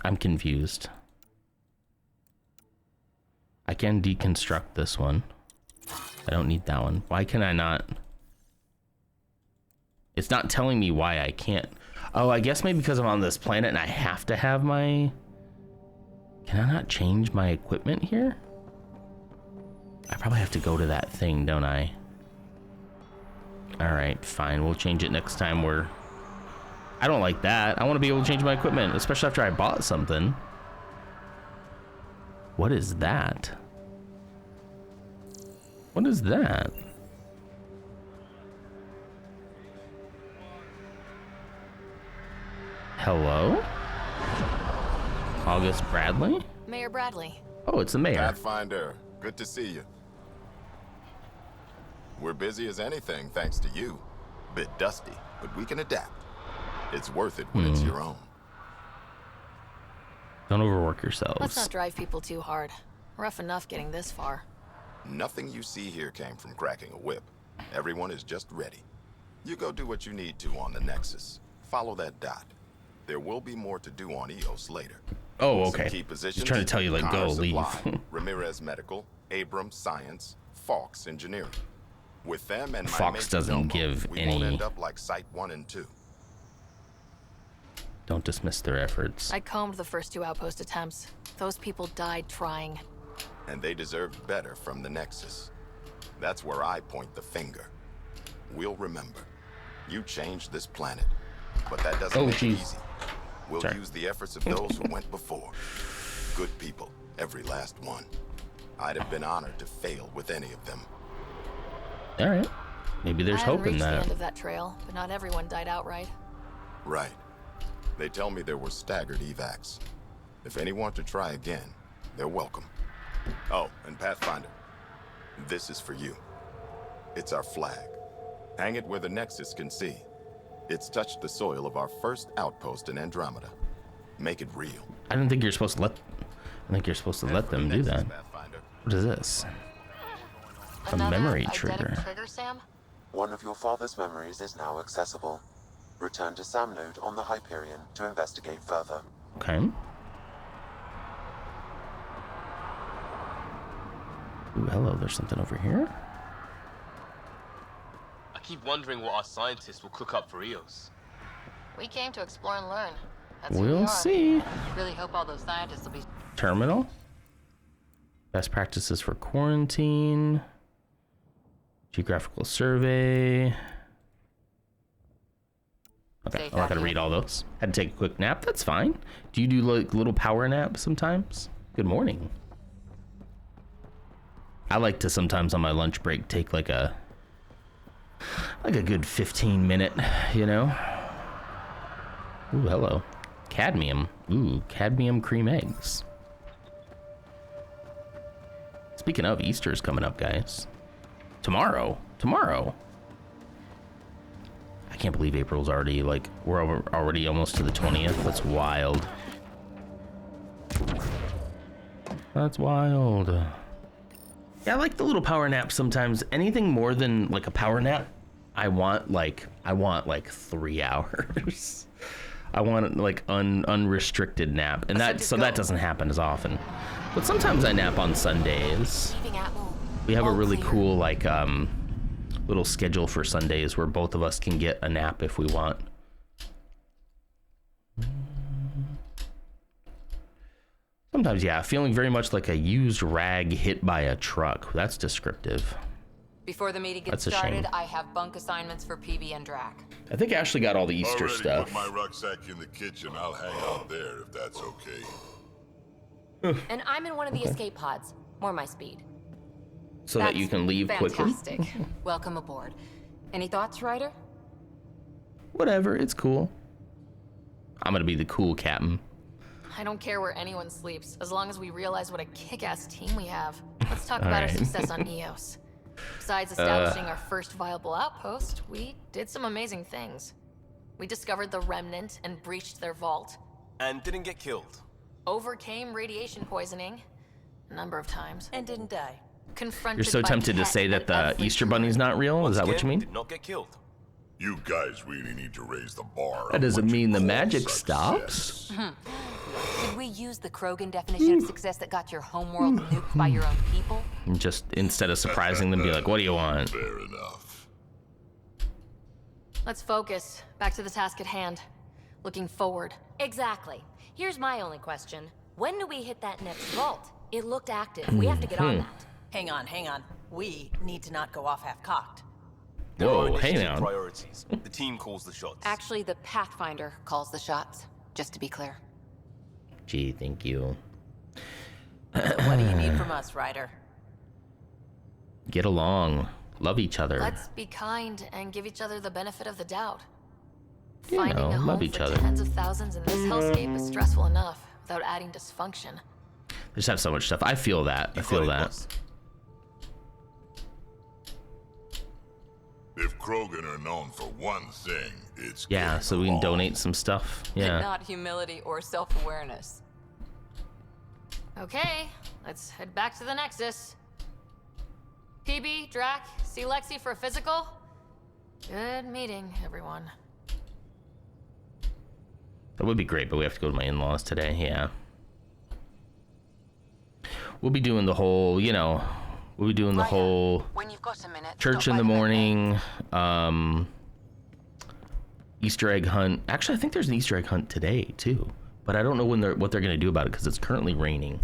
[SPEAKER 2] I'm confused. I can deconstruct this one. I don't need that one. Why can I not? It's not telling me why I can't. Oh, I guess maybe because I'm on this planet and I have to have my... Can I not change my equipment here? I probably have to go to that thing, don't I? Alright, fine. We'll change it next time we're... I don't like that. I want to be able to change my equipment, especially after I bought something. What is that? What is that? Hello? August Bradley?
[SPEAKER 8] Mayor Bradley.
[SPEAKER 2] Oh, it's the mayor.
[SPEAKER 11] Pathfinder, good to see you. We're busy as anything, thanks to you. Bit dusty, but we can adapt.
[SPEAKER 13] It's worth it when it's your own.
[SPEAKER 2] Don't overwork yourselves.
[SPEAKER 8] Let's not drive people too hard. Rough enough getting this far.
[SPEAKER 13] Nothing you see here came from cracking a whip. Everyone is just ready. You go do what you need to on the Nexus. Follow that dot. There will be more to do on EOS later.
[SPEAKER 2] Oh,
[SPEAKER 13] Some
[SPEAKER 2] okay.
[SPEAKER 13] key positions,
[SPEAKER 2] He's trying to tell you, like,
[SPEAKER 13] Connor
[SPEAKER 2] go, leave.
[SPEAKER 13] Supply, Ramirez Medical, Abrams Science, Fawkes Engineering. With them and my
[SPEAKER 2] Fawkes
[SPEAKER 13] mate
[SPEAKER 2] doesn't
[SPEAKER 13] Domo,
[SPEAKER 2] give
[SPEAKER 13] we
[SPEAKER 2] any...
[SPEAKER 13] won't end up like Site 1 and 2.
[SPEAKER 2] Don't dismiss their efforts.
[SPEAKER 8] I combed the first 2 outpost attempts. Those people died trying.
[SPEAKER 13] And they deserved better from the Nexus. That's where I point the finger. We'll remember. You changed this planet, but that doesn't make it easy. We'll use the efforts of those who went before. Good people, every last one. I'd have been honored to fail with any of them.
[SPEAKER 2] All right. Maybe there's hope in
[SPEAKER 8] I hadn't reached the
[SPEAKER 2] that.
[SPEAKER 8] end of that trail, but not everyone died outright.
[SPEAKER 13] Right. They tell me there were staggered evacs. If any want to try again, they're welcome. Oh, and Pathfinder, this is for you. It's our flag. Hang it where the Nexus can see. It's touched the soil of our first outpost in Andromeda. Make it real.
[SPEAKER 2] I didn't think you're supposed to let... I think you're supposed to let them do that. What is this? A memory trigger.
[SPEAKER 8] Sam?
[SPEAKER 9] One of your father's memories is now accessible. Return to Sam Node on the Hyperion to investigate further.
[SPEAKER 2] Okay. Ooh, hello, there's something over here.
[SPEAKER 10] I keep wondering what our scientists will cook up for EOS.
[SPEAKER 8] We came to explore and learn. That's who we
[SPEAKER 2] We'll
[SPEAKER 8] are.
[SPEAKER 2] see.
[SPEAKER 6] Really hope all those scientists will be...
[SPEAKER 2] Terminal. Best practices for quarantine. Geographical survey. Okay, I'm not gonna read all those. Had to take a quick nap. That's fine. Do you do like little power naps sometimes? Good morning. I like to sometimes on my lunch break take like a good 15-minute, you know. Ooh, hello. Cadmium. Ooh, cadmium cream eggs. Speaking of, Easter's coming up, guys. Tomorrow. I can't believe April's already, like, we're already almost to the 20th. That's wild. That's wild. Yeah, I like the little power nap sometimes. Anything more than, like, a power nap, I want like 3 hours. I want, like, unrestricted nap. And that doesn't happen as often. But sometimes I nap on Sundays. We have a really cool, like, little schedule for Sundays where both of us can get a nap if we want. Sometimes, yeah, feeling very much like a used rag hit by a truck. That's descriptive.
[SPEAKER 6] Before the meeting gets
[SPEAKER 2] That's a shame.
[SPEAKER 6] started, I have bunk assignments for PB and Drac.
[SPEAKER 2] I think Ashley got all the Easter
[SPEAKER 11] Already
[SPEAKER 2] stuff.
[SPEAKER 11] Put my rucksack in the kitchen. I'll hang out there if that's okay.
[SPEAKER 5] And I'm in one of the escape pods. More my speed.
[SPEAKER 2] So that you can leave quickly.
[SPEAKER 6] Fantastic. Welcome aboard. Any thoughts, Ryder?
[SPEAKER 2] Whatever, it's cool. I'm gonna be the cool captain.
[SPEAKER 8] I don't care where anyone sleeps, as long as we realize what a kick-ass team we have. Let's talk
[SPEAKER 2] All
[SPEAKER 8] about our
[SPEAKER 2] right.
[SPEAKER 8] success on EOS. Besides establishing our first viable outpost, we did some amazing things. We discovered the Remnant and breached their vault.
[SPEAKER 10] And didn't get killed.
[SPEAKER 8] Overcame radiation poisoning a number of times.
[SPEAKER 4] And didn't die.
[SPEAKER 8] Confronted
[SPEAKER 2] You're so
[SPEAKER 8] by
[SPEAKER 2] tempted to
[SPEAKER 8] Pet
[SPEAKER 2] say that
[SPEAKER 8] and
[SPEAKER 2] the
[SPEAKER 8] every
[SPEAKER 2] Easter Bunny's not real? Is that what you mean?
[SPEAKER 10] Did not get killed.
[SPEAKER 11] You guys really need to raise the bar.
[SPEAKER 2] That doesn't mean the magic stops.
[SPEAKER 6] Did we use the Krogan definition of success that got your homeworld nuked by your own people?
[SPEAKER 2] Just instead of surprising them, be like, what do you want?
[SPEAKER 11] Fair enough.
[SPEAKER 8] Let's focus. Back to the task at hand. Looking forward.
[SPEAKER 5] Exactly. Here's my only question. When do we hit that next vault? It looked active. We have to get on that.
[SPEAKER 4] Hang on. We need to not go off half-cocked.
[SPEAKER 2] Whoa, hey
[SPEAKER 10] Initiative
[SPEAKER 2] now.
[SPEAKER 10] Priorities. The team calls the shots.
[SPEAKER 6] Actually, the Pathfinder calls the shots, just to be clear.
[SPEAKER 2] Gee, thank you.
[SPEAKER 4] What do you need from us, Ryder?
[SPEAKER 2] Get along. Love each other.
[SPEAKER 8] Let's be kind and give each other the benefit of the doubt.
[SPEAKER 2] You
[SPEAKER 8] Finding
[SPEAKER 2] know,
[SPEAKER 8] a home
[SPEAKER 2] love each
[SPEAKER 8] for
[SPEAKER 2] other.
[SPEAKER 8] tens of thousands in this hellscape is stressful enough without adding dysfunction.
[SPEAKER 2] They just have so much stuff. I feel that. I feel that.
[SPEAKER 11] If Krogan are known for one thing. It's
[SPEAKER 2] Yeah, so we can donate some stuff. Yeah.
[SPEAKER 6] Not humility or self-awareness.
[SPEAKER 8] Okay, let's head back to the Nexus. PB, Drac, see Lexi for a physical? Good meeting, everyone.
[SPEAKER 2] That would be great, but we have to go to my in-laws today. Yeah. We'll be doing the whole, you know, we'll be doing the whole
[SPEAKER 12] When you've got a minute,
[SPEAKER 2] church in the morning, Easter egg hunt. Actually, I think there's an Easter egg hunt today too, but I don't know what they're going to do about it because it's currently raining.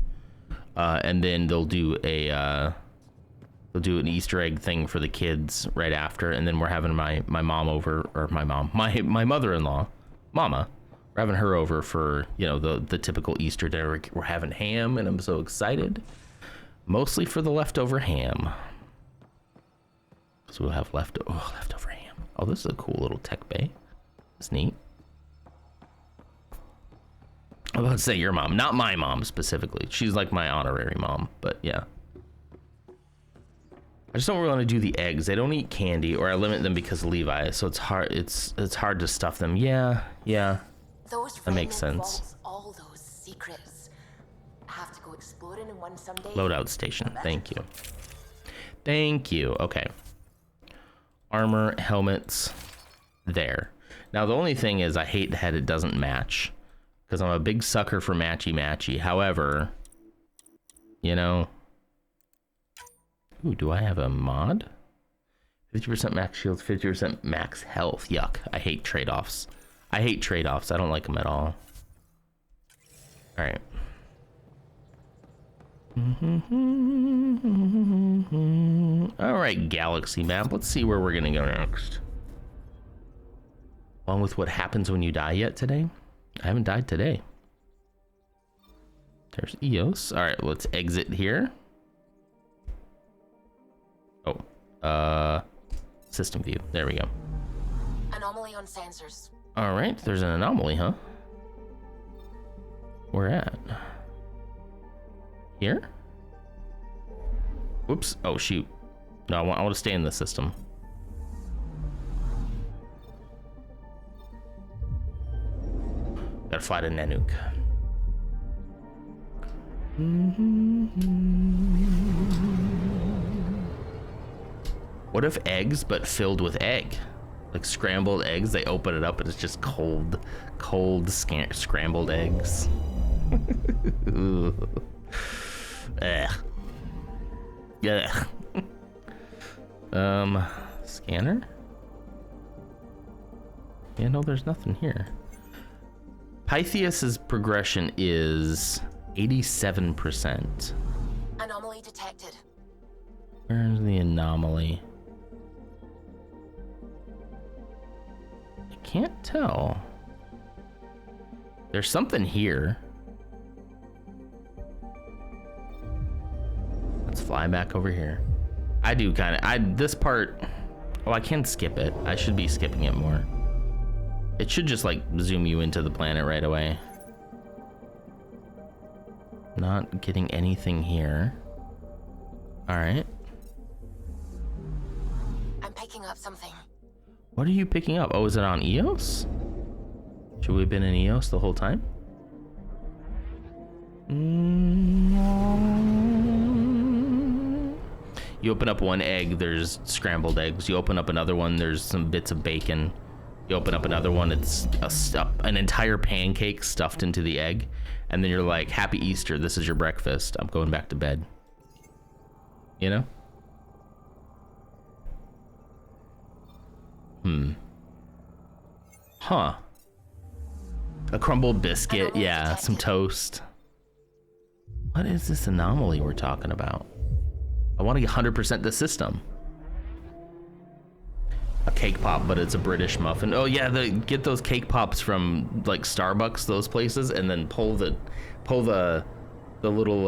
[SPEAKER 2] And then they'll do an Easter egg thing for the kids right after, and then we're having my mom over, or my mother-in-law, Mama. We're having her over for, you know, the typical Easter dinner. We're having ham, and I'm so excited. Mostly for the leftover ham. So we'll have leftover ham. Oh, this is a cool little tech bay. It's neat. I'm about to say your mom, not my mom specifically. She's like my honorary mom, but yeah. I just don't really want to do the eggs. They don't eat candy, or I limit them because of Levi, so it's hard. It's hard to stuff them. Yeah. That makes sense.
[SPEAKER 4] All those secrets. Have to go exploring in one someday.
[SPEAKER 2] Loadout station. Thank you. Okay. Armor, helmets, there. Now the only thing is I hate that it doesn't match, because I'm a big sucker for matchy. However, you know. Ooh, do I have a mod? 50% max shield, 50% max health. Yuck. I hate trade-offs. I don't like them at all. All right. All right, galaxy map. Let's see where we're gonna go next. Along with what happens when you die yet today? I haven't died today. There's Eos. All right, let's exit here. Oh, system view. There we go.
[SPEAKER 4] Anomaly on sensors.
[SPEAKER 2] All right, there's an anomaly, huh? Where at? Here? Whoops. Oh, shoot. No, I want to stay in the system. Gotta fly to Nanook. What if eggs, but filled with egg? Like scrambled eggs, they open it up and it's just cold scrambled eggs. Yeah. Scanner? Yeah, no, there's nothing here. Pythias's progression is 87%.
[SPEAKER 4] Anomaly detected.
[SPEAKER 2] Where's the anomaly? I can't tell. There's something here. Let's fly back over here. I do kind of, this part, oh, I can skip it. I should be skipping it more. It should just like zoom you into the planet right away. Not getting anything here. All right.
[SPEAKER 4] I'm picking up something.
[SPEAKER 2] What are you picking up? Oh, is it on Eos? Should we have been in Eos the whole time? You open up one egg, there's scrambled eggs. You open up another one, there's some bits of bacon. You open up another one, it's an entire pancake stuffed into the egg. And then you're like, Happy Easter, this is your breakfast. I'm going back to bed. You know? Huh. A crumbled biscuit, yeah, some toast. What is this anomaly we're talking about? I want to 100% the system. A cake pop, but it's a British muffin. Oh yeah, get those cake pops from like Starbucks, those places, and then pull the little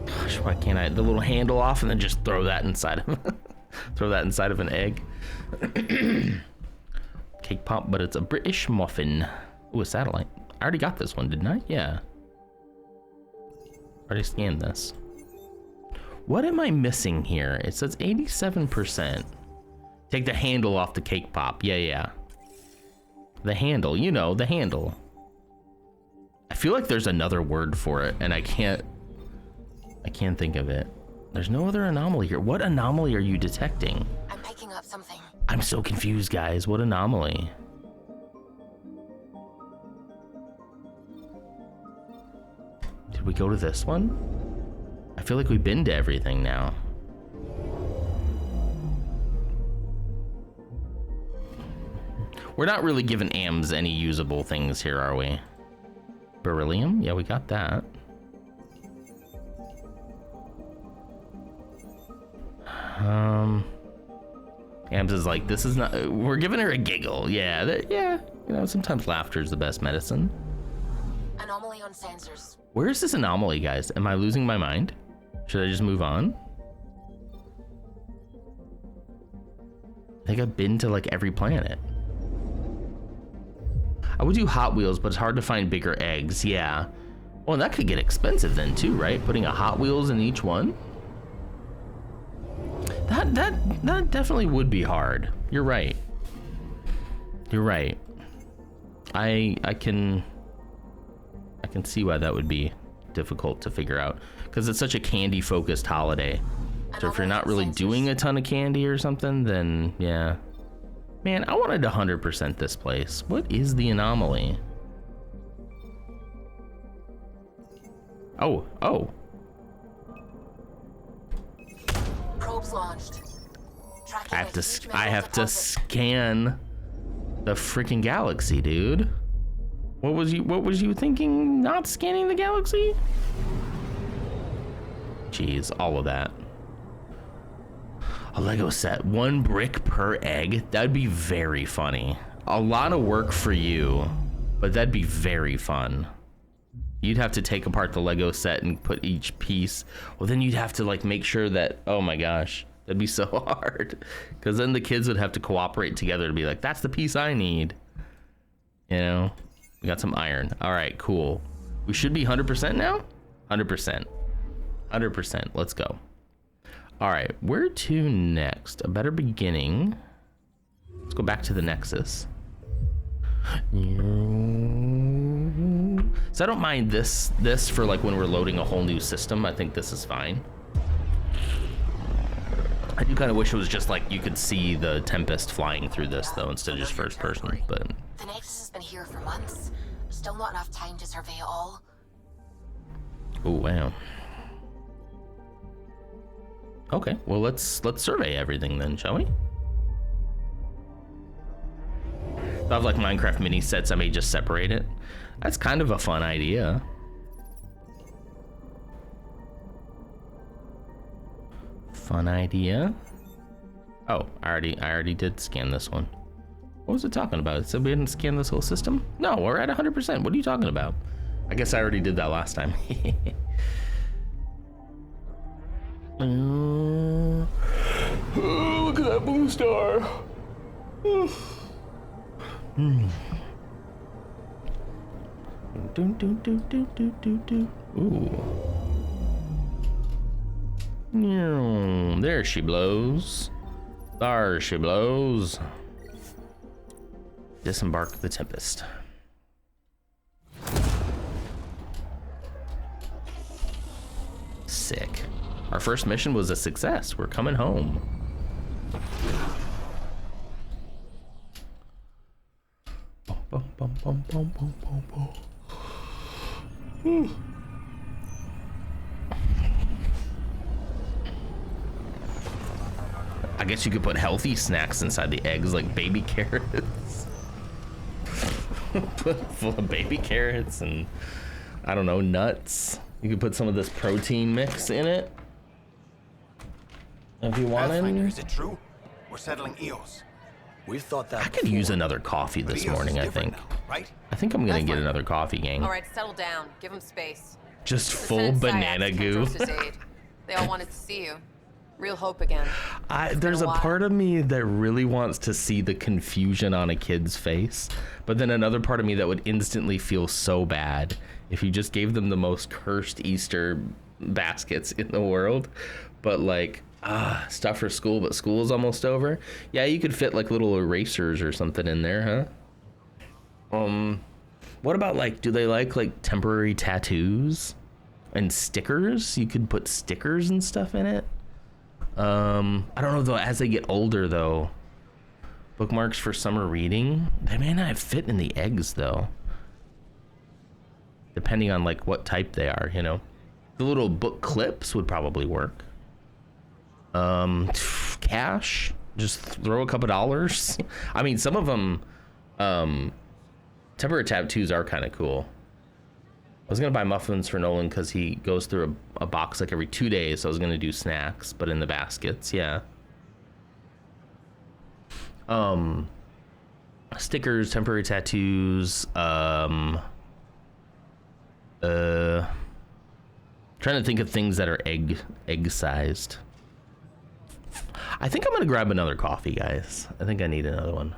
[SPEAKER 2] gosh, why can't I? The little handle off, and then just throw that inside of throw that inside of an egg. Cake pop, but it's a British muffin. Ooh, a satellite. I already got this one, didn't I? Yeah. Already scanned this. What am I missing here? It says 87%. Take the handle off the cake pop. Yeah. The handle, you know, the handle. I feel like there's another word for it, and I can't think of it. There's no other anomaly here. What anomaly are you detecting?
[SPEAKER 8] I'm picking up something.
[SPEAKER 2] I'm so confused, guys. What anomaly? Did we go to this one? I feel like we've been to everything now. We're not really giving AMs any usable things here, are we? Beryllium? Yeah, we got that. AMs is like, this is not, we're giving her a giggle. Yeah, yeah. You know, sometimes laughter is the best medicine.
[SPEAKER 8] Anomaly on sensors.
[SPEAKER 2] Where is this anomaly, guys? Am I losing my mind? Should I just move on? I think I've been to like every planet. I would do Hot Wheels, but it's hard to find bigger eggs. Yeah. Well, that could get expensive then too, right? Putting a Hot Wheels in each one. That definitely would be hard. You're right. You're right. I can see why that would be difficult to figure out, because it's such a candy focused holiday. So if you're not really doing a ton of candy or something, then yeah. Man, I wanted to 100% this place. What is the anomaly? Oh.
[SPEAKER 8] Probes launched.
[SPEAKER 2] I have to scan the freaking galaxy, dude. What was you thinking? Not scanning the galaxy? Jeez, all of that. A Lego set, 1 brick per egg. That'd be very funny. A lot of work for you, but that'd be very fun. You'd have to take apart the Lego set and put each piece. Well, then you'd have to like make sure that, oh my gosh, that'd be so hard. Because then the kids would have to cooperate together to be like, that's the piece I need. You know, we got some iron. All right, cool. We should be 100% now? 100%. 100%, let's go. All right, where to next? A better beginning. Let's go back to the Nexus. So I don't mind this for like when we're loading a whole new system. I think this is fine. I do kind of wish it was just like you could see the Tempest flying through this though, instead of just first person, but.
[SPEAKER 8] The Nexus has been here for months. Still not enough time to survey it all.
[SPEAKER 2] Oh, wow. Okay, well let's survey everything then, shall we? I have like Minecraft mini sets, I may just separate it. That's kind of a fun idea. Fun idea. Oh, I already did scan this one. What was it talking about? It said we didn't scan this whole system? No, we're at 100%. What are you talking about? I guess I already did that last time. Look at that blue star. Ooh. There she blows. There she blows. Disembark the Tempest. Sick. Our first mission was a success. We're coming home. I guess you could put healthy snacks inside the eggs, like baby carrots. Full of baby carrots and, I don't know, nuts. You could put some of this protein mix in it. If you want it.
[SPEAKER 14] Is it true? We're settling Eos. We've thought that
[SPEAKER 2] I could use another coffee this morning, I think.
[SPEAKER 14] Now, right?
[SPEAKER 2] I think I'm gonna get another coffee, gang.
[SPEAKER 15] All right, settle down. Give them space.
[SPEAKER 2] Just full banana goo.
[SPEAKER 15] They all wanted to see you. Real hope again.
[SPEAKER 2] There's a part of me that really wants to see the confusion on a kid's face, but then another part of me that would instantly feel so bad if you just gave them the most cursed Easter baskets in the world. But like, Stuff for school, but school's almost over. Yeah, you could fit like little erasers or something in there, huh? What about like, do they like temporary tattoos and stickers? You could put stickers and stuff in it. I don't know though, as they get older though. Bookmarks for summer reading. They may not fit in the eggs though. Depending on like what type they are, you know. The little book clips would probably work. Cash, just throw a couple dollars. I mean, some of them, temporary tattoos are kind of cool. I was gonna buy muffins for Nolan because he goes through a box like every 2 days, so I was gonna do snacks, but in the baskets, yeah. Stickers, temporary tattoos, trying to think of things that are egg sized. I think I'm gonna grab another coffee, guys. I think I need another one.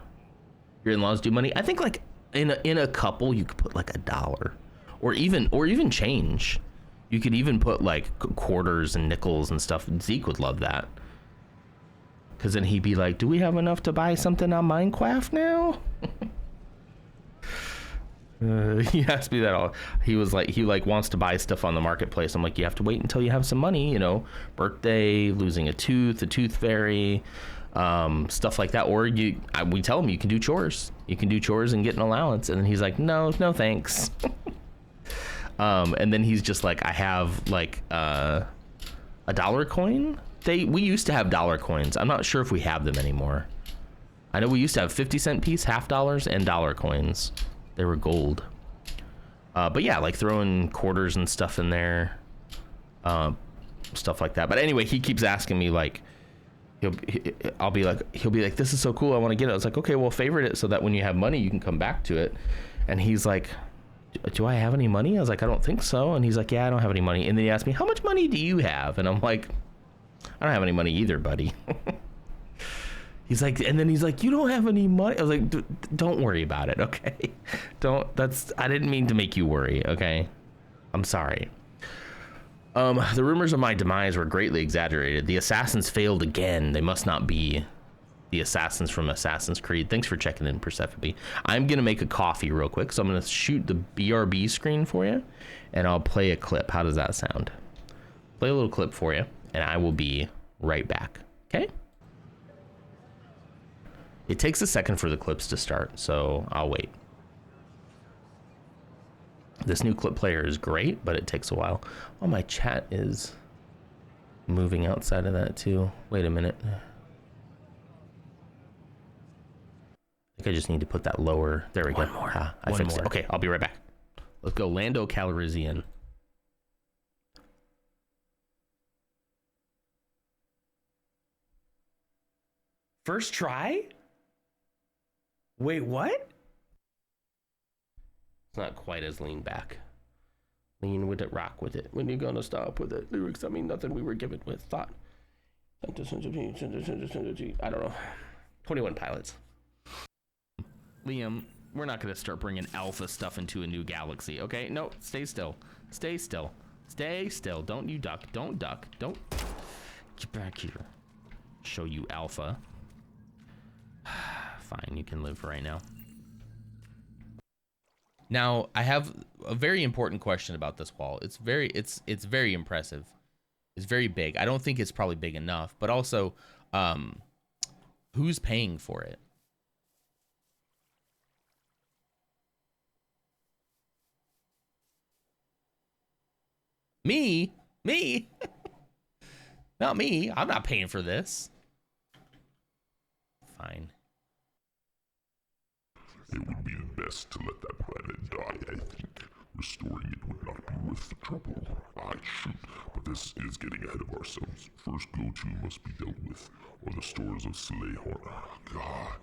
[SPEAKER 2] Your in-laws do money. I think like in a couple you could put like $1 or even change. You could even put like quarters and nickels and stuff. Zeke would love that. Cause then he'd be like, do we have enough to buy something on Minecraft now? He asked me that all. He was like, he wants to buy stuff on the marketplace. I'm like, you have to wait until you have some money, you know, birthday, losing a tooth fairy, stuff like that. Or we tell him you can do chores. You can do chores and get an allowance. And then he's like, no thanks. And then he's just like, I have like a $1 coin. We used to have dollar coins. I'm not sure if we have them anymore. I know we used to have 50-cent piece, $50, and dollar coins. They were gold. But yeah, like throwing quarters and stuff in there, stuff like that. But anyway, he keeps asking me like, he'll be like, this is so cool, I want to get it. I was like, okay, well, favorite it so that when you have money, you can come back to it. And he's like, do I have any money? I was like, I don't think so. And he's like, yeah, I don't have any money. And then he asked me, how much money do you have? And I'm like, I don't have any money either, buddy. He's like, and then he's like, you don't have any money. I was like, don't worry about it, okay? I didn't mean to make you worry, okay? I'm sorry. The rumors of my demise were greatly exaggerated. The assassins failed again. They must not be the assassins from Assassin's Creed. Thanks for checking in, Persephone. I'm gonna make a coffee real quick, so I'm gonna shoot the BRB screen for you, and I'll play a clip. How does that sound? Play a little clip for you, and I will be right back, okay? It takes a second for the clips to start, so I'll wait. This new clip player is great, but it takes a while. Oh, my chat is moving outside of that too. Wait a minute. I think I just need to put that lower. There we go. I fixed it. Okay, I'll be right back. Let's go Lando Calrissian. First try? Wait, what? It's not quite as lean back. Lean with it, rock with it. When you gonna stop with it? Lyrics, I mean nothing we were given with thought. I don't know. 21 Pilots. Liam, we're not gonna start bringing alpha stuff into a new galaxy, okay? No, stay still. Stay still. Stay still. Don't you duck. Don't duck. Don't. Get back here. Show you alpha. Fine, you can live for right now. Now, I have a very important question about this wall. It's very impressive. It's very big. I don't think it's probably big enough, but also, who's paying for it? Me? Not me. I'm not paying for this. Fine.
[SPEAKER 16] It would be best to let that planet die, I think. Restoring it would not be worth the trouble. Shoot, but this is getting ahead of ourselves. First go-to must be dealt with, or the stores of Slayhorn. God,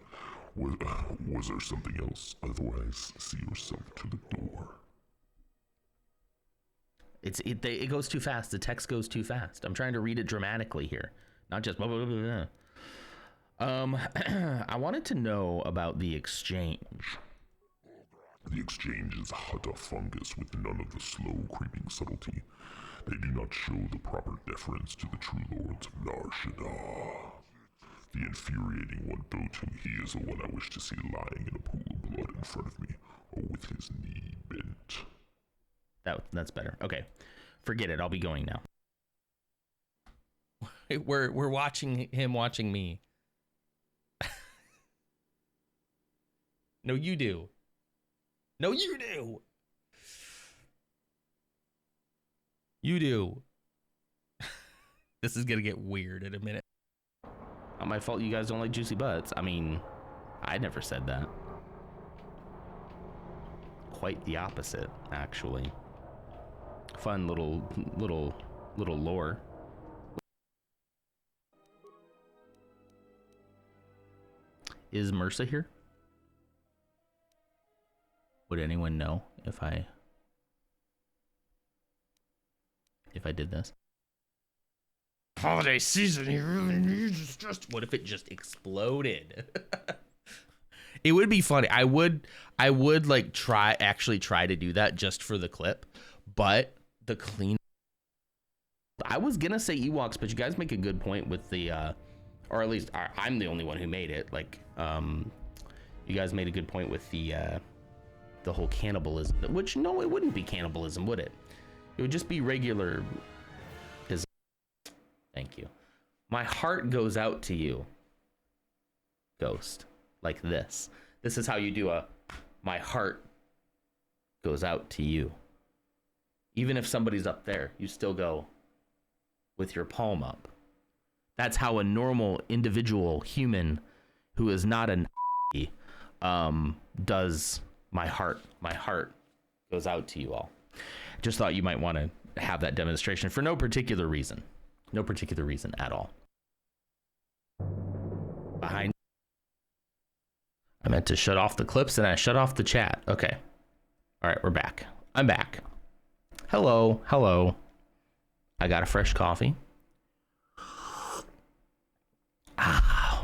[SPEAKER 16] was there something else? Otherwise, see yourself to the door.
[SPEAKER 2] It goes too fast. The text goes too fast. I'm trying to read it dramatically here, not just blah, blah, blah, blah. I wanted to know about the exchange.
[SPEAKER 16] The exchange is Hutta fungus with none of the slow creeping subtlety. They do not show the proper deference to the true lords of Nar Shaddaa. The infuriating one, Botu, he is the one I wish to see lying in a pool of blood in front of me, or with his knee bent.
[SPEAKER 2] That's better. Okay, forget it. I'll be going now. We're watching him watching me. No, you do. No, you do. You do. This is gonna get weird in a minute. Not my fault you guys don't like juicy butts. I mean, I never said that. Quite the opposite, actually. Fun little lore. Is Mersa here? Would anyone know if I did this? Holiday season, he really needs just. What if it just exploded? It would be funny. I would like try to do that just for the clip, but the clean. I was gonna say Ewoks, but you guys make a good point with the, or at least I'm the only one who made it. Like, you guys made a good point with the whole cannibalism. Which no, it wouldn't be cannibalism, would it? It would just be regular. Thank you. My heart goes out to you, Ghost. Like this. This is how you do my heart goes out to you. Even if somebody's up there, you still go with your palm up. That's how a normal individual human who is not an does my heart. My heart goes out to you all. Just thought you might want to have that demonstration for no particular reason. No particular reason at all. Behind. I meant to shut off the clips and I shut off the chat. Okay. All right, we're back. I'm back. Hello. Hello. I got a fresh coffee.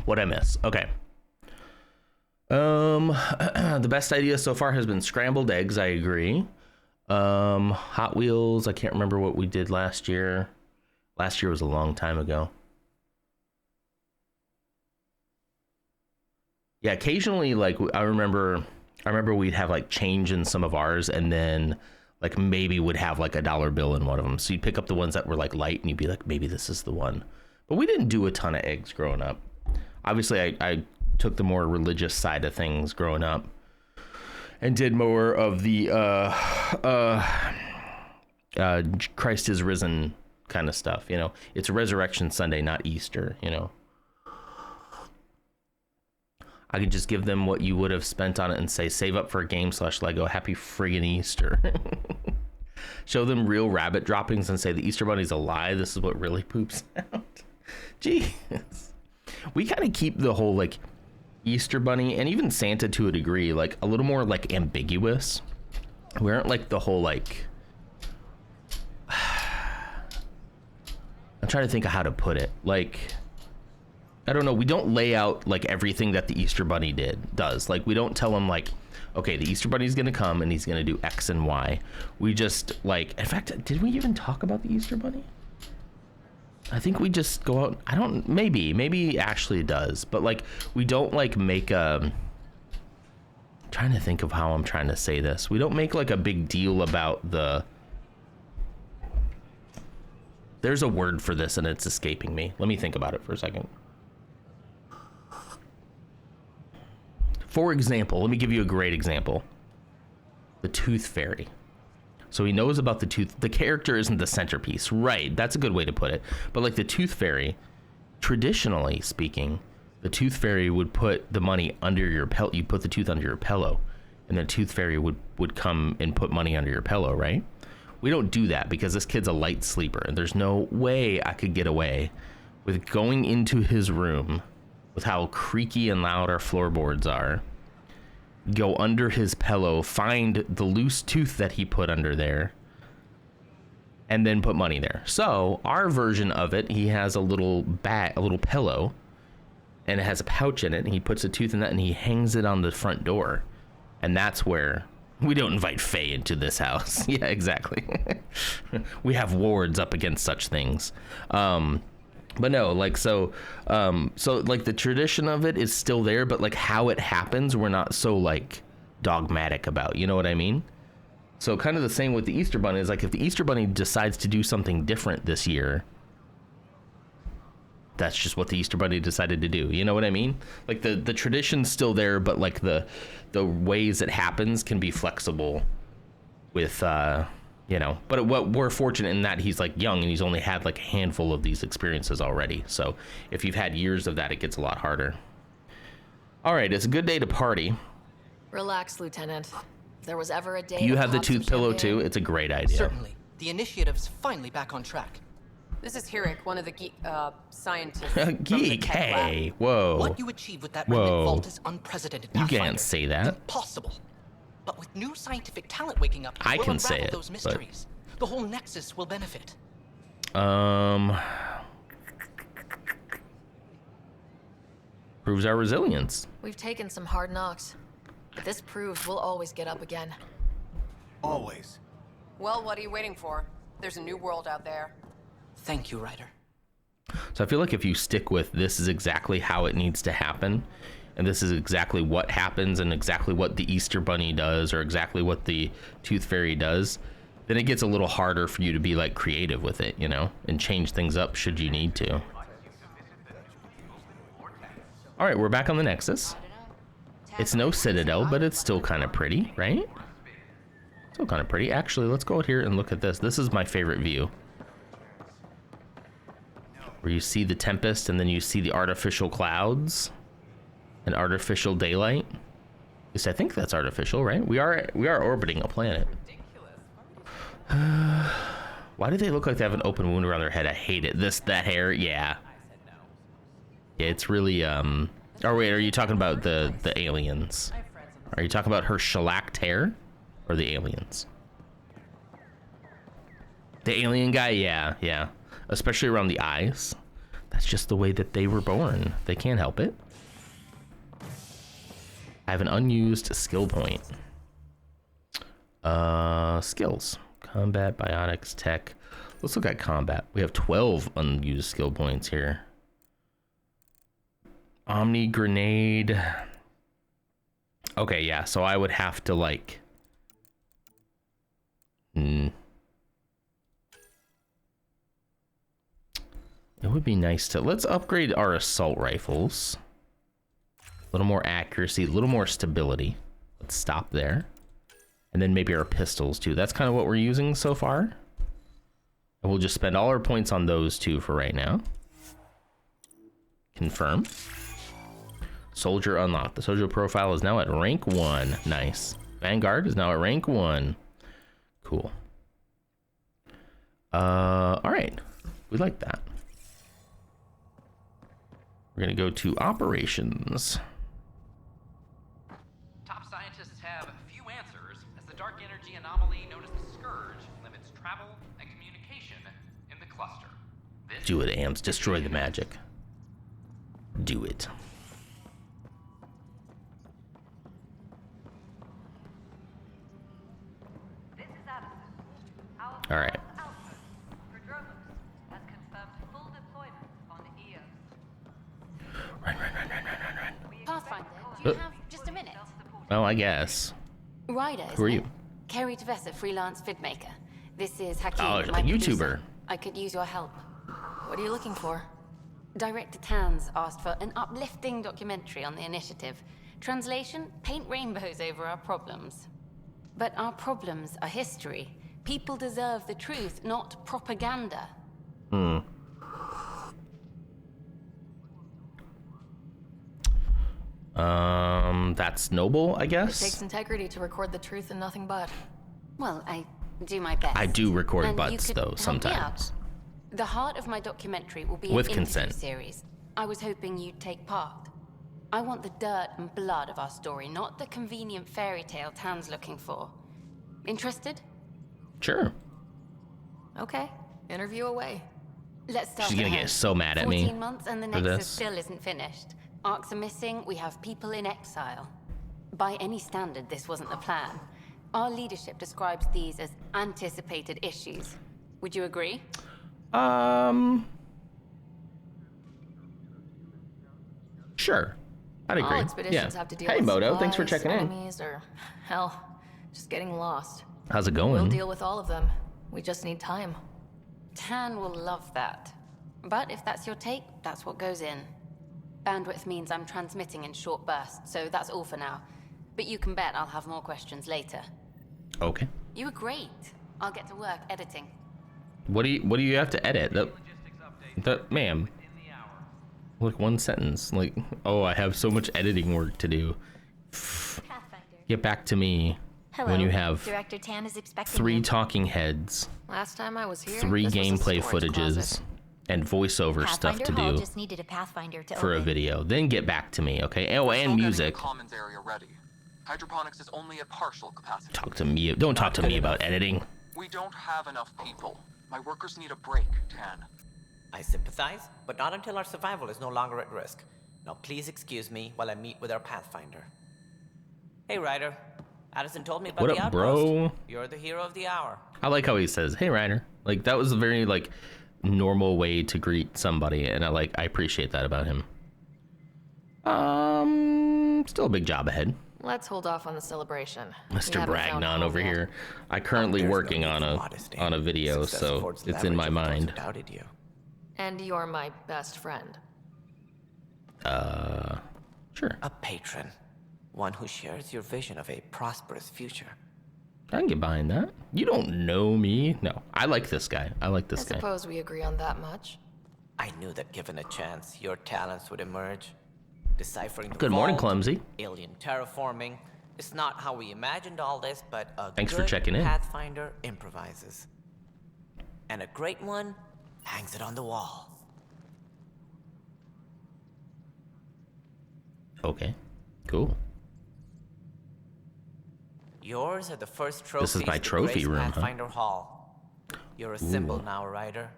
[SPEAKER 2] What'd I miss? Okay. The best idea so far has been scrambled eggs. I agree. Hot Wheels. I can't remember what we did last year. Last year was a long time ago. Yeah, occasionally, like I remember we'd have like change in some of ours, and then like maybe would have like $1 bill in one of them. So you'd pick up the ones that were like light, and you'd be like, maybe this is the one. But we didn't do a ton of eggs growing up. Obviously, I took the more religious side of things growing up, and did more of the Christ is risen kind of stuff, you know. It's Resurrection Sunday, not Easter, you know. I could just give them what you would have spent on it and say, save up for a game / Lego. Happy friggin' Easter. Show them real rabbit droppings and say the Easter Bunny's a lie. This is what really poops out. Jeez. We kind of keep the whole like Easter Bunny and even Santa to a degree, like a little more like ambiguous. We aren't like the whole like, I'm trying to think of how to put it. Like, I don't know. We don't lay out like everything that the Easter Bunny does. Like, we don't tell him like, okay, the Easter Bunny's going to come and he's going to do X and Y. We just like, in fact, did we even talk about the Easter Bunny? I think we just go out. I don't, maybe Ashley does, but like, we don't like make a, I'm trying to think of how I'm trying to say this. We don't make like a big deal about there's a word for this and it's escaping me. Let me think about it for a second. For example, let me give you a great example. The Tooth Fairy. So he knows about the tooth. The character isn't the centerpiece. Right, that's a good way to put it. But like the Tooth Fairy, traditionally speaking, the Tooth Fairy would put the money under your pillow. You put the tooth under your pillow, and the Tooth Fairy would come and put money under your pillow, right? We don't do that because this kid's a light sleeper, and there's no way I could get away with going into his room with how creaky and loud our floorboards are, go under his pillow, find the loose tooth that he put under there, and then put money there. So our version of it, he has a little bag, a little pillow, and it has a pouch in it, and he puts a tooth in that, and he hangs it on the front door, and that's where We don't invite Fae into this house. Yeah, exactly. We have wards up against such things. But no, like, so like the tradition of it is still there, but like how it happens, we're not so like dogmatic about, you know what I mean? So kind of the same with the Easter Bunny is like, if the Easter Bunny decides to do something different this year, that's just what the Easter Bunny decided to do. You know what I mean? Like the tradition's still there, but like the ways it happens can be flexible with, you know, but what we're fortunate in that he's like young and he's only had like a handful of these experiences already. So if you've had years of that, it gets a lot harder. All right. It's a good day to party.
[SPEAKER 8] Relax, Lieutenant. If there was ever a day.
[SPEAKER 2] Do you have the
[SPEAKER 8] pop some
[SPEAKER 2] tooth pillow
[SPEAKER 8] champagne-
[SPEAKER 2] too? It's a great idea.
[SPEAKER 4] Certainly. The initiative's finally back on track.
[SPEAKER 15] This is Hirik, one of the geek scientists. from the
[SPEAKER 2] Geek,
[SPEAKER 15] tech lab.
[SPEAKER 2] hey, whoa.
[SPEAKER 4] What you achieved with that remnant
[SPEAKER 2] Whoa.
[SPEAKER 4] vault is unprecedented.
[SPEAKER 2] You
[SPEAKER 4] Pathfinder.
[SPEAKER 2] can't say that.
[SPEAKER 4] Impossible. But with new scientific talent waking up,
[SPEAKER 2] I
[SPEAKER 4] we'll
[SPEAKER 2] can say
[SPEAKER 4] unravel
[SPEAKER 2] it,
[SPEAKER 4] those
[SPEAKER 2] but-
[SPEAKER 4] mysteries. The whole Nexus will benefit.
[SPEAKER 2] Proves our resilience.
[SPEAKER 8] We've taken some hard knocks, but this proves we'll always get up again.
[SPEAKER 14] Always.
[SPEAKER 15] Well, what are you waiting for? There's a new world out there.
[SPEAKER 4] Thank you, Ryder.
[SPEAKER 2] So I feel like if you stick with this is exactly how it needs to happen, and this is exactly what happens, and exactly what the Easter Bunny does, or exactly what the Tooth Fairy does, then it gets a little harder for you to be like creative with it, you know, and change things up should you need to. All right, we're back on the Nexus. It's no Citadel, but it's still kind of pretty, right? Still kind of pretty. Actually, let's go out here and look at this. This is my favorite view. Where you see the Tempest and then you see the artificial clouds and artificial daylight. At least I think that's artificial, right? We are orbiting a planet. Why do they look like they have an open wound around their head? I hate it. That hair, yeah. Yeah, it's really oh wait, are you talking about the aliens? Are you talking about her shellacked hair or the aliens? The alien guy, yeah. Especially around the eyes. That's just the way that they were born. They can't help it. I have an unused skill point. Skills. Combat, biotics, tech. Let's look at combat. We have 12 unused skill points here. Omni grenade. Okay, yeah, so I would have to like... It would be nice to... Let's upgrade our assault rifles. A little more accuracy, a little more stability. Let's stop there. And then maybe our pistols too. That's kind of what we're using so far. And we'll just spend all our points on those two for right now. Confirm. Soldier unlocked. The soldier profile is now at rank 1. Nice. Vanguard is now at rank 1. Cool. All right. We like that. We're gonna go to operations.
[SPEAKER 17] Top scientists have few answers as the dark energy anomaly known as the Scourge limits travel and communication in the cluster.
[SPEAKER 2] Do it, Ams. Destroy the magic. Do it. All right. Run.
[SPEAKER 5] Pathfinder, do you have just a minute?
[SPEAKER 2] Well, I guess.
[SPEAKER 5] Ryder,
[SPEAKER 2] Who are you?
[SPEAKER 5] Kerry Tavessa, freelance vidmaker. This is Hakeem,
[SPEAKER 2] Oh,
[SPEAKER 5] my
[SPEAKER 2] a YouTuber.
[SPEAKER 5] producer. I could use your help.
[SPEAKER 8] What are you looking for?
[SPEAKER 5] Director Tans asked for an uplifting documentary on the initiative. Translation, paint rainbows over our problems. But our problems are history. People deserve the truth, not propaganda.
[SPEAKER 2] That's noble, I
[SPEAKER 8] It
[SPEAKER 2] guess.
[SPEAKER 8] takes integrity to record the truth and nothing but.
[SPEAKER 5] Well, I do my best.
[SPEAKER 2] I do record
[SPEAKER 5] And you
[SPEAKER 2] butts
[SPEAKER 5] could
[SPEAKER 2] though
[SPEAKER 5] help me
[SPEAKER 2] sometimes.
[SPEAKER 5] out. The heart of my documentary will be
[SPEAKER 2] With
[SPEAKER 5] an
[SPEAKER 2] consent.
[SPEAKER 5] interview series. I was hoping you'd take part. I want the dirt and blood of our story, not the convenient fairy tale Tan's looking for. Interested?
[SPEAKER 2] Sure.
[SPEAKER 8] Okay, interview away.
[SPEAKER 5] Let's start.
[SPEAKER 2] She's gonna
[SPEAKER 5] at
[SPEAKER 2] get
[SPEAKER 5] home.
[SPEAKER 2] so mad at me
[SPEAKER 5] 14 months and the
[SPEAKER 2] for
[SPEAKER 5] Nexus
[SPEAKER 2] this.
[SPEAKER 5] still isn't finished. Arcs are missing, we have people in exile. By any standard, this wasn't the plan. Our leadership describes these as anticipated issues. Would you agree?
[SPEAKER 2] Sure. I'd agree.
[SPEAKER 8] All expeditions have to deal
[SPEAKER 2] Hey,
[SPEAKER 8] with
[SPEAKER 2] Moto,
[SPEAKER 8] supplies,
[SPEAKER 2] thanks for checking in.
[SPEAKER 8] enemies, or hell, just getting lost.
[SPEAKER 2] How's it going?
[SPEAKER 8] We'll deal with all of them. We just need time.
[SPEAKER 5] Tan will love that. But if that's your take, that's what goes in. Bandwidth means I'm transmitting in short bursts, so that's all for now. But you can bet I'll have more questions later.
[SPEAKER 2] Okay.
[SPEAKER 5] You were great. I'll get to work editing.
[SPEAKER 2] What do you have to edit? Ma'am. Like one sentence. Like, oh, I have so much editing work to do. Get back to me when you have
[SPEAKER 18] Director Tan is expecting
[SPEAKER 2] 3
[SPEAKER 18] you.
[SPEAKER 2] talking heads,
[SPEAKER 8] Last time I was here,
[SPEAKER 2] 3
[SPEAKER 8] this was a
[SPEAKER 2] gameplay
[SPEAKER 8] storage
[SPEAKER 2] footages,
[SPEAKER 8] closet.
[SPEAKER 2] and voiceover stuff
[SPEAKER 18] Pathfinder
[SPEAKER 2] to
[SPEAKER 18] Hall
[SPEAKER 2] do
[SPEAKER 18] just needed a Pathfinder to
[SPEAKER 2] for a
[SPEAKER 18] open.
[SPEAKER 2] video. Then get back to me, okay? Oh, and music.
[SPEAKER 17] Commons area ready. Hydroponics is only at partial capacity.
[SPEAKER 2] Talk to me. Don't talk to me about editing.
[SPEAKER 17] We don't have enough people. My workers need a break, Tan.
[SPEAKER 19] I sympathize, but not until our survival is no longer at risk. Now please excuse me while I meet with our Pathfinder. Hey, Ryder. Addison told me about
[SPEAKER 2] What
[SPEAKER 19] the
[SPEAKER 2] up,
[SPEAKER 19] outpost.
[SPEAKER 2] bro?
[SPEAKER 19] You're the hero of the hour.
[SPEAKER 2] I like how he says, "Hey, Ryder." Like that was a very like normal way to greet somebody, and I appreciate that about him. Still a big job ahead.
[SPEAKER 8] Let's hold off on the celebration.
[SPEAKER 2] Mr. Bragnon over here. I currently working on a video, so it's in my mind.
[SPEAKER 19] Doubted you.
[SPEAKER 8] And you're my best friend.
[SPEAKER 2] Sure.
[SPEAKER 19] A patron. One who shares your vision of a prosperous future.
[SPEAKER 2] I can get behind that. You don't know me. No, I like this guy. I like this
[SPEAKER 8] I
[SPEAKER 2] guy.
[SPEAKER 8] suppose we agree on that much.
[SPEAKER 19] I knew that given a chance, your talents would emerge. Deciphering the
[SPEAKER 2] Good morning,
[SPEAKER 19] vault,
[SPEAKER 2] Clumsy.
[SPEAKER 19] Alien terraforming. It's not how we imagined all this, but a
[SPEAKER 2] Thanks for
[SPEAKER 19] good
[SPEAKER 2] checking in.
[SPEAKER 19] Pathfinder improvises. And a great one hangs it on the wall.
[SPEAKER 2] Okay, cool.
[SPEAKER 19] Yours are the first trophies.
[SPEAKER 2] This is my
[SPEAKER 19] to
[SPEAKER 2] trophy
[SPEAKER 19] grace
[SPEAKER 2] room, huh?
[SPEAKER 19] Pathfinder Hall. You're a symbol now, Ryder.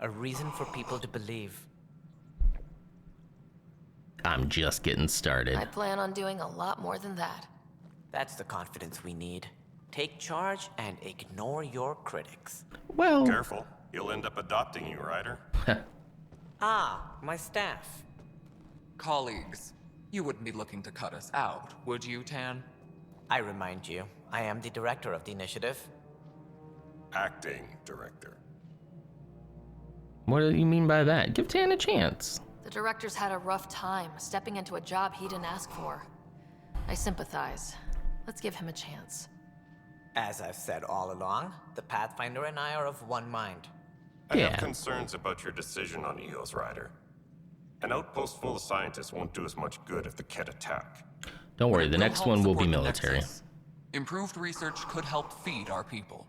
[SPEAKER 19] A reason for people to believe.
[SPEAKER 2] I'm just getting started.
[SPEAKER 8] I plan on doing a lot more than that.
[SPEAKER 19] That's the confidence we need. Take charge and ignore your critics.
[SPEAKER 2] Well,
[SPEAKER 20] careful. You'll end up adopting you, Ryder.
[SPEAKER 19] Ah, my staff.
[SPEAKER 17] Colleagues, you wouldn't be looking to cut us out, would you, Tan?
[SPEAKER 19] I remind you, I am the director of the initiative.
[SPEAKER 20] Acting director.
[SPEAKER 2] What do you mean by that? Give Tan a chance.
[SPEAKER 8] The director's had a rough time stepping into a job he didn't ask for. I sympathize. Let's give him a chance.
[SPEAKER 19] As I've said all along, the Pathfinder and I are of one mind.
[SPEAKER 20] I have concerns about your decision on Eos, Ryder. An outpost full of scientists won't do us much good if the Kett attack.
[SPEAKER 2] Don't worry, the next one will be military.
[SPEAKER 17] Improved research could help feed our people.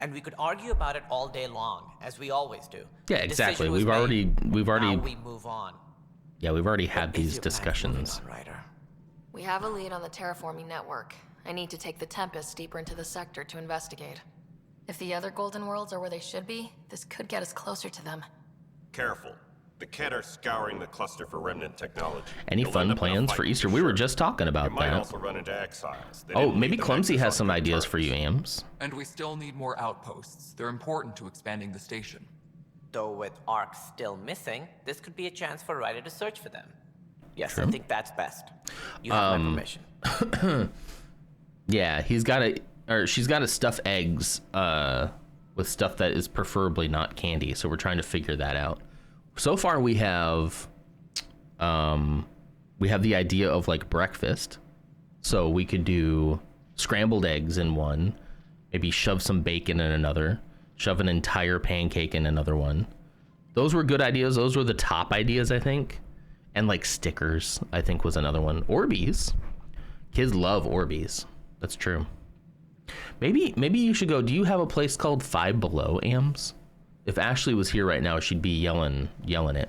[SPEAKER 19] And we could argue about it all day long, as we always do.
[SPEAKER 2] Yeah, exactly. We've already
[SPEAKER 19] Now we move on.
[SPEAKER 2] Yeah, we've already had these discussions.
[SPEAKER 8] We have a lead on the terraforming network. I need to take the Tempest deeper into the sector to investigate. If the other Golden Worlds are where they should be, this could get us closer to them.
[SPEAKER 20] Careful. The Kett are scouring the cluster for remnant technology.
[SPEAKER 2] Any fun plans for Easter? We were just talking about
[SPEAKER 20] You might
[SPEAKER 2] that.
[SPEAKER 20] also run into exiles. They
[SPEAKER 2] Oh,
[SPEAKER 20] didn't
[SPEAKER 2] maybe
[SPEAKER 20] leave the
[SPEAKER 2] Clumsy
[SPEAKER 20] nexus
[SPEAKER 2] has
[SPEAKER 20] on
[SPEAKER 2] some
[SPEAKER 20] good
[SPEAKER 2] ideas
[SPEAKER 20] terms.
[SPEAKER 2] for you, Ams.
[SPEAKER 17] And we still need more outposts. They're important to expanding the station.
[SPEAKER 19] Though with Ark still missing, this could be a chance for Ryder to search for them. Yes,
[SPEAKER 2] True.
[SPEAKER 19] I think that's best. You have my permission.
[SPEAKER 2] Yeah, she's got to stuff eggs with stuff that is preferably not candy. So we're trying to figure that out. So far, we have the idea of like breakfast. So we could do scrambled eggs in one, maybe shove some bacon in another, shove an entire pancake in another one. Those were good ideas. Those were the top ideas, I think. And like stickers, I think was another one. Orbeez. Kids love Orbeez. That's true. Maybe you should go. Do you have a place called Five Below, Ams? If Ashley was here right now, she'd be yelling it.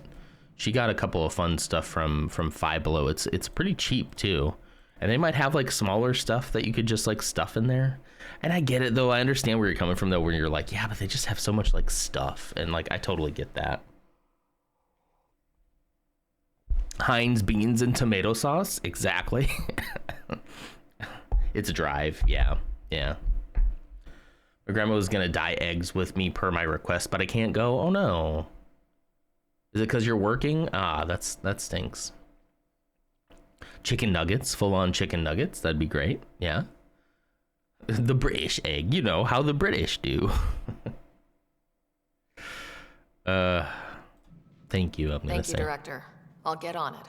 [SPEAKER 2] She got a couple of fun stuff from Five Below. It's pretty cheap too. And they might have like smaller stuff that you could just like stuff in there. And I get it though. I understand where you're coming from though, where you're like, yeah, but they just have so much like stuff. And like, I totally get that. Heinz beans and tomato sauce. Exactly. It's a drive. Yeah. Yeah. My grandma was gonna dye eggs with me per my request, but I can't go. Oh no. Is it because you're working? Ah, that stinks. Chicken nuggets, full-on chicken nuggets. That'd be great. Yeah. The British egg. You know how the British do. Thank you, I'm gonna
[SPEAKER 8] Thank
[SPEAKER 2] say.
[SPEAKER 8] you, Director. I'll get on it.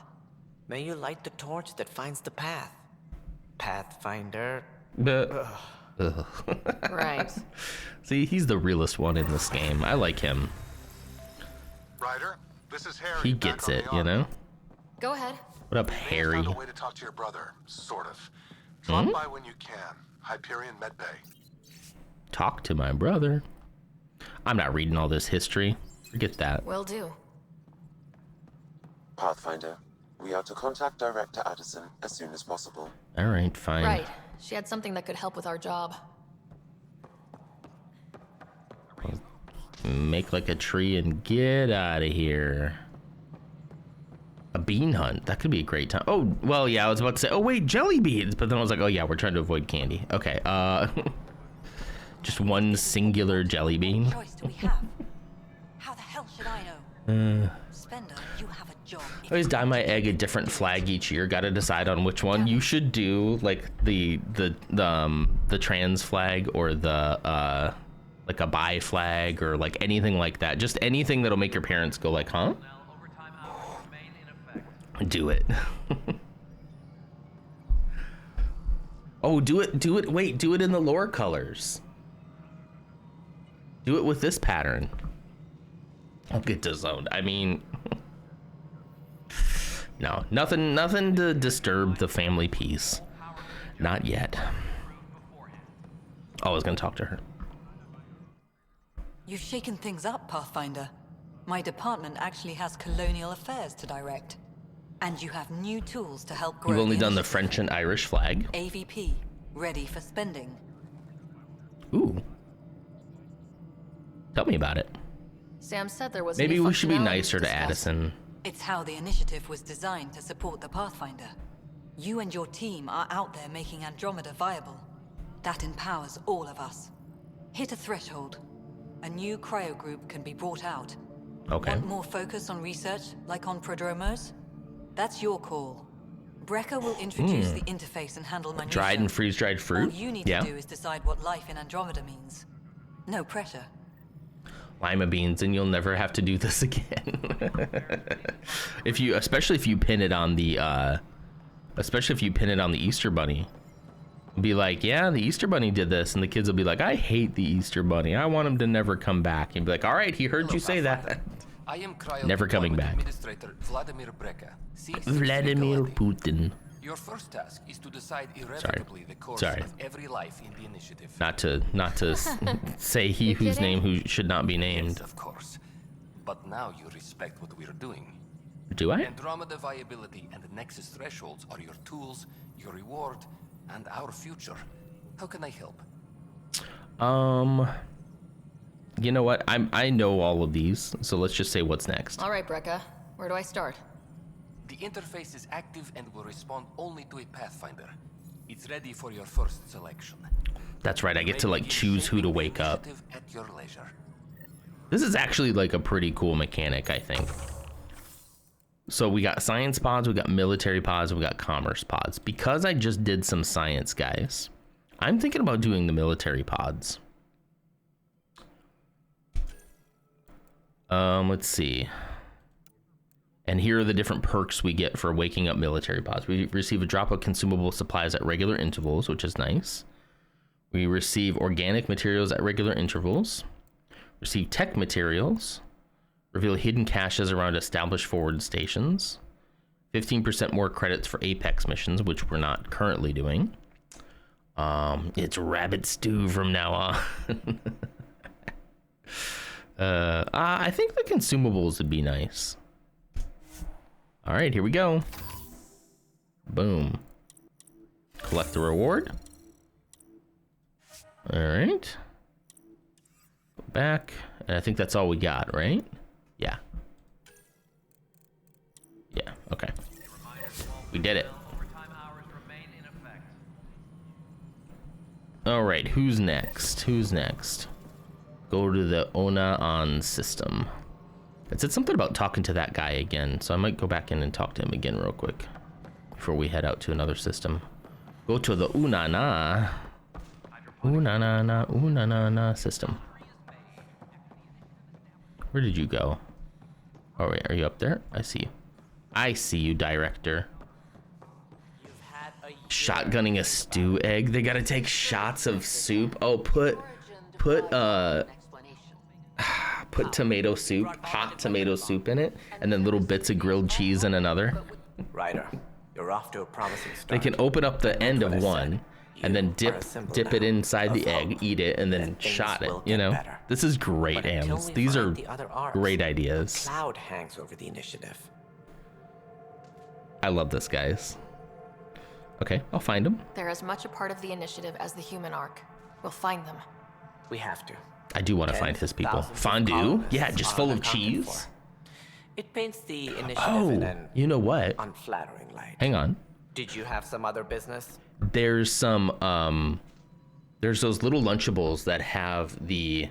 [SPEAKER 19] May you light the torch that finds the path. Pathfinder.
[SPEAKER 2] Ugh.
[SPEAKER 8] Right.
[SPEAKER 2] See, he's the realest one in this game. I like him.
[SPEAKER 11] Ryder, this is Harry.
[SPEAKER 2] He gets it, you know?
[SPEAKER 8] Go ahead.
[SPEAKER 2] What up, Harry?
[SPEAKER 11] I found a way to talk to your brother, sort of. Drop by when you can. Hyperion Medbay.
[SPEAKER 2] Talk to my brother. I'm not reading all this history. Forget that.
[SPEAKER 8] Will do.
[SPEAKER 9] Pathfinder, we are to contact Director Addison as soon as possible.
[SPEAKER 2] All right, fine.
[SPEAKER 8] Right. She had something that could help with our job.
[SPEAKER 2] Make like a tree and get out of here. A bean hunt. That could be a great time. Oh, well, yeah, I was about to say, oh, wait, jelly beans. But then I was like, oh, yeah, we're trying to avoid candy. Okay, just one singular jelly bean.
[SPEAKER 12] What choice do we have? How the hell should I know? Spender, you have a job.
[SPEAKER 2] I always dye my egg a different flag each year. Got to decide on which one. You should do like the trans flag or the like a bi flag or like anything like that. Just anything that'll make your parents go like, huh? Do it. Oh, do it. Wait, do it in the lore colors. Do it with this pattern. I'll get disowned. I mean, no, nothing to disturb the family peace. Not yet. Oh, I was gonna talk to her.
[SPEAKER 12] You've shaken things up, Pathfinder. My department actually has colonial affairs to direct. And you have new tools to help grow.
[SPEAKER 2] You've only
[SPEAKER 12] the
[SPEAKER 2] done the
[SPEAKER 12] initiative.
[SPEAKER 2] French and Irish flag.
[SPEAKER 12] AVP, ready for spending.
[SPEAKER 2] Ooh. Tell me about it.
[SPEAKER 8] Sam said there was
[SPEAKER 2] Maybe
[SPEAKER 8] new
[SPEAKER 2] we should be
[SPEAKER 8] functionality
[SPEAKER 2] nicer to
[SPEAKER 8] discussed.
[SPEAKER 2] Addison.
[SPEAKER 12] It's how the initiative was designed to support the Pathfinder. You and your team are out there making Andromeda viable. That empowers all of us. Hit a threshold. A new cryo group can be brought out.
[SPEAKER 2] Okay.
[SPEAKER 12] Want more focus on research, like on prodromos? That's your call. Brecker will introduce the interface and handle minutia.
[SPEAKER 2] Dried and freeze-dried fruit?
[SPEAKER 12] All you need
[SPEAKER 2] Yeah.
[SPEAKER 12] to do is decide what life in Andromeda means. No pressure.
[SPEAKER 2] Lima beans, and you'll never have to do this again. Especially if you pin it on the Easter Bunny. Be like, yeah, the Easter Bunny did this, and the kids will be like, I hate the Easter Bunny. I want him to never come back. And be like, all right, he heard you say that.
[SPEAKER 21] I am Cryo
[SPEAKER 2] Never coming back.
[SPEAKER 21] Administrator Vladimir Brecker.
[SPEAKER 2] Vladimir Putin.
[SPEAKER 21] Your first task is to decide irrevocably the course
[SPEAKER 2] Sorry.
[SPEAKER 21] of every life in the initiative.
[SPEAKER 2] Not to say he whose name who should not be named.
[SPEAKER 21] Yes, of course. But now you respect what we're doing.
[SPEAKER 2] Do I?
[SPEAKER 21] Andromeda viability and the Nexus thresholds are your tools, your reward, and our future. How can I help?
[SPEAKER 2] You know what? I know all of these, so let's just say what's next.
[SPEAKER 8] All right, Brecca. Where do I start?
[SPEAKER 21] The interface is active and will respond only to a Pathfinder. It's ready for your first selection.
[SPEAKER 2] That's right. I get to like choose who to wake up.
[SPEAKER 21] At your leisure.
[SPEAKER 2] This is actually like a pretty cool mechanic, I think. So we got science pods, we got military pods, we got commerce pods. Because I just did some science, guys, I'm thinking about doing the military pods. Let's see. And here are the different perks we get for waking up military pods. We receive a drop of consumable supplies at regular intervals, which is nice. We receive organic materials at regular intervals. Receive tech materials. Reveal hidden caches around established forward stations. 15% more credits for Apex missions, which we're not currently doing. It's rabbit stew from now on. I think the consumables would be nice. All right, here we go. Boom. Collect the reward. All right. Go back. And I think that's all we got, right? Yeah. Yeah, okay. We did it. All right, who's next? Who's next? Go to the Ona-on system. It said something about talking to that guy again, so I might go back in and talk to him again real quick before we head out to another system. Go to the Unana system. Where did you go? Oh wait, are you up there? I see you. I see you, director. Shotgunning a stew egg. They gotta take shots of soup. Oh, put tomato soup, hot tomato soup in it, and then little bits of grilled cheese in another.
[SPEAKER 19] Ryder, you're off to a promising start.
[SPEAKER 2] They can open up the end of one and then dip it inside the egg, eat it, and then shot it, you know? This is great, Ams. These are great ideas.
[SPEAKER 19] Cloud hangs over the initiative.
[SPEAKER 2] I love this, guys. Okay, I'll find them.
[SPEAKER 8] They're as much a part of the initiative as the human arc. We'll find them.
[SPEAKER 19] We have to.
[SPEAKER 2] I do want to find his people. Fondue? Yeah, just full of cheese.
[SPEAKER 19] It paints the initiative in an
[SPEAKER 2] you know what?
[SPEAKER 19] unflattering light.
[SPEAKER 2] Hang on.
[SPEAKER 19] Did you have some other business?
[SPEAKER 2] There's some there's those little Lunchables that have the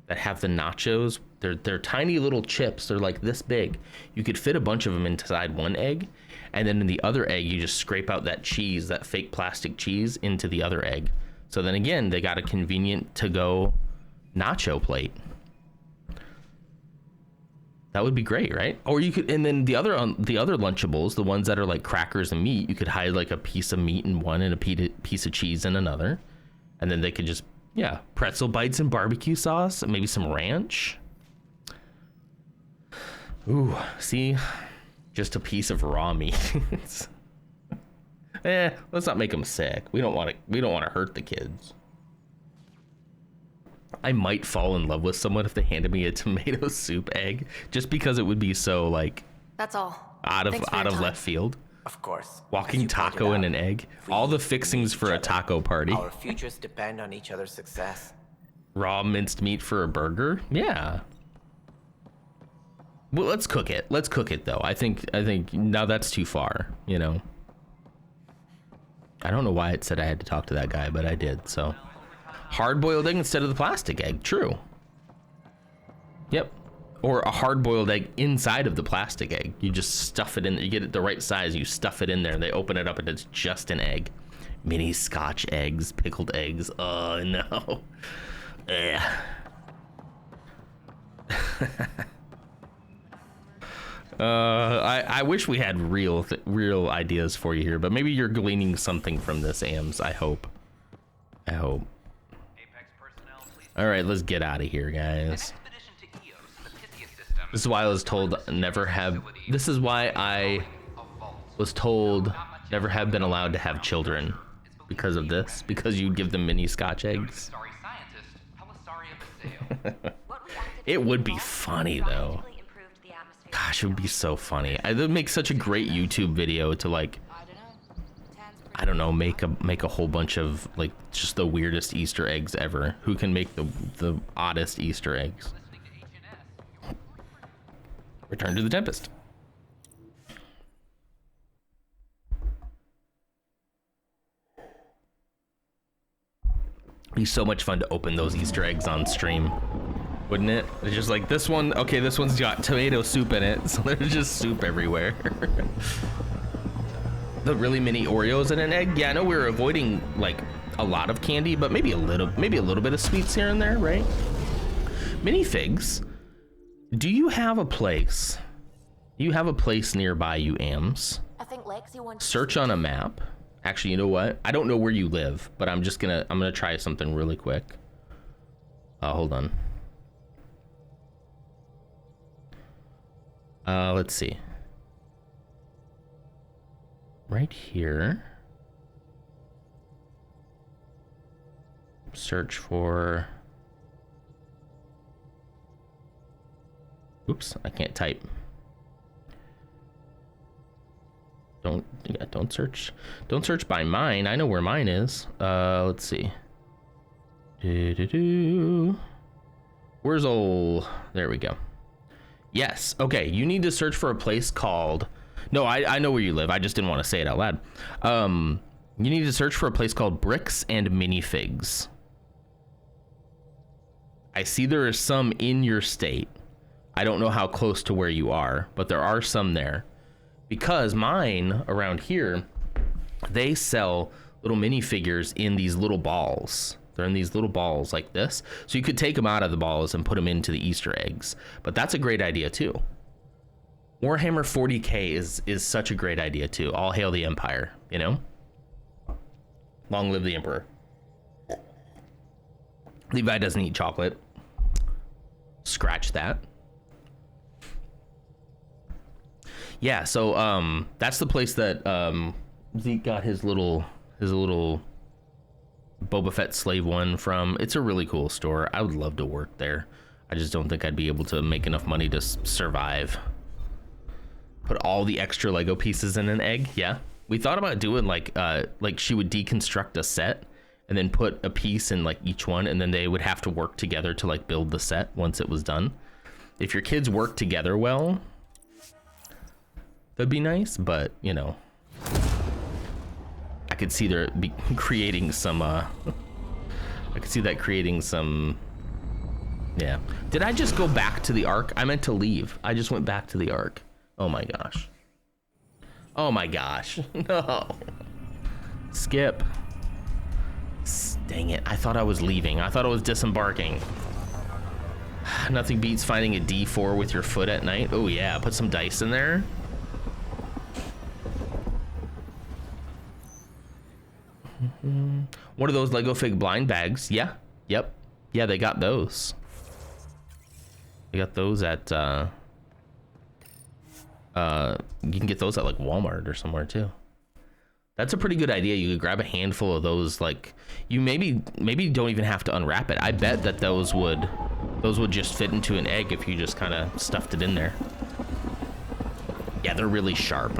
[SPEAKER 2] nachos. They're tiny little chips. They're like this big. You could fit a bunch of them inside one egg, and then in the other egg you just scrape out that cheese, that fake plastic cheese, into the other egg. So then again, they got a convenient to-go nacho plate. That would be great, right? Or you could, and then the other Lunchables, the ones that are like crackers and meat, you could hide like a piece of meat in one and a piece of cheese in another, and then they could just, yeah, pretzel bites and barbecue sauce, and maybe some ranch. Ooh, see, just a piece of raw meat. Let's not make them sick. We don't want to hurt the kids. I might fall in love with someone if they handed me a tomato soup egg, just because it would be so like
[SPEAKER 8] That's all.
[SPEAKER 2] out of left field.
[SPEAKER 19] Of course.
[SPEAKER 2] Walking taco in an egg. All the fixings for a taco party.
[SPEAKER 19] Our futures depend on each other's success.
[SPEAKER 2] Raw minced meat for a burger? Yeah. Well, let's cook it. Let's cook it though. I think now that's too far, you know. I don't know why it said I had to talk to that guy, but I did, so. Hard-boiled egg instead of the plastic egg. True. Yep. Or a hard-boiled egg inside of the plastic egg. You just stuff it in. You get it the right size. You stuff it in there. They open it up and it's just an egg. Mini Scotch eggs, pickled eggs. Oh no. Yeah. I wish we had real ideas for you here, but maybe you're gleaning something from this, Ams. I hope. All right, let's get out of here, guys. This is why I was told never have. This is why I was told never have been allowed to have children, because of this. Because you give them mini Scotch eggs. It would be funny though. Gosh, it would be so funny. It would make such a great YouTube video to like, I don't know, make a whole bunch of like just the weirdest Easter eggs ever. Who can make the oddest Easter eggs? Return to the Tempest. Be so much fun to open those Easter eggs on stream, wouldn't it? It's just like this one. Okay, this one's got tomato soup in it, so there's just soup everywhere. The really mini Oreos in an egg. Yeah, I know we were avoiding like a lot of candy, but maybe a little bit of sweets here and there, right? Minifigs. Do you have a place? You have a place nearby you, Ams?
[SPEAKER 18] I think Lexi wants
[SPEAKER 2] Search on a map. Actually, you know what? I don't know where you live, but I'm gonna try something really quick. Hold on. Let's see. Right here. Search for. Oops, I can't type. Don't search. Don't search by mine. I know where mine is. Let's see. Where's old? There we go. Yes. Okay. You need to search for a place called. No, I know where you live. I just didn't want to say it out loud. You need to search for a place called Bricks and Minifigs. I see there are some in your state. I don't know how close to where you are, but there are some there. Because mine around here, they sell little minifigures in these little balls. They're in these little balls like this. So you could take them out of the balls and put them into the Easter eggs. But that's a great idea too. Warhammer 40K is such a great idea too. All hail the Empire, you know? Long live the Emperor. Levi doesn't eat chocolate. Scratch that. Yeah, so that's the place that Zeke got his little Boba Fett slave one from. It's a really cool store. I would love to work there. I just don't think I'd be able to make enough money to survive. Put all the extra Lego pieces in an egg. Yeah, we thought about doing like she would deconstruct a set and then put a piece in like each one, and then they would have to work together to like build the set once it was done. If your kids work together well, that'd be nice, but you know, I could see there be creating some I could see that creating some. Yeah, did I just go back to the Ark? I meant to leave. I just went back to the Ark. Oh my gosh. Oh my gosh. No. Skip. Dang it. I thought I was leaving. I thought I was disembarking. Nothing beats finding a D4 with your foot at night. Oh yeah, put some dice in there. One of those Lego Fig blind bags. Yeah. Yep. Yeah, they got those. They got those at you can get those at like Walmart or somewhere too. That's a pretty good idea. You could grab a handful of those. Like, you maybe don't even have to unwrap it. I bet that those would just fit into an egg if you just kind of stuffed it in there. Yeah, they're really sharp.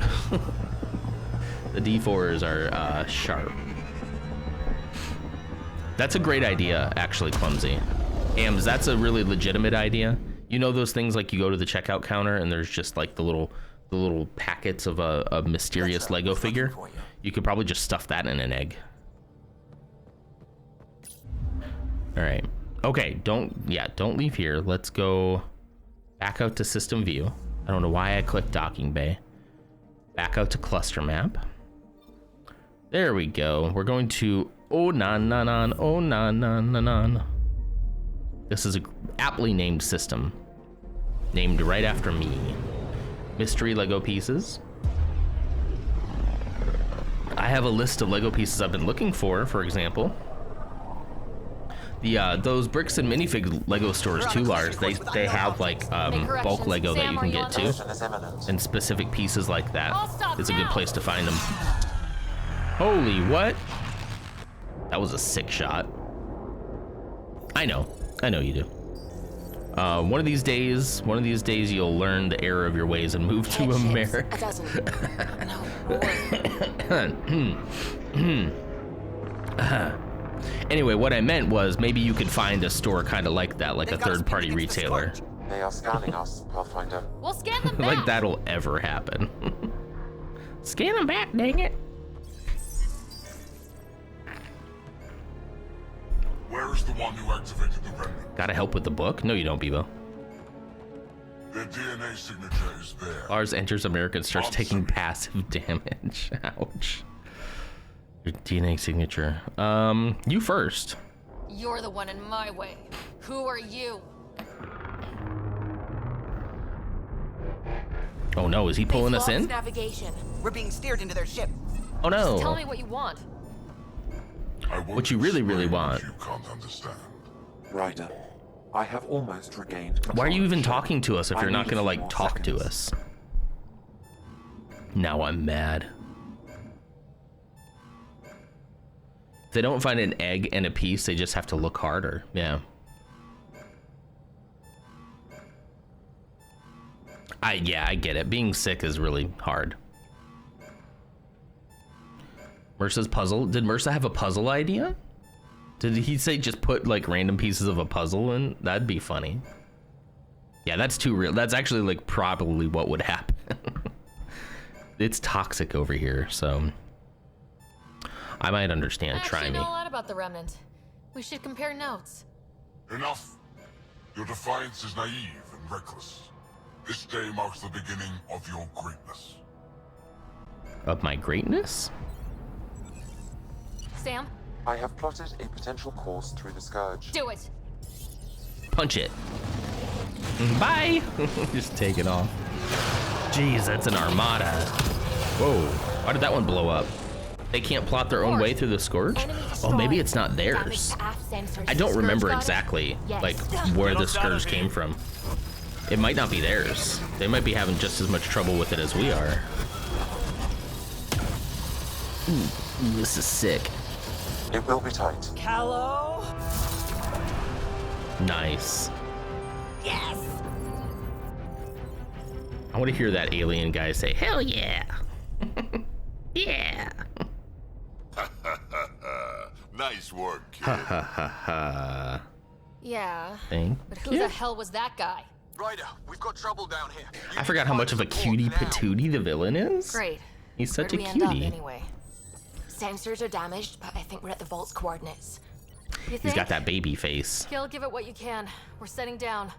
[SPEAKER 2] The D4s are sharp. That's a great idea, actually, Clumsy. Ams, that's a really legitimate idea. You know those things like you go to the checkout counter and there's just like the little packets of a mysterious Lego figure. You could probably just stuff that in an egg. All right. Okay, don't leave here. Let's go back out to system view. I don't know why I clicked docking bay. Back out to cluster map. There we go. We're going to Onan. This is a aptly named system. Named right after me. Mystery Lego pieces. I have a list of Lego pieces I've been looking for example. Those Bricks and Minifig Lego stores too, Lars, they have like bulk Lego that you can get too. And specific pieces like that. It's a good place to find them. Holy what? That was a sick shot. I know you do. One of these days you'll learn the error of your ways and move to America. Anyway, what I meant was maybe you could find a store kind of like that, like a third-party retailer.
[SPEAKER 9] They are scanning us, Pathfinder.
[SPEAKER 5] We'll scan them back.
[SPEAKER 2] Like that'll ever happen. Scan them back, dang it.
[SPEAKER 11] Where's the one who activated the remnant?
[SPEAKER 2] Gotta help with the book? No, you don't, Bebo.
[SPEAKER 11] Their DNA signature is there.
[SPEAKER 2] Lars enters America and starts taking passive damage. Ouch. Your DNA signature. You first.
[SPEAKER 8] You're the one in my way. Who are you?
[SPEAKER 2] Oh no, is he pulling us in?
[SPEAKER 4] Navigation. We're being steered into their ship.
[SPEAKER 2] Oh no.
[SPEAKER 8] Just tell me what you want.
[SPEAKER 2] What you really want.
[SPEAKER 11] You can't understand.
[SPEAKER 9] Ryder, I have almost regained control.
[SPEAKER 2] Why are you even talking to us if you're not gonna like talk to us? Now I'm mad. If they don't find an egg and a piece, they just have to look harder. Yeah. I get it. Being sick is really hard. Mursa's puzzle. Did Mursa have a puzzle idea? Did he say just put like random pieces of a puzzle in? That'd be funny. Yeah, that's too real. That's actually like probably what would happen. It's toxic over here, so. I might understand.
[SPEAKER 8] I
[SPEAKER 2] Try
[SPEAKER 8] actually
[SPEAKER 2] me.
[SPEAKER 8] know a lot about the Remnant. We should compare notes.
[SPEAKER 16] Enough. Your defiance is naive and reckless. This day marks the beginning of your greatness.
[SPEAKER 2] Of my greatness?
[SPEAKER 8] Sam,
[SPEAKER 9] I have plotted a potential course through the Scourge.
[SPEAKER 8] do it.
[SPEAKER 2] Punch it. Bye. Just take it off. Jeez, that's an armada. Whoa. Why did that one blow up? They can't plot their own way through the Scourge? Oh, maybe it's not theirs. I don't remember exactly like where the Scourge came from. It might not be theirs. They might be having just as much trouble with it as we are. Ooh, this is sick.
[SPEAKER 9] It will be tight.
[SPEAKER 4] Hello?
[SPEAKER 2] Nice.
[SPEAKER 4] Yes!
[SPEAKER 2] I want to hear that alien guy say, hell yeah. Yeah.
[SPEAKER 11] Nice work, kid.
[SPEAKER 2] Ha ha ha ha.
[SPEAKER 8] Yeah.
[SPEAKER 2] Thank
[SPEAKER 8] But who the hell was that guy?
[SPEAKER 14] Ryder, we've got trouble down here.
[SPEAKER 2] I forgot how much of a cutie patootie the villain is.
[SPEAKER 8] Great.
[SPEAKER 2] He's such a
[SPEAKER 8] Where'd we end up,
[SPEAKER 2] cutie.
[SPEAKER 8] anyway?
[SPEAKER 15] Sensors are damaged, but I think we're at the vault's coordinates.
[SPEAKER 8] You
[SPEAKER 2] He's
[SPEAKER 8] think?
[SPEAKER 2] got that baby face.
[SPEAKER 8] Gil, give it what you can. We're setting down.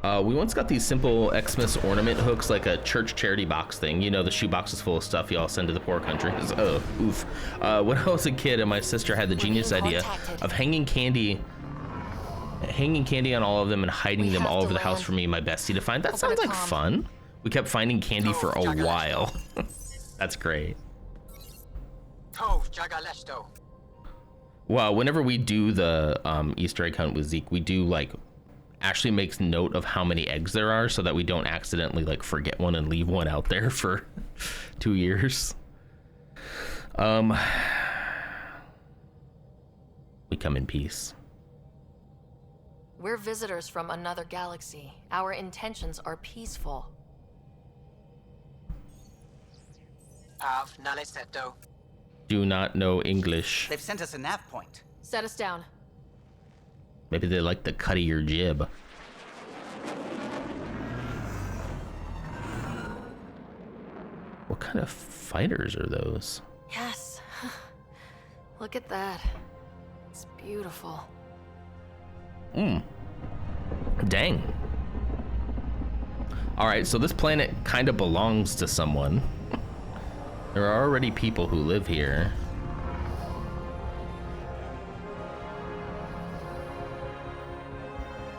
[SPEAKER 2] We once got these simple Xmas ornament hooks, like a church charity box thing. You know, the shoe box is full of stuff y'all send to the poor countries. Oh, oof. When I was a kid and my sister had the genius idea of hanging candy on all of them and hiding them all over the house for me and my bestie to find. That sounds like fun. We kept finding candy for a while. That's great. Well, whenever we do the Easter egg hunt with Zeke, we do like actually makes note of how many eggs there are so that we don't accidentally like forget one and leave one out there for 2 years. We come in peace.
[SPEAKER 8] We're visitors from another galaxy. Our intentions are peaceful.
[SPEAKER 2] Do not know English.
[SPEAKER 1] They've sent us a nav point.
[SPEAKER 8] Set us down.
[SPEAKER 2] Maybe they like the cut of your jib. What kind of fighters are those?
[SPEAKER 8] Yes. Look at that. It's beautiful.
[SPEAKER 2] Dang. All right, so this planet kind of belongs to someone. There are already people who live here.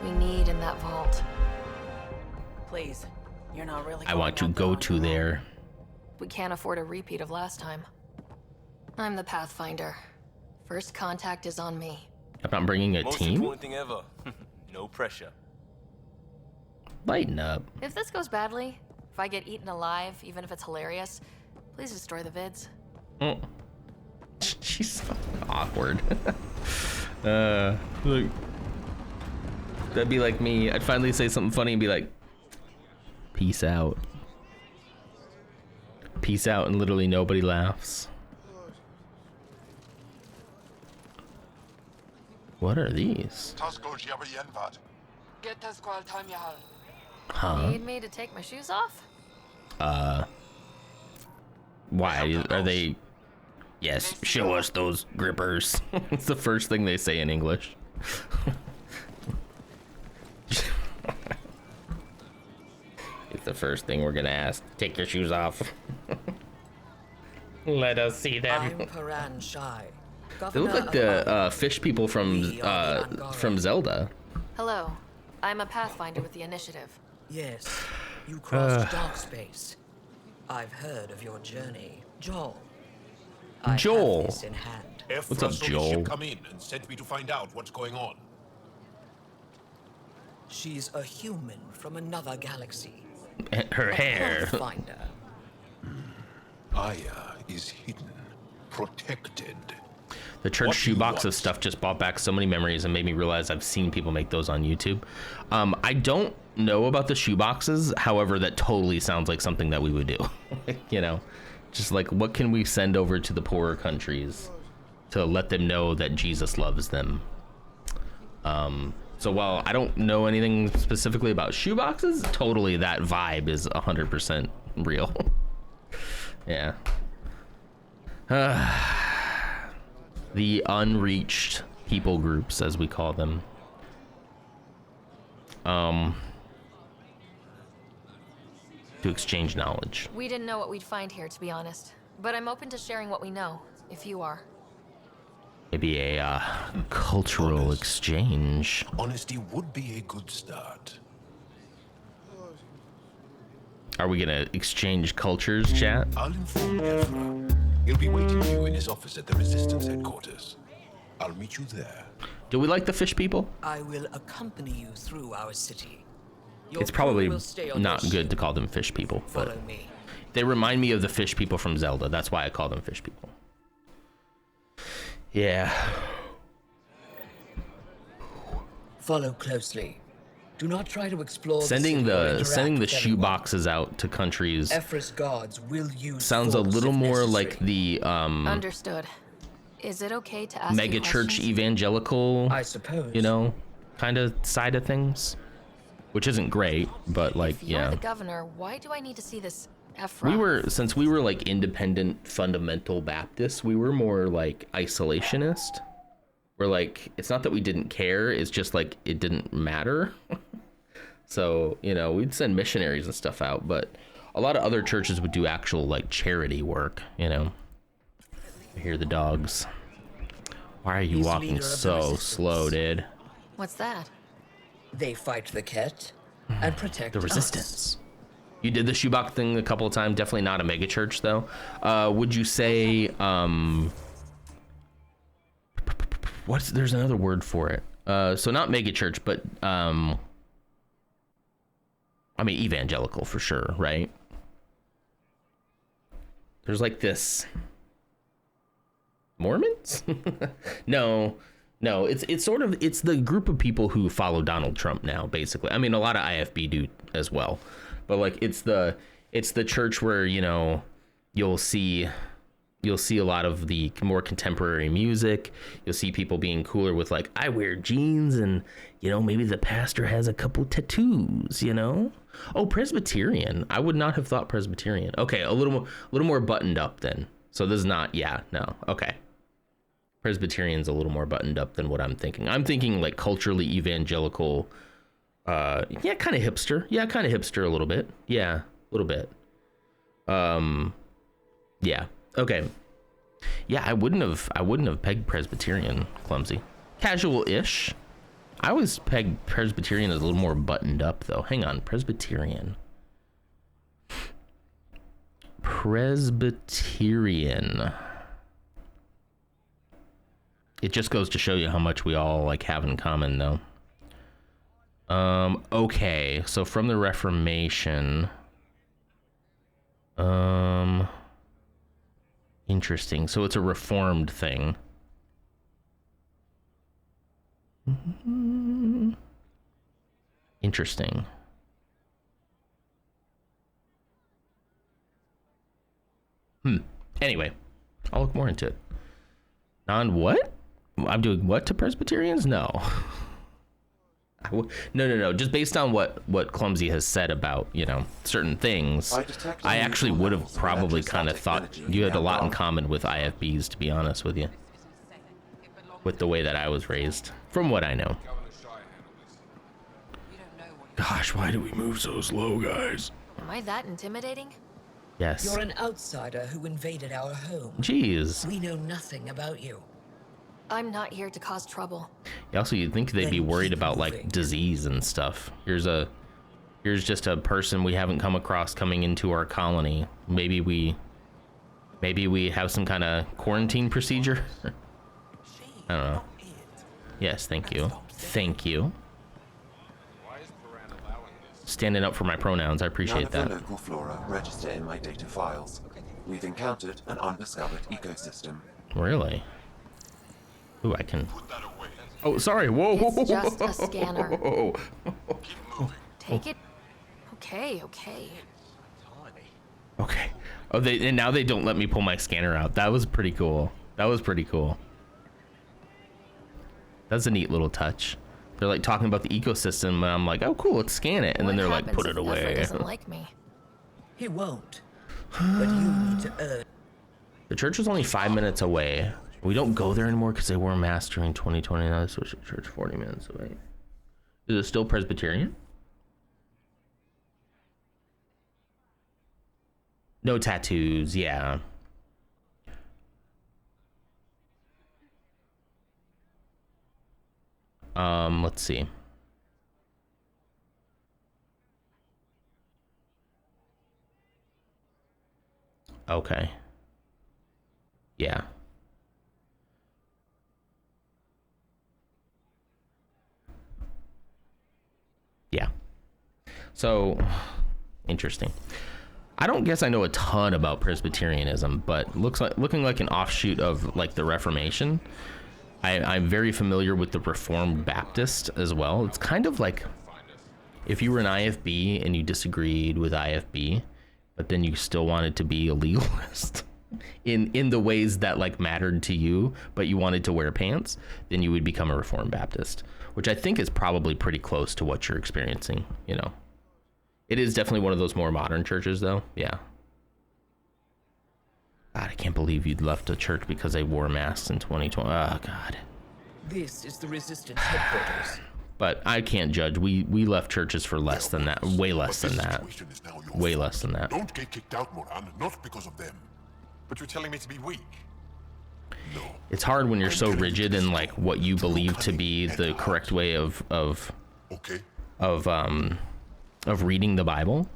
[SPEAKER 8] We need in that vault.
[SPEAKER 4] Please, you're not really.
[SPEAKER 2] I want to go to there.
[SPEAKER 8] We can't afford a repeat of last time. I'm the Pathfinder. First contact is on me.
[SPEAKER 2] I'm not bringing a
[SPEAKER 10] Most
[SPEAKER 2] team?
[SPEAKER 10] important thing ever. No pressure.
[SPEAKER 2] Lighten up.
[SPEAKER 8] If this goes badly, if I get eaten alive, even if it's hilarious, please destroy the vids.
[SPEAKER 2] Oh. She's so awkward. Like, that'd be like me. I'd finally say something funny and be like, peace out. Peace out, and literally nobody laughs. What are these? Huh?
[SPEAKER 8] Need me to take my shoes off?
[SPEAKER 2] Why are they? Yes, show us those grippers. It's the first thing they say in English. It's the first thing we're gonna ask. Take your shoes off. Let us see them.
[SPEAKER 4] I'm Paran Shai.
[SPEAKER 2] They look like the fish people from Zelda.
[SPEAKER 8] Hello. I'm a Pathfinder with the Initiative.
[SPEAKER 4] Yes, you crossed dark space. I've heard of your journey, Joel. I
[SPEAKER 2] Joel.
[SPEAKER 4] have this in hand.
[SPEAKER 2] What's up, Joel?
[SPEAKER 22] Come in and sent me to find out what's going on.
[SPEAKER 4] She's a human from another galaxy.
[SPEAKER 2] Her hair.
[SPEAKER 4] Pathfinder.
[SPEAKER 22] Aya is hidden, protected.
[SPEAKER 2] The church shoebox of stuff just brought back so many memories and made me realize I've seen people make those on YouTube. I don't know about the shoeboxes. However, that totally sounds like something that we would do. You know, just like, what can we send over to the poorer countries to let them know that Jesus loves them? So while I don't know anything specifically about shoeboxes, totally that vibe is 100% real. Yeah. The unreached people groups, as we call them. To exchange knowledge.
[SPEAKER 8] We didn't know what we'd find here, to be honest. But I'm open to sharing what we know, if you are.
[SPEAKER 2] Maybe a cultural exchange.
[SPEAKER 22] Honesty would be a good start.
[SPEAKER 2] Are we gonna exchange cultures, chat?
[SPEAKER 22] I'll inform Ezra. He'll be waiting for you in his office at the Resistance headquarters. I'll meet you there.
[SPEAKER 2] Do we like the fish people?
[SPEAKER 4] I will accompany you through our city.
[SPEAKER 2] It's probably not good to call them fish people, but
[SPEAKER 4] Follow me.
[SPEAKER 2] they remind me of the fish people from Zelda. That's why I call them fish people. Yeah.
[SPEAKER 4] Follow closely. Do not try to explore
[SPEAKER 2] Sending
[SPEAKER 4] the
[SPEAKER 2] the shoe boxes out to countries
[SPEAKER 4] Efra's guards will use
[SPEAKER 2] sounds a
[SPEAKER 4] force
[SPEAKER 2] little
[SPEAKER 4] if
[SPEAKER 2] more
[SPEAKER 4] necessary.
[SPEAKER 2] like the
[SPEAKER 8] Understood. Is it okay to ask
[SPEAKER 2] mega
[SPEAKER 8] you
[SPEAKER 2] church
[SPEAKER 8] questions?
[SPEAKER 2] evangelical,
[SPEAKER 4] I suppose,
[SPEAKER 2] you know, kind of side of things, which isn't great, but like,
[SPEAKER 8] If you're
[SPEAKER 2] yeah.
[SPEAKER 8] the governor, why do I need to see this Efra?
[SPEAKER 2] Since we were like independent fundamental Baptists, we were more like isolationist. We're like, it's not that we didn't care, it's just like it didn't matter. So, you know, we'd send missionaries and stuff out, but a lot of other churches would do actual like charity work, you know. I hear the dogs. Why are you
[SPEAKER 4] He's
[SPEAKER 2] walking
[SPEAKER 4] leader of the
[SPEAKER 2] so
[SPEAKER 4] resistance.
[SPEAKER 2] slow, dude?
[SPEAKER 8] What's that?
[SPEAKER 4] They fight the Ket and protect
[SPEAKER 2] The
[SPEAKER 4] us.
[SPEAKER 2] resistance. You did the shoebox thing a couple of times. Definitely not a mega church though. Would you say there's another word for it. So not mega church, but I mean evangelical for sure, right? There's like this Mormons? No, it's sort of, it's the group of people who follow Donald Trump now, basically. I mean, a lot of IFB do as well, but like it's the church where, you know, you'll see a lot of the more contemporary music. You'll see people being cooler with like, I wear jeans and, you know, maybe the pastor has a couple tattoos, you know? Oh, Presbyterian. I would not have thought Presbyterian. Okay, a little more buttoned up then. So this is not, yeah, no. Okay. Presbyterian's a little more buttoned up than what I'm thinking. I'm thinking like culturally evangelical, kind of hipster. Yeah, kind of hipster a little bit. Yeah, a little bit. Yeah. Okay. Yeah, I wouldn't have pegged Presbyterian, Clumsy. Casual-ish. I always pegged Presbyterian as a little more buttoned up though. Hang on, Presbyterian. It just goes to show you how much we all like have in common though. Okay, so from the Reformation. Interesting. So it's a reformed thing. Interesting. Anyway, I'll look more into it. What? I'm doing what to Presbyterians? No. No. Just based on what Clumsy has said about, you know, certain things, I actually would have probably kind of thought you had a lot in common with IFBs, to be honest with you. With the way that I was raised, from what I know. Gosh, why do we move so slow, guys?
[SPEAKER 8] Am I that intimidating?
[SPEAKER 2] Yes.
[SPEAKER 4] You're an outsider who invaded our home.
[SPEAKER 2] Jeez.
[SPEAKER 4] We know nothing about you.
[SPEAKER 8] I'm not here to cause trouble.
[SPEAKER 2] Also, you'd think they'd be worried about like disease and stuff. Here's just a person we haven't come across coming into our colony. Maybe we have some kind of quarantine procedure. I don't know. Yes, thank you. Thank you. Standing up for my pronouns, I appreciate that.
[SPEAKER 9] None of the local flora register in my data files. We've encountered an undiscovered ecosystem.
[SPEAKER 2] Really? Ooh, I can. Oh, sorry. Whoa.
[SPEAKER 8] It's just a scanner. Take it. Okay.
[SPEAKER 2] Okay. Oh, and now they don't let me pull my scanner out. That was pretty cool. That's a neat little touch. They're like talking about the ecosystem, and I'm like, oh, cool, let's scan it. And then they're like, put it away.
[SPEAKER 8] Doesn't like me.
[SPEAKER 4] He won't. But you need to earn.
[SPEAKER 2] The church is only 5 minutes away. We don't go there anymore because they wore masks during 2020. Now switch to church 40 minutes away. Is it still Presbyterian? No tattoos, yeah. Let's see. Okay. Yeah. Yeah. So, interesting. I don't guess I know a ton about Presbyterianism, but looking like an offshoot of like the Reformation. I'm very familiar with the Reformed Baptist as well. It's kind of like if you were an IFB and you disagreed with IFB, but then you still wanted to be a legalist in the ways that like mattered to you, but you wanted to wear pants, then you would become a Reformed Baptist, which I think is probably pretty close to what you're experiencing, you know. It is definitely one of those more modern churches though. Yeah. God, I can't believe you'd left a church because they wore masks in 2020. Oh, God.
[SPEAKER 4] This is the Resistance headquarters.
[SPEAKER 2] But I can't judge. We left churches for less than that. Way less than that. Way less than that.
[SPEAKER 22] Don't get kicked out, Moran. Not because of them. But you're telling me to be weak. No.
[SPEAKER 2] It's hard when you're so rigid in like what you believe to be the correct way of reading the Bible.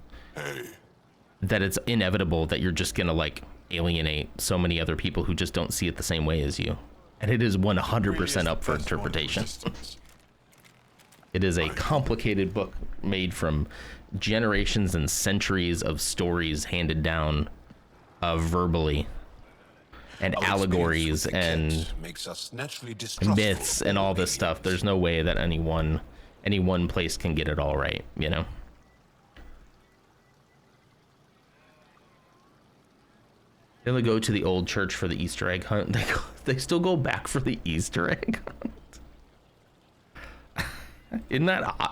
[SPEAKER 2] That it's inevitable that you're just gonna like alienate so many other people who just don't see it the same way as you. And it is 100% up for interpretation. It is a complicated book made from generations and centuries of stories handed down verbally, and allegories and myths and all this stuff. There's no way that any one place can get it all right, you know? They only go to the old church for the Easter egg hunt. They still go back for the Easter egg hunt.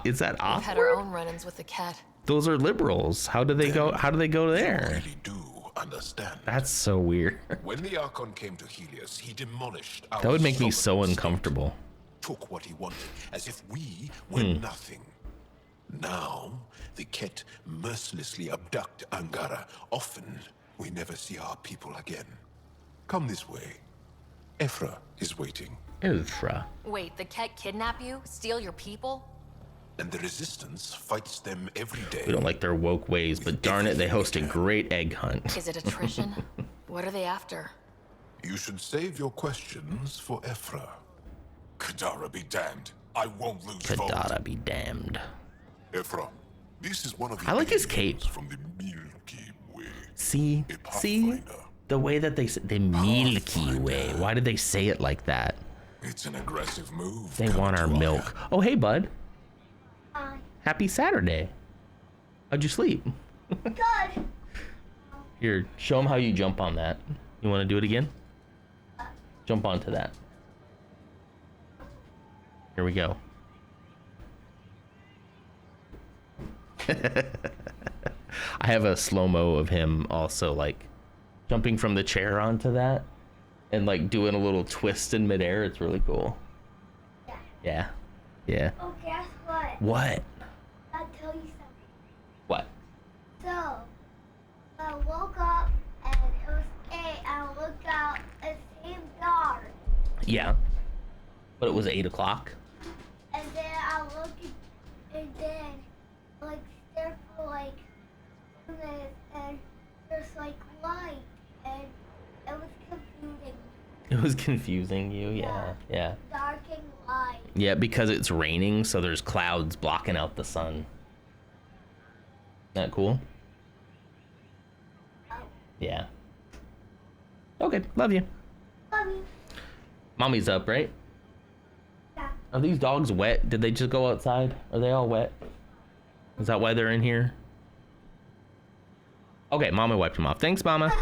[SPEAKER 2] Is that awkward?
[SPEAKER 8] We've had our own run-ins with the cat.
[SPEAKER 2] Those are liberals. How do they go there?
[SPEAKER 22] You really do understand.
[SPEAKER 2] That's so weird.
[SPEAKER 22] When the Archon came to Helios, he demolished our
[SPEAKER 2] That would make me so uncomfortable.
[SPEAKER 22] Took what he wanted, as if we were nothing. Now, the Ket mercilessly abduct Angara. Often, we never see our people again. Come this way. Ephra is waiting.
[SPEAKER 2] Ephra?
[SPEAKER 8] Wait, the Ket kidnap you? Steal your people?
[SPEAKER 22] And the Resistance fights them every day.
[SPEAKER 2] We don't like their woke ways, but darn it, they host a great egg hunt.
[SPEAKER 8] Is it attrition? What are they after?
[SPEAKER 22] You should save your questions for Ephra. Kadara be damned. I won't lose vote.
[SPEAKER 2] Kadara be damned.
[SPEAKER 22] Ephra, this is one of the
[SPEAKER 2] I like his cape.
[SPEAKER 22] From the Milky Way.
[SPEAKER 2] See? The way that they say the Milky Way. Why did they say it like that?
[SPEAKER 22] It's an aggressive move.
[SPEAKER 2] They want our milk. Oh, hey, bud. Happy Saturday. How'd you sleep?
[SPEAKER 1] Good.
[SPEAKER 2] Here, show them how you jump on that. You want to do it again? Jump onto that. Here we go. I have a slow-mo of him also like jumping from the chair onto that and like doing a little twist in midair. It's really cool. Yeah. Yeah.
[SPEAKER 1] Oh, guess what?
[SPEAKER 2] What?
[SPEAKER 1] I'll tell you something.
[SPEAKER 2] What?
[SPEAKER 1] So, I woke up and it was 8. I looked out, it seemed dark.
[SPEAKER 2] Yeah. But it was 8 o'clock.
[SPEAKER 1] And then I looked and then like there for like 2 minutes and there's like light and it was confusing.
[SPEAKER 2] It was confusing you, yeah.
[SPEAKER 1] Dark and light.
[SPEAKER 2] Yeah, because it's raining, so there's clouds blocking out the sun. Isn't that cool?
[SPEAKER 1] Oh.
[SPEAKER 2] Yeah. Okay, love you.
[SPEAKER 1] Love you.
[SPEAKER 2] Mommy's up, right?
[SPEAKER 1] Yeah.
[SPEAKER 2] Are these dogs wet? Did they just go outside? Are they all wet? Is that why they're in here? Okay, Mama wiped them off. Thanks, Mama.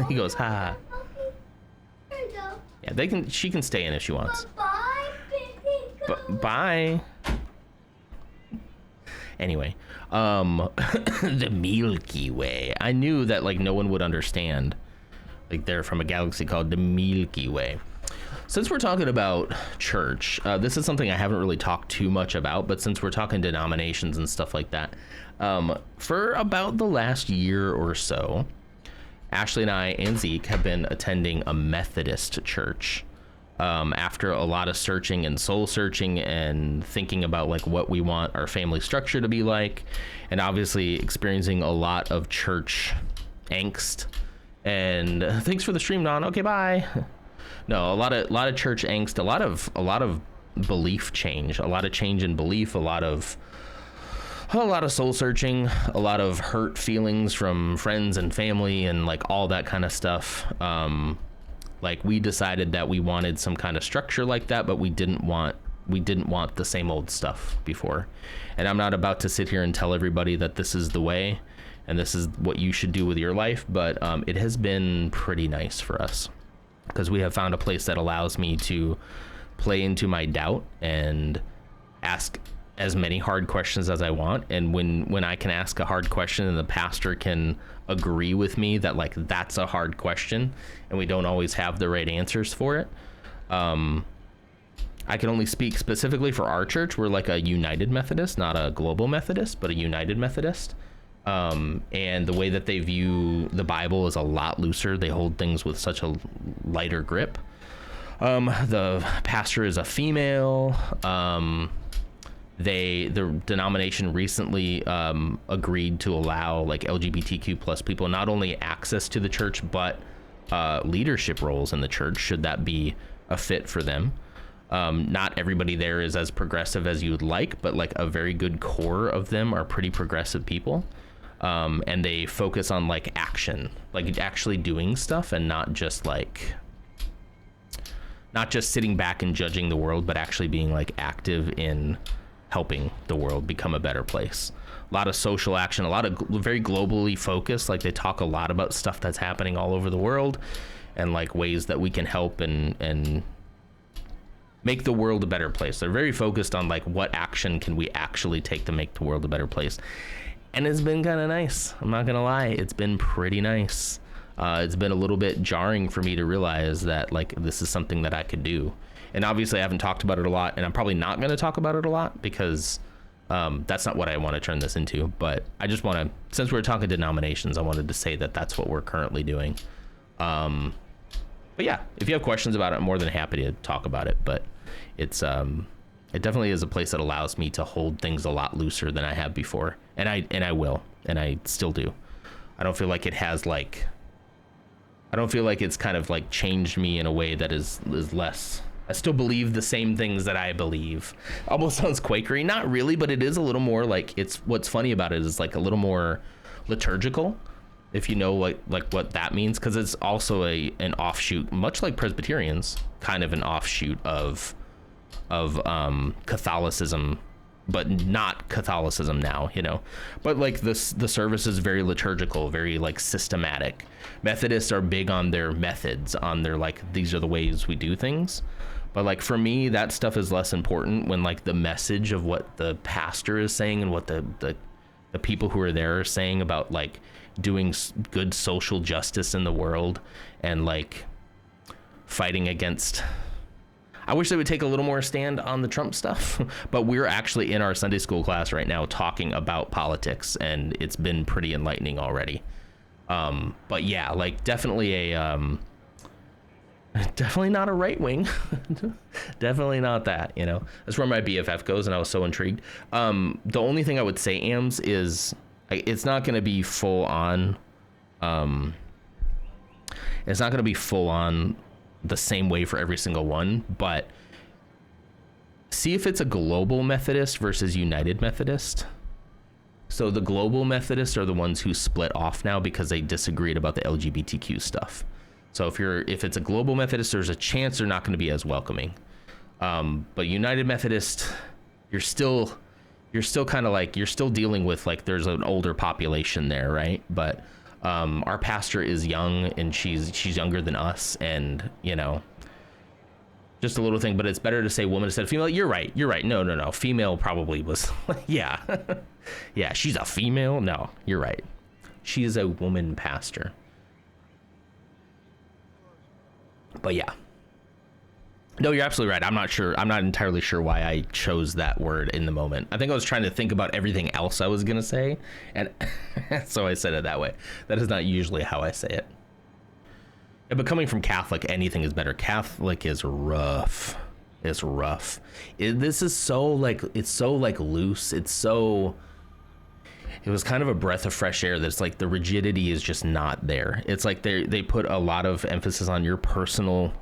[SPEAKER 2] He goes, ha.
[SPEAKER 1] There you go.
[SPEAKER 2] Yeah, she can stay in if she wants.
[SPEAKER 1] Bye.
[SPEAKER 2] Bye. Anyway, the Milky Way. I knew that like no one would understand Like they're from a galaxy called the Milky Way. Since we're talking about church, this is something I haven't really talked too much about, but since we're talking denominations and stuff like that, for about the last year or so, Ashley and I and Zeke have been attending a Methodist church. After a lot of searching and soul searching and thinking about like what we want our family structure to be like, and obviously experiencing a lot of church angst. And thanks for the stream, Don. Okay, bye. No, a lot of church angst, a lot of belief change, a lot of change in belief, a lot of soul searching, a lot of hurt feelings from friends and family, and like all that kind of stuff. Like we decided that we wanted some kind of structure like that, but we didn't want the same old stuff before. And I'm not about to sit here and tell everybody that this is the way and this is what you should do with your life, but it has been pretty nice for us because we have found a place that allows me to play into my doubt and ask as many hard questions as I want. And when I can ask a hard question and the pastor can agree with me that like that's a hard question and we don't always have the right answers for it, I can only speak specifically for our church. We're like a United Methodist, not a Global Methodist, but a United Methodist. And the way that they view the Bible is a lot looser. They hold things with such a lighter grip. The pastor is a female. The denomination recently agreed to allow like LGBTQ plus people not only access to the church, but leadership roles in the church, should that be a fit for them. Not everybody there is as progressive as you would like, but like a very good core of them are pretty progressive people. And they focus on like action, like actually doing stuff, and not just sitting back and judging the world, but actually being like active in helping the world become a better place. A lot of social action, a lot of very globally focused. Like they talk a lot about stuff that's happening all over the world and like ways that we can help and make the world a better place. They're very focused on like what action can we actually take to make the world a better place. And it's been kind of nice. I'm not gonna lie, it's been pretty nice. It's been a little bit jarring for me to realize that like this is something that I could do. And obviously I haven't talked about it a lot, and I'm probably not going to talk about it a lot because that's not what I want to turn this into. But I just want to, since we're talking denominations, I wanted to say that that's what we're currently doing. But yeah, if you have questions about it, I'm more than happy to talk about it. But it's it definitely is a place that allows me to hold things a lot looser than I have before, and I will, and I still do. I don't feel like it has like, I don't feel like it's kind of like changed me in a way that is less. I still believe the same things that I believe. Almost sounds Quakery. Not really, but it is a little more like, it's, what's funny about it is like a little more liturgical, if you know like what that means, because it's also an offshoot, much like Presbyterians, kind of an offshoot of Catholicism, but not Catholicism now, you know. But like the service is very liturgical, very like systematic. Methodists are big on their methods, on their like, these are the ways we do things. But like for me, that stuff is less important when like the message of what the pastor is saying and what the people who are there are saying about like doing good social justice in the world and like fighting against. I wish they would take a little more stand on the Trump stuff, but we're actually in our Sunday school class right now talking about politics, and it's been pretty enlightening already. But yeah, like definitely definitely not a right wing. Definitely not that, you know. That's where my BFF goes, and I was so intrigued. The only thing I would say, Ams, is it's not going to be full on. It's not going to be full on the same way for every single one, but see if it's a Global Methodist versus United Methodist. So the Global Methodists are the ones who split off now because they disagreed about the LGBTQ stuff. So if it's a Global Methodist, there's a chance they're not going to be as welcoming. But United Methodist, you're still kind of like, you're still dealing with like, there's an older population there, right? But our pastor is young, and she's younger than us, and you know, just a little thing. But it's better to say woman instead of female. You're right. No. Female probably was. Yeah. Yeah. She's a female. No, you're right. She is a woman pastor. But yeah. No, you're absolutely right. I'm not sure. I'm not entirely sure why I chose that word in the moment. I think I was trying to think about everything else I was going to say. And so I said it that way. That is not usually how I say it. Yeah, but coming from Catholic, anything is better. Catholic is rough. It's rough. This is so like, it's so like loose. It was kind of a breath of fresh air that's like the rigidity is just not there. It's like they put a lot of emphasis on your personal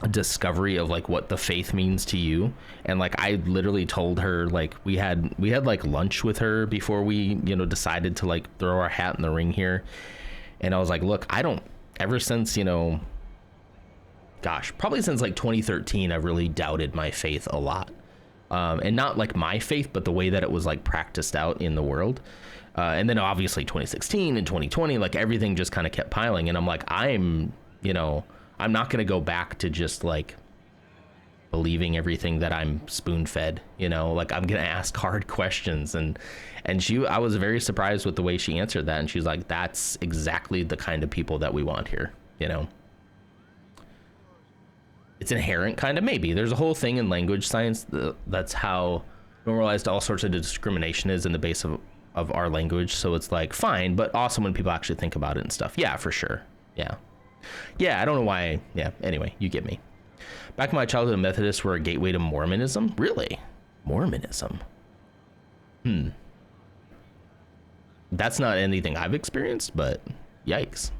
[SPEAKER 2] discovery of like what the faith means to you. And like I literally told her, like we had like lunch with her before we decided to like throw our hat in the ring here, and I was like, look, ever since probably since like 2013 I've really doubted my faith a lot, and not like my faith but the way that it was like practiced out in the world, and then obviously 2016 and 2020, like everything just kind of kept piling, and I'm like, I'm not going to go back to just like believing everything that I'm spoon fed, like I'm going to ask hard questions. And I was very surprised with the way she answered that. And she's like, that's exactly the kind of people that we want here. It's inherent kind of, maybe there's a whole thing in language science. That's how normalized all sorts of discrimination is in the base of our language. So it's like, fine, but awesome when people actually think about it and stuff. Yeah, for sure. Yeah, I don't know why. Yeah, anyway, you get me. Back in my childhood, Methodists were a gateway to Mormonism. Really? Mormonism? That's not anything I've experienced, but yikes.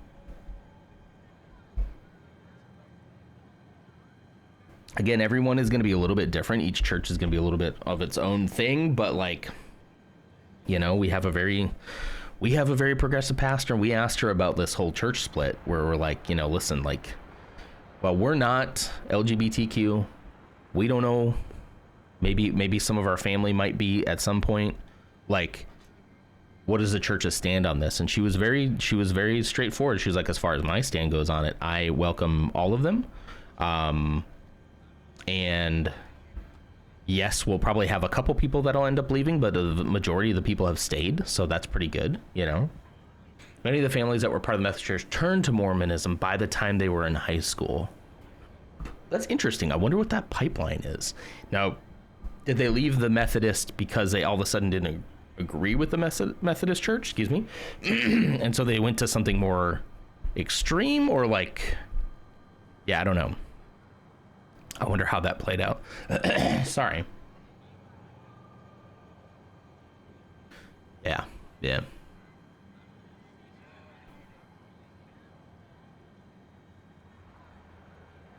[SPEAKER 2] Again, everyone is going to be a little bit different. Each church is going to be a little bit of its own thing, but like, we have a very progressive pastor, and we asked her about this whole church split where we're like, listen, like, well, we're not LGBTQ. We don't know. Maybe some of our family might be at some point. Like, what does the church's stand on this? And she was very straightforward. She was like, as far as my stand goes on it, I welcome all of them. And yes, we'll probably have a couple people that'll end up leaving, but the majority of the people have stayed, so that's pretty good, Many of the families that were part of the Methodist Church turned to Mormonism by the time they were in high school. That's interesting. I wonder what that pipeline is. Now, did they leave the Methodist because they all of a sudden didn't agree with the Methodist Church? Excuse me. And so they went to something more extreme, or like, yeah, I don't know. I wonder how that played out. Sorry. Yeah.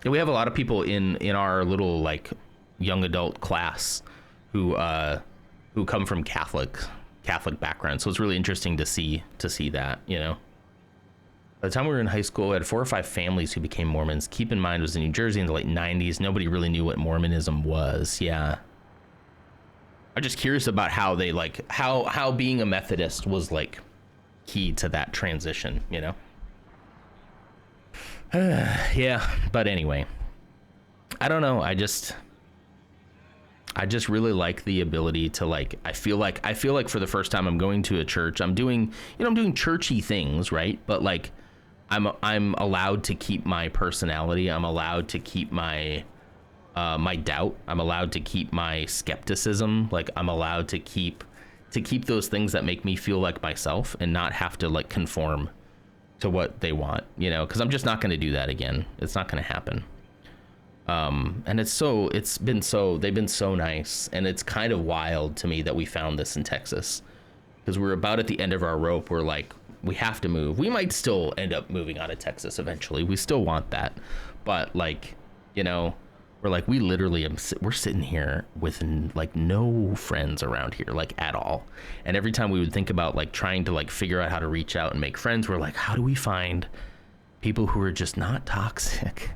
[SPEAKER 2] We have a lot of people in our little like young adult class who come from Catholic backgrounds. So it's really interesting to see that, By the time we were in high school, we had 4 or 5 families who became Mormons. Keep in mind, it was in New Jersey in the late 90s. Nobody really knew what Mormonism was. Yeah. I'm just curious about how they like, how being a Methodist was like key to that transition, Yeah, but anyway, I don't know. I just really like the ability to like, I feel like for the first time I'm going to a church, I'm doing churchy things, right? But like, I'm allowed to keep my personality. I'm allowed to keep my doubt. I'm allowed to keep my skepticism. Like, I'm allowed to keep those things that make me feel like myself and not have to like conform to what they want, because I'm just not going to do that again. It's not going to happen. And they've been so nice, and it's kind of wild to me that we found this in Texas, because we're about at the end of our rope. We're like, we have to move. We might still end up moving out of Texas eventually. We still want that. But like, we're like, we're sitting here with like no friends around here, like at all. And every time we would think about like trying to like figure out how to reach out and make friends, we're like, how do we find people who are just not toxic?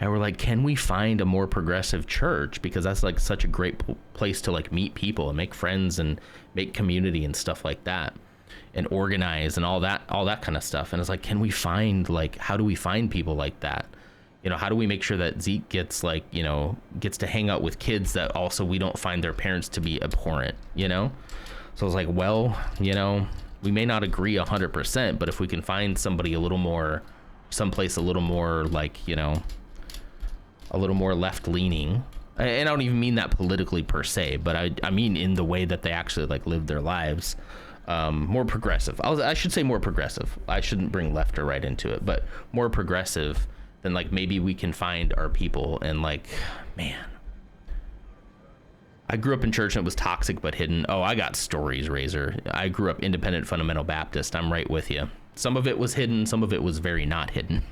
[SPEAKER 2] And we're like, can we find a more progressive church? Because that's like such a great place to like meet people and make friends and make community and stuff like that, and organize and all that kind of stuff. And it's like, can we find like, how do we find people like that? How do we make sure that Zeke gets like, gets to hang out with kids that also we don't find their parents to be abhorrent, So I was like, well, we may not agree 100%, but if we can find someplace a little more like, a little more left leaning. And I don't even mean that politically per se, but I mean in the way that they actually like live their lives. More progressive. I should say more progressive. I shouldn't bring left or right into it, but more progressive than like maybe we can find our people. And like, man, I grew up in church and it was toxic but hidden. Oh, I got stories, Razor. I grew up independent fundamental Baptist. I'm right with you. Some of it was hidden. Some of it was very not hidden.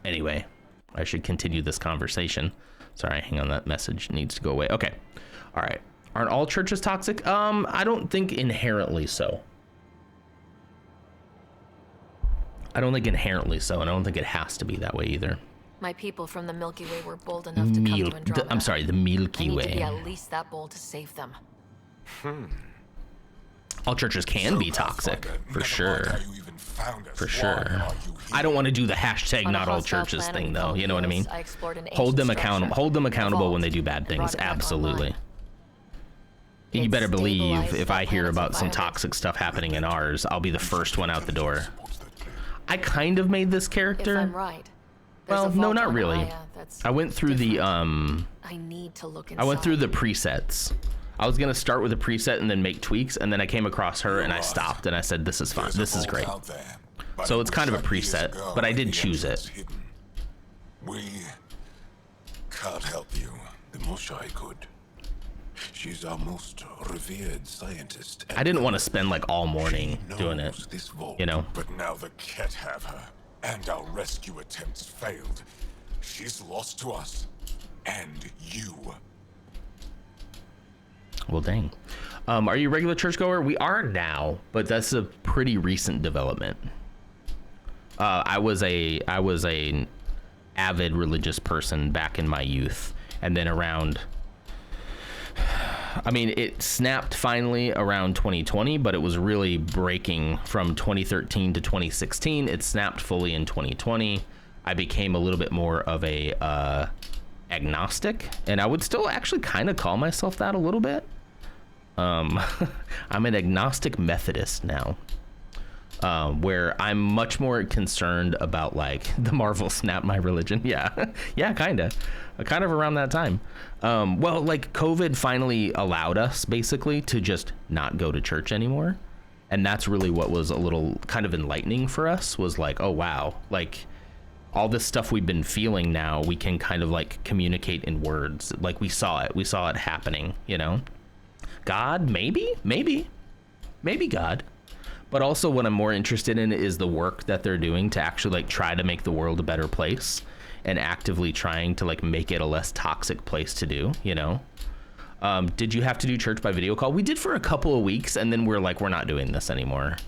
[SPEAKER 2] Anyway, I should continue this conversation. Sorry, hang on. That message needs to go away. Okay. All right. Aren't all churches toxic? I don't think inherently so. I don't think inherently so, and I don't think it has to be that way either.
[SPEAKER 8] My people from the Milky Way were bold enough to come to Andromeda.
[SPEAKER 2] I'm sorry, the Milky Way.
[SPEAKER 8] I need to be at least that bold to save them.
[SPEAKER 2] All churches can be toxic, for sure. For sure. I don't want to do the hashtag not all churches thing, though. You know what I mean? Hold them accountable. Hold them accountable when they do bad things. Absolutely. You better believe if I hear about some toxic stuff happening in ours, I'll be the first one out the door. I kind of made this character.
[SPEAKER 8] If I'm right.
[SPEAKER 2] Well, no, not really. I went through the
[SPEAKER 8] I need to look inside.
[SPEAKER 2] I went through the presets. I was gonna start with a preset and then make tweaks, and then I came across her and I stopped and I said, "This is fine. This is great." So it's kind of a preset, but I did choose it.
[SPEAKER 22] We can't help you. The most I could. She's our most revered scientist.
[SPEAKER 2] I didn't want to spend like all morning doing it, you know.
[SPEAKER 22] But now the Ket have her, and our rescue attempts failed. She's lost to us, and you.
[SPEAKER 2] Well, dang. Are you a regular churchgoer? We are now, but that's a pretty recent development. I was an avid religious person back in my youth, and then around. I mean, it snapped finally around 2020, but it was really breaking from 2013 to 2016. It snapped fully in 2020. I became a little bit more of a agnostic, and I would still actually kind of call myself that a little bit. I'm an agnostic Methodist now, where I'm much more concerned about like the Marvel snap my religion. Yeah, yeah, kind of around that time. Well, like COVID finally allowed us basically to just not go to church anymore. And that's really what was a little kind of enlightening for us, was like, oh, wow, like all this stuff we've been feeling now, we can kind of like communicate in words. Like we saw it happening, you know. God, maybe God. But also what I'm more interested in is the work that they're doing to actually like try to make the world a better place and actively trying to like make it a less toxic place to do, you know. Did you have to do church by video call? We did for a couple of weeks, and then we're not doing this anymore.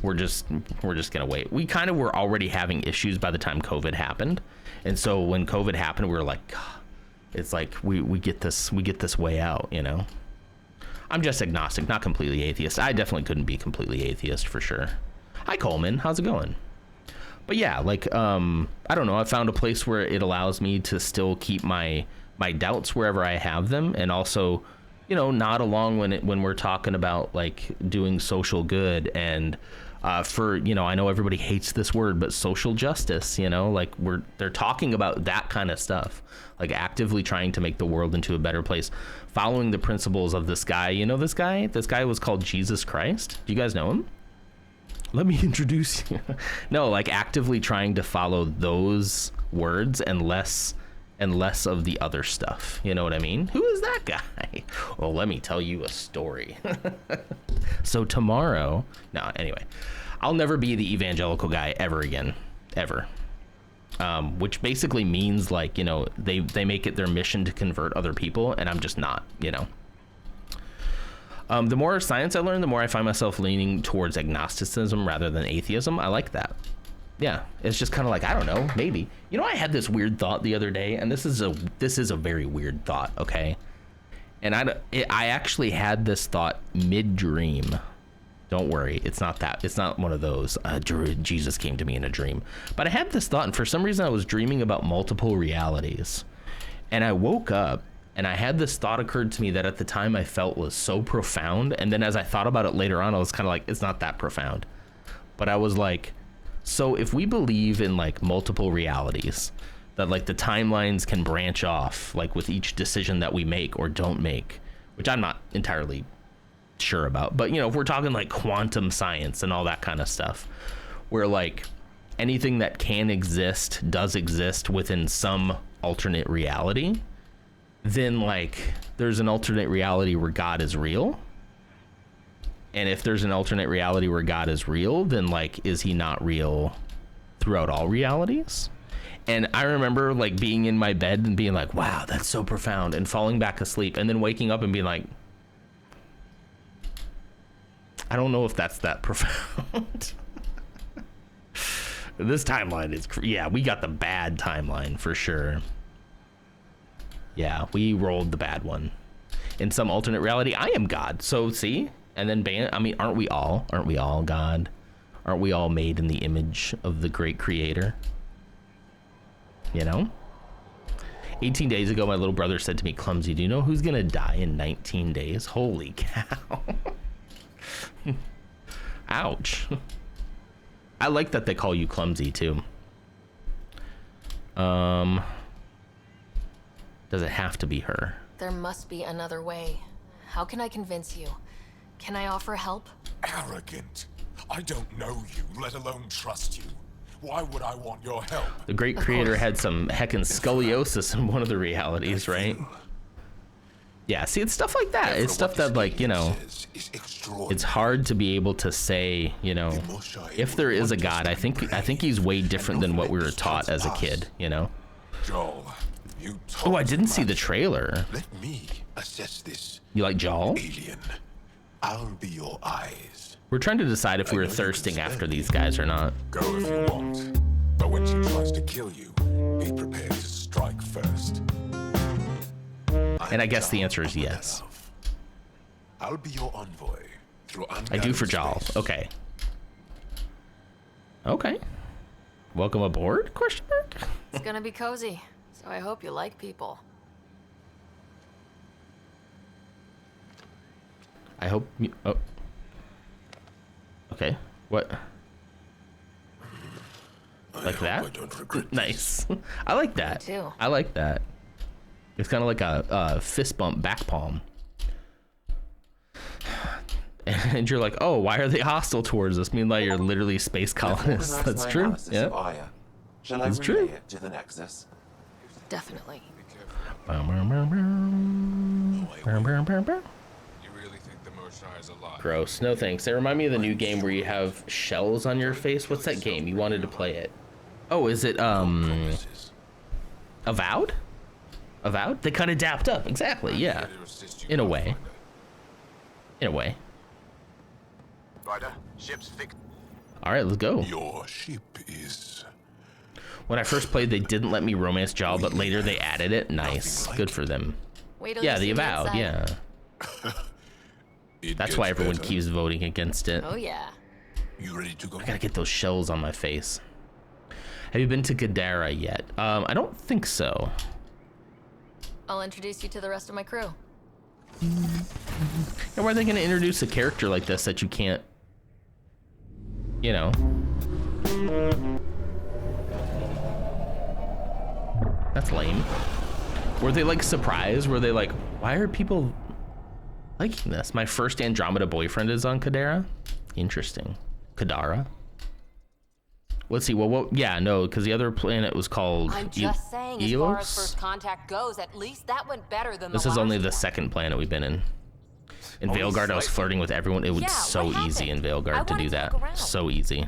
[SPEAKER 2] We're just gonna wait. We kind of were already having issues by the time COVID happened. And so when COVID happened, we were like, God, it's like we get this way out, you know. I'm just agnostic, not completely atheist. I definitely couldn't be completely atheist for sure. Hi Coleman, how's it going? But yeah, like I don't know, I found a place where it allows me to still keep my doubts wherever I have them, and also, you know, nod along when we're talking about like doing social good and for, you know, I know everybody hates this word, but social justice, you know, like they're talking about that kind of stuff, like actively trying to make the world into a better place, following the principles of this guy. You know, this guy was called Jesus Christ. Do you guys know him? Let me introduce you. No, like actively trying to follow those words and less of the other stuff. You know what I mean? Who is that guy? Well, let me tell you a story. So tomorrow, no, anyway, I'll never be the evangelical guy ever again, ever. Which basically means like, you know, they make it their mission to convert other people, and I'm just not, you know. The more science I learn, the more I find myself leaning towards agnosticism rather than atheism. I like that. Yeah, it's just kind of like, I don't know, maybe. You know, I had this weird thought the other day, and this is a very weird thought, okay? And I actually had this thought mid-dream. Don't worry, it's not that. It's not one of those, Jesus came to me in a dream. But I had this thought, and for some reason I was dreaming about multiple realities. And I woke up, and I had this thought occurred to me that at the time I felt was so profound. And then as I thought about it later on, I was kind of like, it's not that profound. But I was like, So if we believe in like multiple realities, that like the timelines can branch off like with each decision that we make or don't make, which I'm not entirely sure about, but you know, if we're talking like quantum science and all that kind of stuff, where like anything that can exist does exist within some alternate reality, then like there's an alternate reality where God is real. And if there's an alternate reality where God is real, then like, is he not real throughout all realities? And I remember like being in my bed and being like, wow, that's so profound, and falling back asleep and then waking up and being like, I don't know if that's that profound. This timeline is, yeah, we got the bad timeline for sure. Yeah, we rolled the bad one. In some alternate reality, I am God. So see? And then I mean, aren't we all God? Aren't we all made in the image of the great creator? You know? 18 days ago, my little brother said to me, Clumsy, do you know who's gonna die in 19 days? Holy cow. Ouch. I like that they call you Clumsy too. Does it have to be her?
[SPEAKER 8] There must be another way. How can I convince you? Can I offer help?
[SPEAKER 22] Arrogant. I don't know you, let alone trust you. Why would I want your help?
[SPEAKER 2] The great creator had some heckin' scoliosis in one of the realities, right? Yeah, see, it's stuff like that. It's stuff that, like, you know, it's hard to be able to say, you know, if there is a God, I think he's way different than what we were taught as a kid, you know? Oh, I didn't see the trailer.
[SPEAKER 22] Let me assess this.
[SPEAKER 2] You like Jawl?
[SPEAKER 22] Alien. I'll be your eyes.
[SPEAKER 2] We're trying to decide if we're thirsting after these guys or not.
[SPEAKER 22] Go if you want. But when she tries to kill you, be prepared to strike first.
[SPEAKER 2] And I guess the answer is yes.
[SPEAKER 22] I'll be your envoy through
[SPEAKER 2] I do for Jawl. Okay. Okay. Welcome aboard? Question mark.
[SPEAKER 8] It's gonna be cozy, so I hope you like people.
[SPEAKER 2] I hope you, oh. Okay. What? Like that? Nice. I like that.
[SPEAKER 8] Me too.
[SPEAKER 2] I like that. It's kind of like a fist bump back palm. And you're like, oh, why are they hostile towards us? Meanwhile, you're literally space colonists. That's true. Yeah.
[SPEAKER 9] Shall I relay it to the Nexus?
[SPEAKER 8] Definitely.
[SPEAKER 2] Gross. No thanks. They remind me of the new game where you have shells on your face. What's that game? You wanted to play it. Oh, is it Avowed? Avowed? They kind of dapped up. Exactly. Yeah. In a way. In a way.
[SPEAKER 14] Ryder, ship's fixed.
[SPEAKER 2] All right, let's go.
[SPEAKER 22] Your ship is.
[SPEAKER 2] When I first played, they didn't let me romance Jaw, but later they added it. Nice. Good for them. Yeah, the Avowed. Yeah. That's why everyone keeps voting against it.
[SPEAKER 8] Oh yeah.
[SPEAKER 22] You ready to go?
[SPEAKER 2] I gotta get those shells on my face. Have you been to Gadara yet? I don't think so.
[SPEAKER 8] I'll introduce you to the rest of my crew.
[SPEAKER 2] And why are they gonna introduce a character like this that you can't, you know? That's lame. Were they like surprised? Were they like, why are people liking this? My first Andromeda boyfriend is on Kadara. Interesting. Kadara. Let's see. Well, yeah, no, because the other planet was called.
[SPEAKER 5] I'm just saying, as far as first contact goes, at least that went better than
[SPEAKER 2] this
[SPEAKER 5] the
[SPEAKER 2] is only
[SPEAKER 5] last
[SPEAKER 2] the second planet we've been in. In Veilguard, I was flirting with everyone. It was so easy in Veilguard to do that. So easy.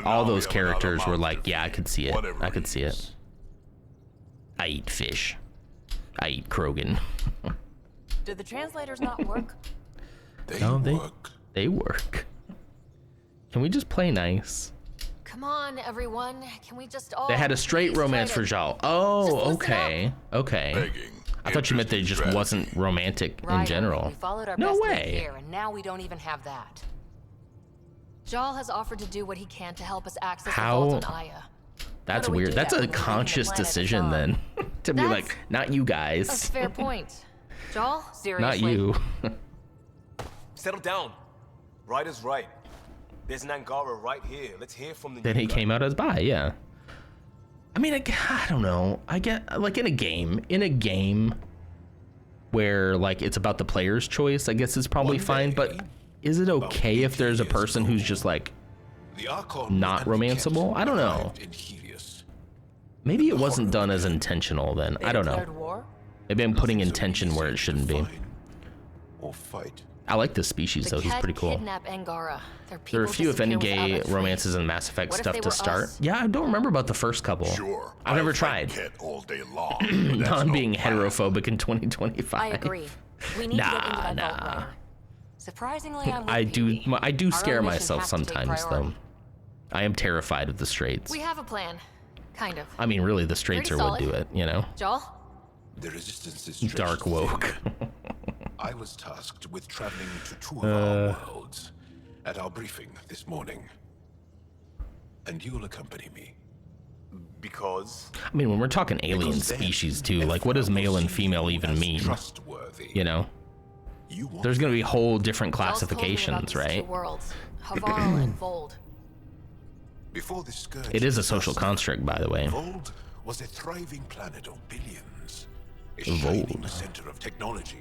[SPEAKER 2] All those characters were like, yeah, I could see it. I could see it. I eat fish. I eat Krogan.
[SPEAKER 5] Did the translators not work?
[SPEAKER 22] They
[SPEAKER 2] work. Can we just play nice?
[SPEAKER 8] Come on, everyone. Can we just all...
[SPEAKER 2] They had a straight romance for Jahl. Oh, okay. Okay. I thought you meant they just wasn't romantic in general.
[SPEAKER 5] We followed our
[SPEAKER 2] No
[SPEAKER 5] best
[SPEAKER 2] way.
[SPEAKER 5] lead here, and now we don't even have that.
[SPEAKER 8] Jahl has offered to do what he can to help us access
[SPEAKER 2] How-
[SPEAKER 8] the vault on Aya.
[SPEAKER 2] That's
[SPEAKER 8] do we
[SPEAKER 2] weird.
[SPEAKER 8] do
[SPEAKER 2] That's
[SPEAKER 8] that
[SPEAKER 2] a
[SPEAKER 8] when we're leaving the
[SPEAKER 2] conscious
[SPEAKER 8] planet
[SPEAKER 2] decision
[SPEAKER 8] it's
[SPEAKER 2] then. To be like, not you
[SPEAKER 8] That's a
[SPEAKER 2] guys.
[SPEAKER 8] fair point. Jahl?
[SPEAKER 2] Not you.
[SPEAKER 10] Settle down. Ryder's right. There's an Angara right here. Let's hear from the
[SPEAKER 2] Then
[SPEAKER 10] new
[SPEAKER 2] he
[SPEAKER 10] guy.
[SPEAKER 2] came out as bi, yeah. I mean, I don't know. I get, like, in a game where, like, it's about the player's choice, I guess it's probably fine, but is it okay if there's a person who's just, like, not romanceable? I don't know. Maybe it wasn't done as intentional then. I don't know. Maybe I'm putting intention where it shouldn't be.
[SPEAKER 22] Or fight.
[SPEAKER 2] I like this species, though. He's pretty cool.
[SPEAKER 8] Kidnap Angara.
[SPEAKER 2] There are a few, if any, gay romances in Mass Effect stuff to start. Yeah, I don't remember about the first couple.
[SPEAKER 11] Sure,
[SPEAKER 2] I've never tried.
[SPEAKER 11] All day long, but that's
[SPEAKER 2] I'm
[SPEAKER 11] no
[SPEAKER 2] being
[SPEAKER 11] plan.
[SPEAKER 2] heterophobic in 2025.
[SPEAKER 12] I agree. We need to get into that vault later. Surprisingly, I'm with
[SPEAKER 2] I do
[SPEAKER 12] Our
[SPEAKER 2] scare
[SPEAKER 12] own mission
[SPEAKER 2] myself
[SPEAKER 12] has to take
[SPEAKER 2] sometimes, though.
[SPEAKER 12] priority.
[SPEAKER 2] I am terrified of the straights.
[SPEAKER 8] We have a plan. Kind of.
[SPEAKER 2] I mean, really, the straights
[SPEAKER 8] Pretty
[SPEAKER 2] are what
[SPEAKER 8] solid.
[SPEAKER 2] do it, you know?
[SPEAKER 8] Joel?
[SPEAKER 22] The resistance is
[SPEAKER 2] Dark woke.
[SPEAKER 22] I was tasked with traveling to two of our worlds at our briefing this morning. And you'll accompany me.
[SPEAKER 10] Because?
[SPEAKER 2] I mean, when we're talking alien species, too, like, what does male and female even mean? You know? There's gonna be whole different classifications, right?
[SPEAKER 8] Two worlds, Havarl and Vold.
[SPEAKER 22] Before the scourge,
[SPEAKER 2] It is a social construct, by the way.
[SPEAKER 22] Vold was a thriving planet of billions. A shining center of technology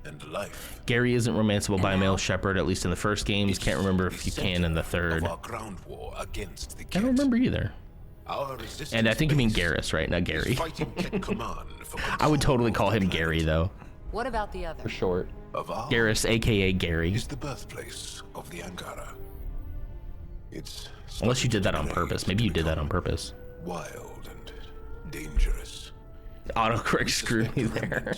[SPEAKER 22] and life.
[SPEAKER 2] Gary isn't romanceable by a male shepherd, at least in the first games. Can't remember if you can in the third.
[SPEAKER 22] Our ground war against the
[SPEAKER 2] I don't remember either.
[SPEAKER 22] Our resistance
[SPEAKER 2] And I think you mean Garrus, right? Not Gary.
[SPEAKER 22] fighting Ket command for
[SPEAKER 2] I would totally call him Gary, though.
[SPEAKER 12] What about the other?
[SPEAKER 2] For short.
[SPEAKER 22] Of our
[SPEAKER 2] Garrus, aka Gary.
[SPEAKER 22] is the birthplace of the Angara. It's
[SPEAKER 2] Unless you did that on purpose. Maybe you did that on purpose.
[SPEAKER 22] wild and dangerous.
[SPEAKER 2] Autocorrect screwed me there.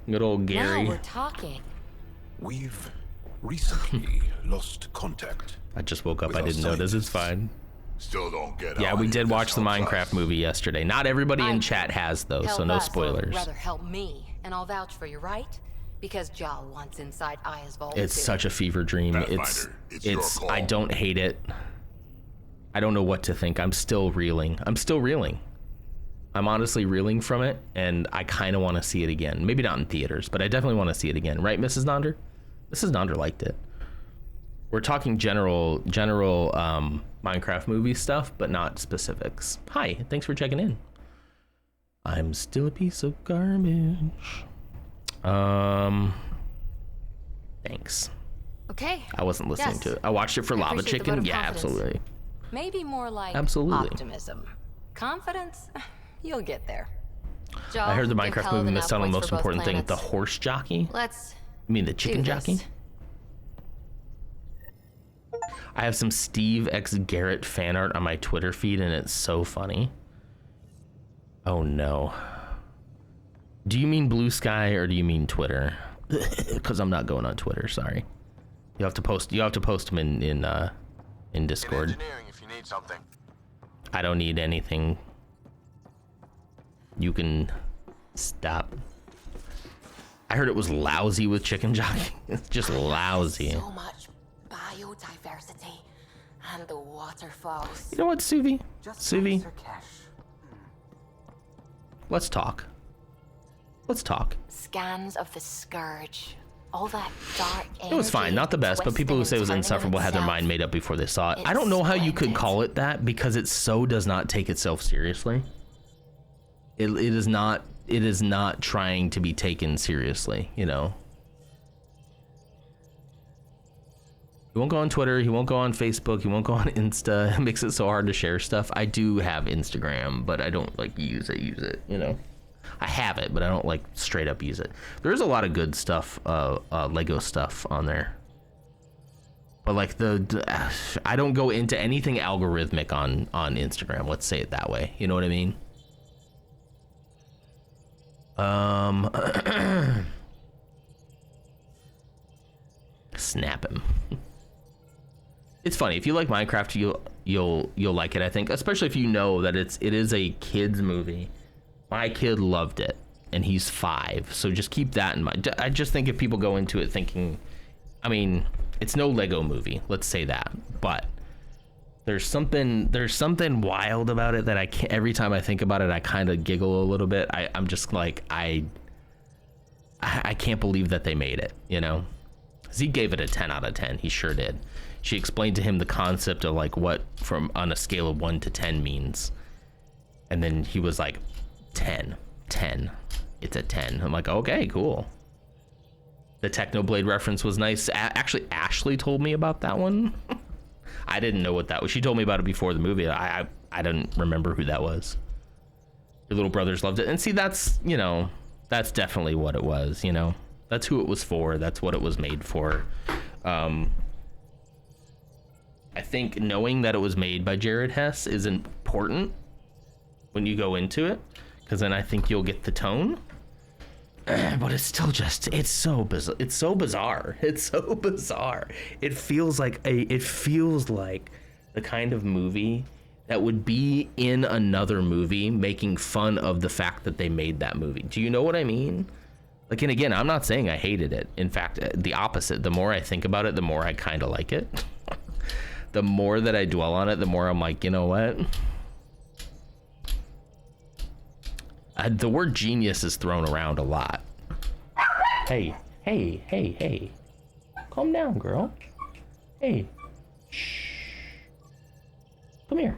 [SPEAKER 2] Good old Gary.
[SPEAKER 12] Now we're talking.
[SPEAKER 22] We've recently lost contact.
[SPEAKER 2] I just woke up. I didn't notice. It's fine.
[SPEAKER 11] Still don't get
[SPEAKER 2] Yeah,
[SPEAKER 11] how
[SPEAKER 2] we
[SPEAKER 11] any
[SPEAKER 2] did
[SPEAKER 11] of this
[SPEAKER 2] watch the
[SPEAKER 11] helps
[SPEAKER 2] Minecraft
[SPEAKER 11] us.
[SPEAKER 2] movie yesterday. Not everybody in chat has, though, so no spoilers.
[SPEAKER 12] Rather help me, and I'll vouch for you, right? Because Jal wants inside Aya's vault.
[SPEAKER 2] It's
[SPEAKER 12] too.
[SPEAKER 2] such a fever dream. It's I don't hate it. I don't know what to think. I'm still reeling. I'm honestly reeling from it, and I kind of want to see it again. Maybe not in theaters, but I definitely want to see it again. Right, Mrs. Nonder? Mrs. Nonder liked it. We're talking general Minecraft movie stuff, but not specifics. Hi, thanks for checking in. I'm still a piece of garbage. Thanks.
[SPEAKER 8] Okay.
[SPEAKER 2] I wasn't listening
[SPEAKER 8] Yes.
[SPEAKER 2] to it. I watched it for
[SPEAKER 8] I
[SPEAKER 2] Lava
[SPEAKER 8] appreciate the vote
[SPEAKER 2] Chicken.
[SPEAKER 8] of
[SPEAKER 2] Yeah,
[SPEAKER 8] confidence.
[SPEAKER 2] absolutely.
[SPEAKER 12] Maybe more like
[SPEAKER 2] Absolutely.
[SPEAKER 12] optimism. Confidence? You'll get there.
[SPEAKER 8] Joel,
[SPEAKER 2] I heard the
[SPEAKER 8] give
[SPEAKER 2] Minecraft
[SPEAKER 8] Paladin
[SPEAKER 2] movie missed out on the
[SPEAKER 8] now
[SPEAKER 2] most
[SPEAKER 8] points for both
[SPEAKER 2] important thing, the
[SPEAKER 8] planets.
[SPEAKER 2] horse jockey.
[SPEAKER 8] Let's
[SPEAKER 2] You mean the chicken
[SPEAKER 8] do
[SPEAKER 2] jockey?
[SPEAKER 8] this.
[SPEAKER 2] I have some Steve X Garrett fan art on my Twitter feed, and it's so funny. Oh no. Do you mean Blue Sky or do you mean Twitter? Because I'm not going on Twitter. Sorry. You have to post. You have to post them in Discord.
[SPEAKER 14] Engineering if you need something.
[SPEAKER 2] I don't need anything. You can stop. I heard it was lousy with chicken jockey. It's just lousy.
[SPEAKER 8] So much biodiversity and the waterfalls.
[SPEAKER 2] You know what, Suvi? Suvi? Let's talk. Let's talk.
[SPEAKER 8] Scans of the scourge. All that dark energy.
[SPEAKER 2] It was fine, not the best, but people who say it was insufferable had their mind made up before they saw it. I don't know how you could call it that because it so does not take itself seriously. It is not trying to be taken seriously, you know. He won't go on Twitter, he won't go on Facebook, he won't go on Insta. It makes it so hard to share stuff. I do have Instagram, but I don't like use it, you know. I have it, but I don't like straight up use it. There's a lot of good stuff, Lego stuff on there. But like I don't go into anything algorithmic on Instagram. Let's say it that way. You know what I mean? Snap him. It's funny if you like Minecraft, you'll like it. I think, especially if you know that it is a kids movie. My kid loved it, and he's 5, so just keep that in mind. I just think if people go into it thinking, I mean, it's no Lego movie, let's say that, but there's something wild about it that I can't, every time I think about it, I kind of giggle a little bit. I'm just like, I can't believe that they made it, you know? Zeke gave it a 10 out of 10. He sure did. She explained to him the concept of like what from on a scale of 1 to 10 means. And then he was like, 10. It's a 10. I'm like, okay, cool. The Technoblade reference was nice. Actually, Ashley told me about that one. I didn't know what that was. She told me about it before the movie. I didn't remember who that was. Your little brothers loved it. And see, that's, you know, that's definitely what it was, you know. That's who it was for. That's what it was made for. I think knowing that it was made by Jared Hess is important when you go into it, because then I think you'll get the tone. But it's still just, it's so bizarre. It's so bizarre. It feels like the kind of movie that would be in another movie making fun of the fact that they made that movie. Do you know what I mean? Like, and again, I'm not saying I hated it. In fact, the opposite. The more I think about it, the more I kind of like it. The more that I dwell on it, the more I'm like, you know what? The word genius is thrown around a lot. Hey. Calm down, girl. Hey. Shh. Come here.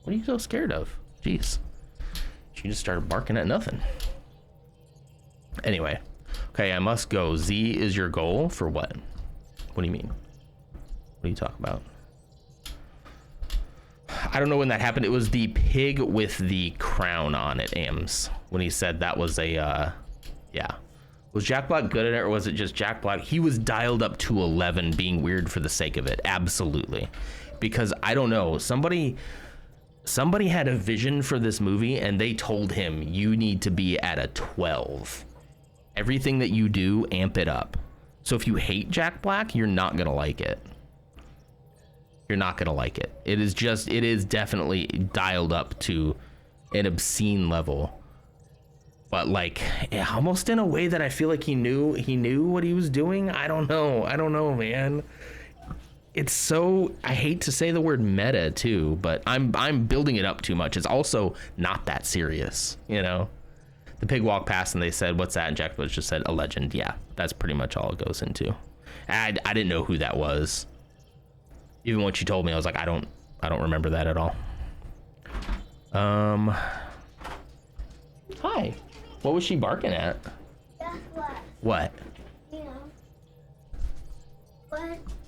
[SPEAKER 2] What are you so scared of? Jeez. She just started barking at nothing. Anyway. Okay, I must go. Z is your goal for what? What do you mean? What are you talking about? I don't know when that happened. It was the pig with the crown on it, Ames. When he said that was a, yeah. Was Jack Black good at it, or was it just Jack Black? He was dialed up to 11 being weird for the sake of it. Absolutely. Because I don't know, somebody had a vision for this movie and they told him you need to be at a 12. Everything that you do, amp it up. So if you hate Jack Black, you're not gonna like it. You're not gonna like it. It is definitely dialed up to an obscene level. But like, almost in a way that I feel like he knew what he was doing. I don't know, man. It's so, I hate to say the word meta too, but I'm building it up too much. It's also not that serious, you know? The pig walked past and they said, what's that? And Jack Bush just said, a legend. Yeah, that's pretty much all it goes into. I didn't know who that was. Even when she told me, I was like, I don't remember that at all. Hi. What was she barking at?
[SPEAKER 1] Guess what?
[SPEAKER 2] What?
[SPEAKER 1] You know.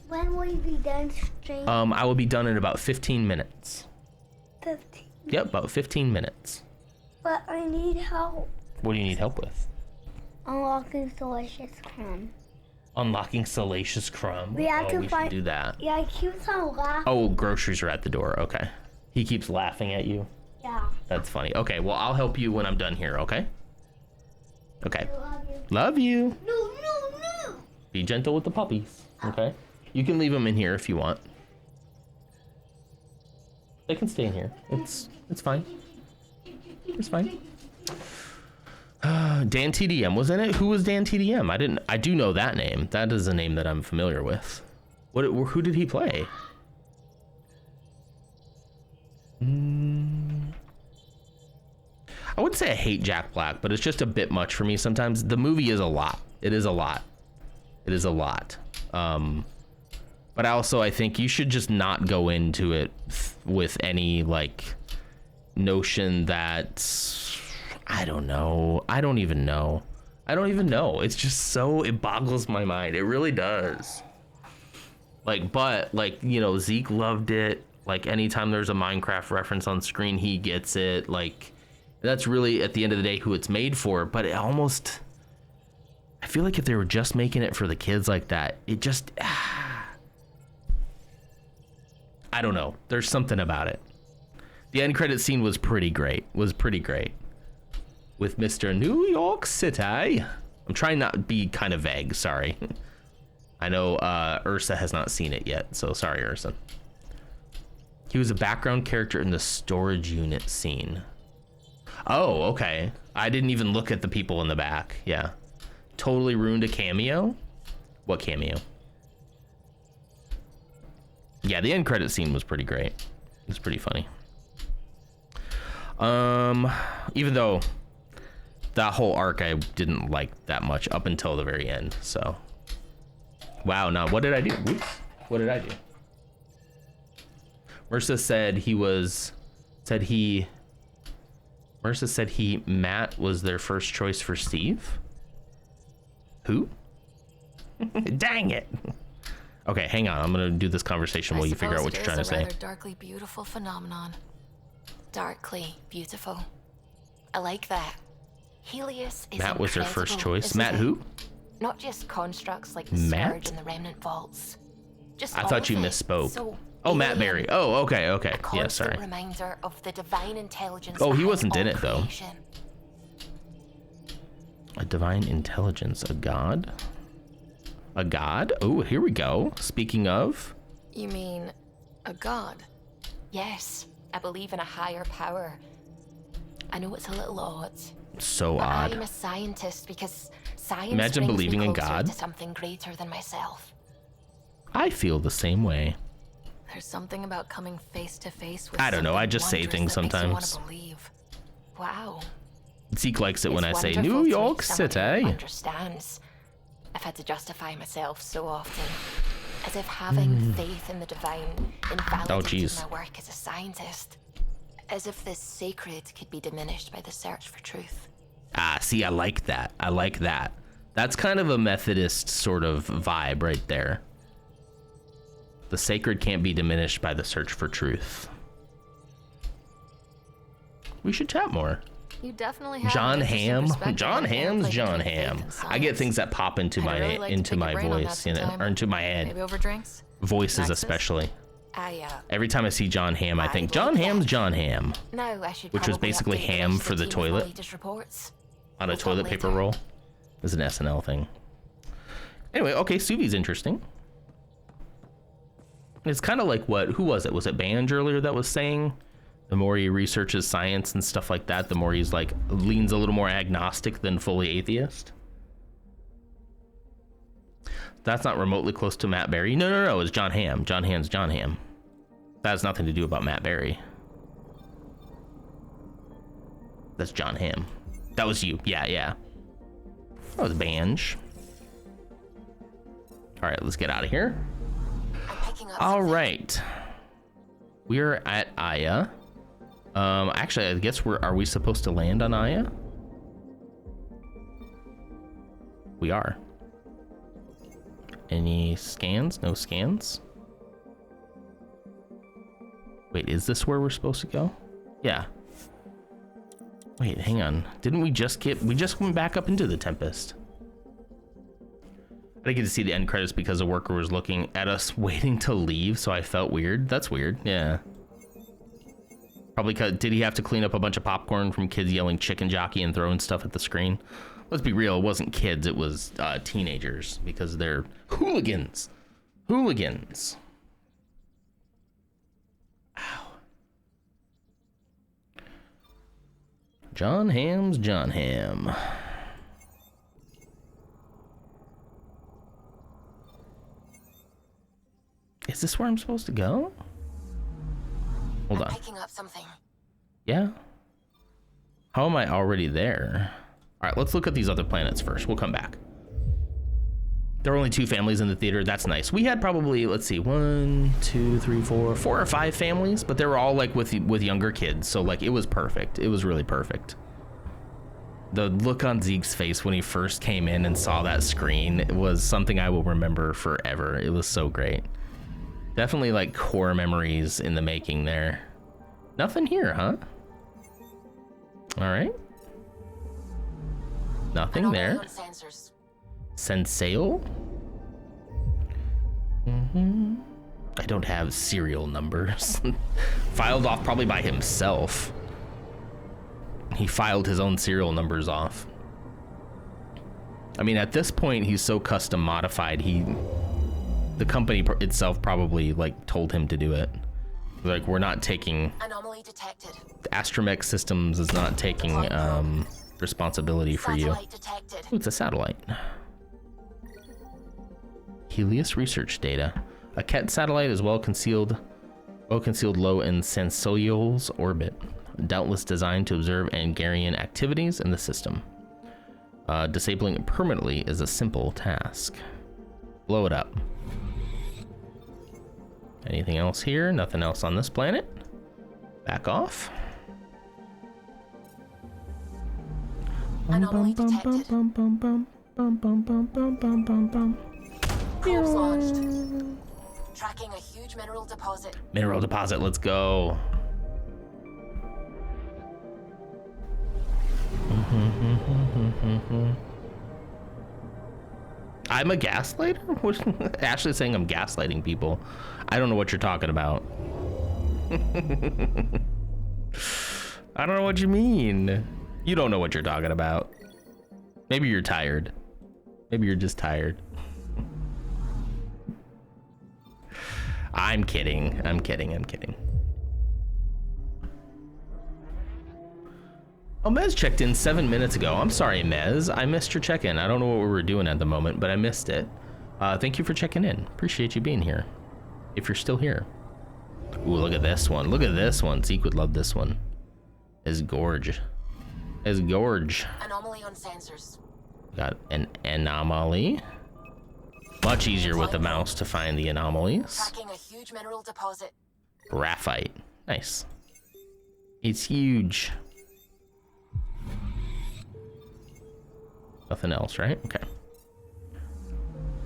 [SPEAKER 1] When will you be done streaming?
[SPEAKER 2] I will be done in about 15 minutes.
[SPEAKER 1] 15?
[SPEAKER 2] Yep, about 15 minutes.
[SPEAKER 1] But I need help.
[SPEAKER 2] What do you need help with?
[SPEAKER 1] Unlocking Salacious Crumb.
[SPEAKER 2] Unlocking Salacious Crumb?
[SPEAKER 1] We have to
[SPEAKER 2] we
[SPEAKER 1] find.
[SPEAKER 2] should do that.
[SPEAKER 1] Yeah, he keeps on laughing.
[SPEAKER 2] Oh, groceries are at the door. Okay. He keeps laughing at you?
[SPEAKER 1] Yeah.
[SPEAKER 2] That's funny. Okay, well, I'll help you when I'm done here, okay? Okay.
[SPEAKER 1] I love you.
[SPEAKER 2] Love you.
[SPEAKER 1] No.
[SPEAKER 2] Be gentle with the puppies, okay? You can leave them in here if you want. They can stay in here. It's fine. It's fine. Dan TDM was in it. Who was Dan TDM? I do know that name. That is a name that I'm familiar with. Who did he play? I wouldn't say I hate Jack Black, but it's just a bit much for me sometimes. The movie is a lot. It is a lot. But also I think you should just not go into it with any like notion that I don't know. I don't even know. It's just so, it boggles my mind. It really does. But you know, Zeke loved it. Like anytime there's a Minecraft reference on screen, he gets it. Like that's really at the end of the day who it's made for. But it almost, I feel like if they were just making it for the kids like that, it just, I don't know. There's something about it. The end credit scene was pretty great. With Mr. New York City. I'm trying not to be kind of vague, sorry. I know Ursa has not seen it yet, so sorry, Ursa. He was a background character in the storage unit scene. Oh, okay. I didn't even look at the people in the back. Yeah. Totally ruined a cameo? What cameo? Yeah, the end credit scene was pretty great. It was pretty funny. Even though that whole arc I didn't like that much up until the very end. So, wow. Now, what did I do? Whoops. What did I do? Marissa said Matt was their first choice for Steve. Who? Dang it. Okay, hang on. I'm gonna do this conversation while you figure out what you're trying to say.
[SPEAKER 8] Rather darkly beautiful phenomenon. Darkly beautiful. I like that. Helios is
[SPEAKER 2] Matt was their first
[SPEAKER 8] incredible,
[SPEAKER 2] choice. Matt who?
[SPEAKER 8] Not just constructs like the
[SPEAKER 2] Matt?
[SPEAKER 8] Scourge and the Remnant Vaults. Just
[SPEAKER 2] I
[SPEAKER 8] all
[SPEAKER 2] thought you
[SPEAKER 8] of it.
[SPEAKER 2] misspoke.
[SPEAKER 8] So
[SPEAKER 2] Oh, Matt
[SPEAKER 8] alien.
[SPEAKER 2] Berry. Oh, okay.
[SPEAKER 8] A
[SPEAKER 2] Yeah,
[SPEAKER 8] constant
[SPEAKER 2] sorry.
[SPEAKER 8] reminder of the divine intelligence.
[SPEAKER 2] Oh, he
[SPEAKER 8] behind
[SPEAKER 2] wasn't in
[SPEAKER 8] all
[SPEAKER 2] it though.
[SPEAKER 8] creation.
[SPEAKER 2] A divine intelligence, a god? A god? Oh, here we go. Speaking of,
[SPEAKER 8] You mean a god? Yes, I believe in a higher power. I know it's a little odd.
[SPEAKER 2] so
[SPEAKER 8] but
[SPEAKER 2] odd.
[SPEAKER 8] I'm a scientist because science
[SPEAKER 2] Imagine
[SPEAKER 8] brings
[SPEAKER 2] believing
[SPEAKER 8] me
[SPEAKER 2] in
[SPEAKER 8] closer
[SPEAKER 2] God.
[SPEAKER 8] to something greater than myself.
[SPEAKER 2] I feel the same way.
[SPEAKER 8] There's something about coming face to face with
[SPEAKER 2] I don't know. I
[SPEAKER 8] something
[SPEAKER 2] just say
[SPEAKER 8] wondrous
[SPEAKER 2] things
[SPEAKER 8] that makes you
[SPEAKER 2] sometimes.
[SPEAKER 8] wanna believe. Wow.
[SPEAKER 2] Zeke likes it when I
[SPEAKER 8] It's
[SPEAKER 2] say
[SPEAKER 8] wonderful
[SPEAKER 2] New
[SPEAKER 8] to
[SPEAKER 2] York
[SPEAKER 8] meet someone
[SPEAKER 2] City.
[SPEAKER 8] who understands. I've had to justify myself so often, as if having faith in the divine invalidated
[SPEAKER 2] jeez.
[SPEAKER 8] my work as a scientist. As if this sacred could be diminished by the search for truth.
[SPEAKER 2] Ah, see, I like that. I like that. That's kind of a Methodist sort of vibe right there. The sacred can't be diminished by the search for truth. We should chat more.
[SPEAKER 8] You definitely have
[SPEAKER 2] John
[SPEAKER 8] an interesting
[SPEAKER 2] Ham.
[SPEAKER 8] perspective
[SPEAKER 2] John
[SPEAKER 8] on the
[SPEAKER 2] Ham's
[SPEAKER 8] interplay
[SPEAKER 2] John
[SPEAKER 8] between faith
[SPEAKER 2] Ham.
[SPEAKER 8] and
[SPEAKER 2] I get
[SPEAKER 8] science.
[SPEAKER 2] things that pop into
[SPEAKER 8] I'd
[SPEAKER 2] my
[SPEAKER 8] really like to pick your brain on that
[SPEAKER 2] voice, you know,
[SPEAKER 8] sometime.
[SPEAKER 2] or into my head.
[SPEAKER 8] Maybe over drinks?
[SPEAKER 2] Voices
[SPEAKER 8] Nexus?
[SPEAKER 2] especially.
[SPEAKER 8] I
[SPEAKER 2] Every time I see John Ham, I think John Ham's John Ham,
[SPEAKER 8] No, I should
[SPEAKER 2] which was
[SPEAKER 8] probably
[SPEAKER 2] basically
[SPEAKER 8] update
[SPEAKER 2] ham
[SPEAKER 8] rest
[SPEAKER 2] for
[SPEAKER 8] of
[SPEAKER 2] the
[SPEAKER 8] team with my
[SPEAKER 2] toilet
[SPEAKER 8] latest reports.
[SPEAKER 2] on a
[SPEAKER 8] We'll talk
[SPEAKER 2] toilet paper
[SPEAKER 8] later.
[SPEAKER 2] roll. It's an SNL thing. Anyway, okay, Suvi's interesting. It's kind of like who was it? Was it Banj earlier that was saying the more he researches science and stuff like that, the more he's like leans a little more agnostic than fully atheist? That's not remotely close to Matt Berry. No, it's John Ham. John Ham's John Ham. That has nothing to do about Matt Berry. That's John Ham. That was you. Yeah. That was Banj. All right, let's get out of here. All right. We're at Aya. Actually, I guess are we supposed to land on Aya? We are. Any scans? No scans? Wait, is this where we're supposed to go? Yeah. Wait, hang on. Didn't we just went back up into the Tempest? I didn't get to see the end credits because a worker was looking at us waiting to leave, so I felt weird. That's weird, yeah. Probably did he have to clean up a bunch of popcorn from kids yelling chicken jockey and throwing stuff at the screen? Let's be real, it wasn't kids, it was teenagers because they're hooligans. Hooligans. Ow. John Ham's John Ham. Is this where I'm supposed to go? Hold on.
[SPEAKER 8] Picking up something.
[SPEAKER 2] Yeah. How am I already there? All right, let's look at these other planets first. We'll come back. There are only 2 families in the theater. That's nice. We had probably, let's see, 1, 2, 3, 4 or 5 families, but they were all like with younger kids. So like it was perfect. It was really perfect. The look on Zeke's face when he first came in and saw that screen was something I will remember forever. It was so great. Definitely like core memories in the making there. Nothing here, huh? All right. Nothing there. Senseo? I don't have serial numbers. Filed off probably by himself. He filed his own serial numbers off. I mean, at this point, he's so custom modified, the company itself probably like told him to do it. Like, we're not taking
[SPEAKER 8] Anomaly detected.
[SPEAKER 2] Astromech Systems is not taking responsibility for you. Ooh, it's a satellite. Helios research data. A Ket satellite is well concealed low in Sensorial's orbit, doubtless designed to observe Angarian activities in the system. Disabling it permanently is a simple task. Blow it up. Anything else here? Nothing else on this planet. Back off.
[SPEAKER 8] Anomaly detected. Probes launched. Tracking a huge mineral deposit.
[SPEAKER 2] Mineral deposit, let's go. I'm a gaslighter? Ashley's saying I'm gaslighting people. I don't know what you're talking about. I don't know what you mean. You don't know what you're talking about. Maybe you're tired. Maybe you're just tired. I'm kidding. I'm kidding. Oh, Mez checked in 7 minutes ago. I'm sorry, Mez. I missed your check-in. I don't know what we were doing at the moment, but I missed it. Thank you for checking in. Appreciate you being here. If you're still here. Ooh, look at this one. Look at this one. Zeke would love this one. It's gorge. It's gorge.
[SPEAKER 8] Anomaly on sensors.
[SPEAKER 2] Got an anomaly. Much easier with the mouse to find the anomalies.
[SPEAKER 8] Tracking a huge mineral deposit.
[SPEAKER 2] Graphite. Nice. It's huge. Nothing else, right? Okay.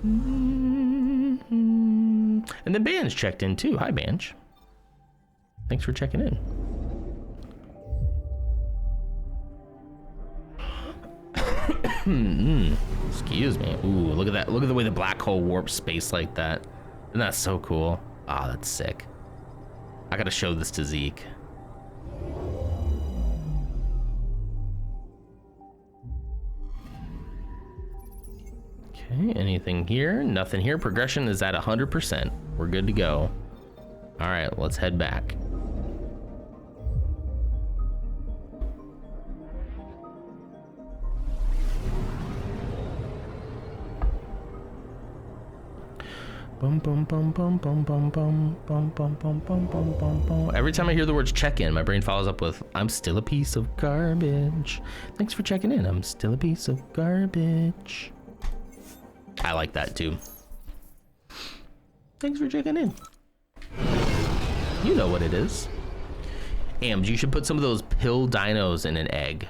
[SPEAKER 2] And then Banj checked in too. Hi, Banj. Thanks for checking in. Excuse me. Ooh, look at that. Look at the way the black hole warps space like that. Isn't that so cool? Ah, that's sick. I gotta show this to Zeke. Okay, anything here? Nothing here. Progression is at 100%. We're good to go. All right, let's head back. Bum bum bum bum bum bum bum bum bum bum bum bum bum bum. Every time I hear the words check-in, my brain follows up with, I'm still a piece of garbage. Thanks for checking in. I'm still a piece of garbage. I like that too. Thanks for checking in. You know what it is. Ams, you should put some of those pill dinos in an egg.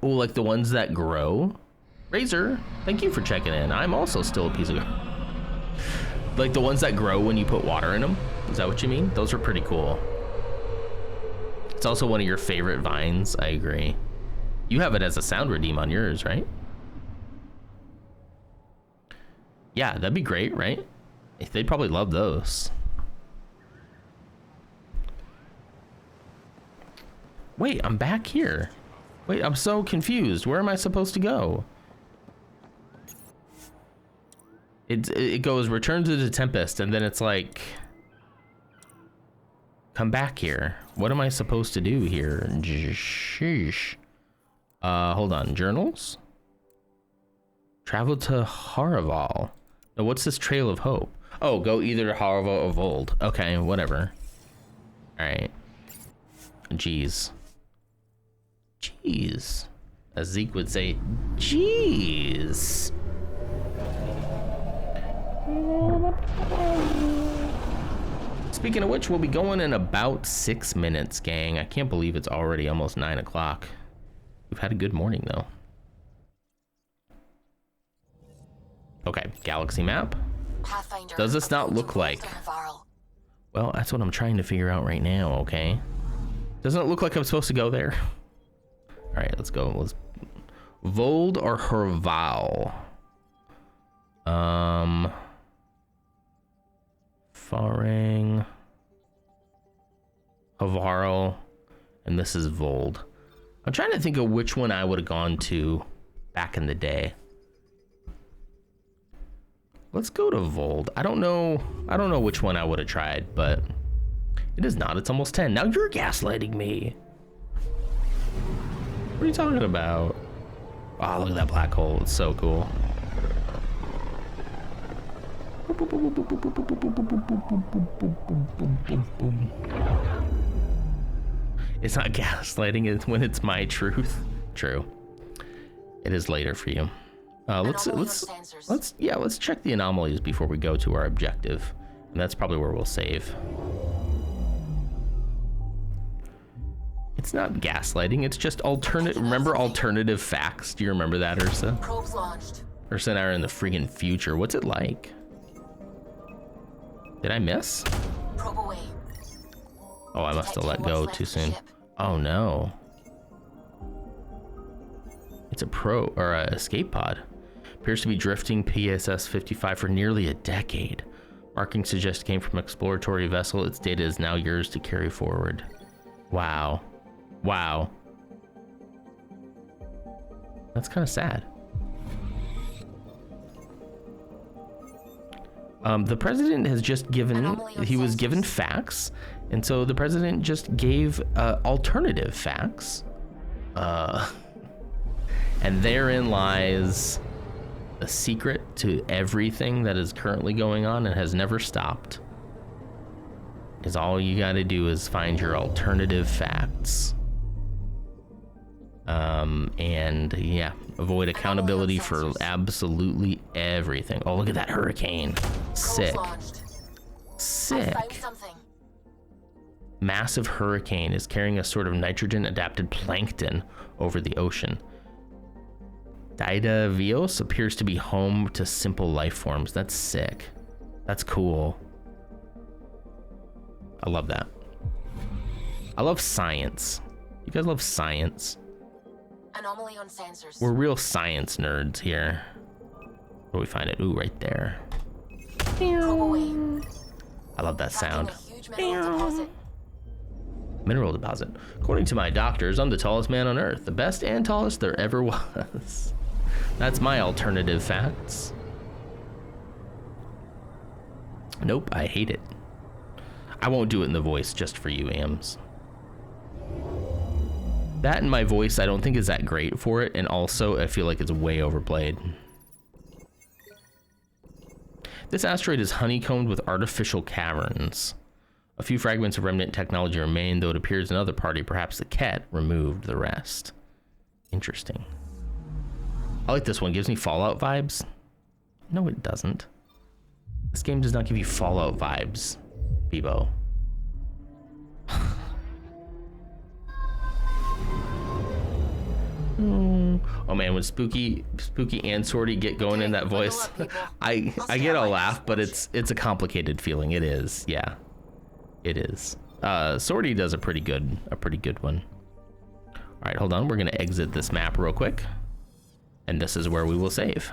[SPEAKER 2] Oh, like the ones that grow? Razor, thank you for checking in. I'm also still a piece of garbage. Like the ones that grow when you put water in them? Is that what you mean? Those are pretty cool. It's also one of your favorite vines. I agree. You have it as a sound redeem on yours, right? Yeah, that'd be great, right? They'd probably love those. Wait, I'm back here. Wait, I'm so confused. Where am I supposed to go? It goes return to the Tempest, and then it's like, come back here. What am I supposed to do here? Sheesh. Hold on. Journals? Travel to Haraval. Now, what's this Trail of Hope? Oh, go either to Haraval or Vold. Okay, whatever. All right. Jeez. Jeez. As Zeke would say, jeez. Speaking of which, we'll be going in about 6 minutes, gang. I can't believe it's already almost 9 o'clock. We've had a good morning, though. Okay, galaxy map.
[SPEAKER 8] Pathfinder,
[SPEAKER 2] does this not look like... Well, that's what I'm trying to figure out right now, okay? Doesn't it look like I'm supposed to go there? All right, let's go. Let's... Vold or Herval? Farang, Havarl, and this is Vold. I'm trying to think of which one I would have gone to back in the day. Let's go to Vold. I don't know which one I would have tried, but it is not. It's almost 10. Now you're gaslighting me. What are you talking about? Oh, look at that black hole. It's so cool. It's not gaslighting, it's when it's my truth. True. It is later for you. Let's check the anomalies before we go to our objective, and that's probably where we'll save. It's not gaslighting. It's just alternate. Remember alternative facts? Do you remember that, Ursa?
[SPEAKER 8] Probes launched.
[SPEAKER 2] Ursa and I are in the friggin' future. What's it like? Did I miss?
[SPEAKER 8] Probe away.
[SPEAKER 2] Oh, I must have let go too soon. Oh no. It's a escape pod. Appears to be drifting PSS 55 for nearly a decade. Marking suggests it came from an exploratory vessel. Its data is now yours to carry forward. Wow. Wow. That's kind of sad. The president has just he was given facts, and so the president just gave alternative facts. And therein lies a secret to everything that is currently going on and has never stopped. Is all you gotta do is find your alternative facts. And yeah, avoid accountability for absolutely everything. Oh, look at that hurricane. Sick. Sick. Massive hurricane is carrying a sort of nitrogen adapted plankton over the ocean. Daida Vios appears to be home to simple life forms. That's sick. That's cool. I love that. I love science. You guys love science?
[SPEAKER 8] Anomaly on sensors.
[SPEAKER 2] We're real science nerds here. Where do we find it? Ooh, right there. I love that sound. Mineral deposit. According to my doctors, I'm the tallest man on Earth. The best and tallest there ever was. That's my alternative facts. Nope, I hate it. I won't do it in the voice just for you, Ams. That and my voice I don't think is that great for it, and also I feel like it's way overplayed. This asteroid is honeycombed with artificial caverns. A few fragments of remnant technology remain, though it appears another party, perhaps the Ket, removed the rest. Interesting. I like this one. Gives me Fallout vibes. No, it doesn't. This game does not give you Fallout vibes, Bebo. Oh man, when Spooky and Sorty get going in that voice, I get a laugh, but it's a complicated feeling. It is, yeah, it is. Sorty does a pretty good one. All right, hold on. We're gonna exit this map real quick, and this is where we will save.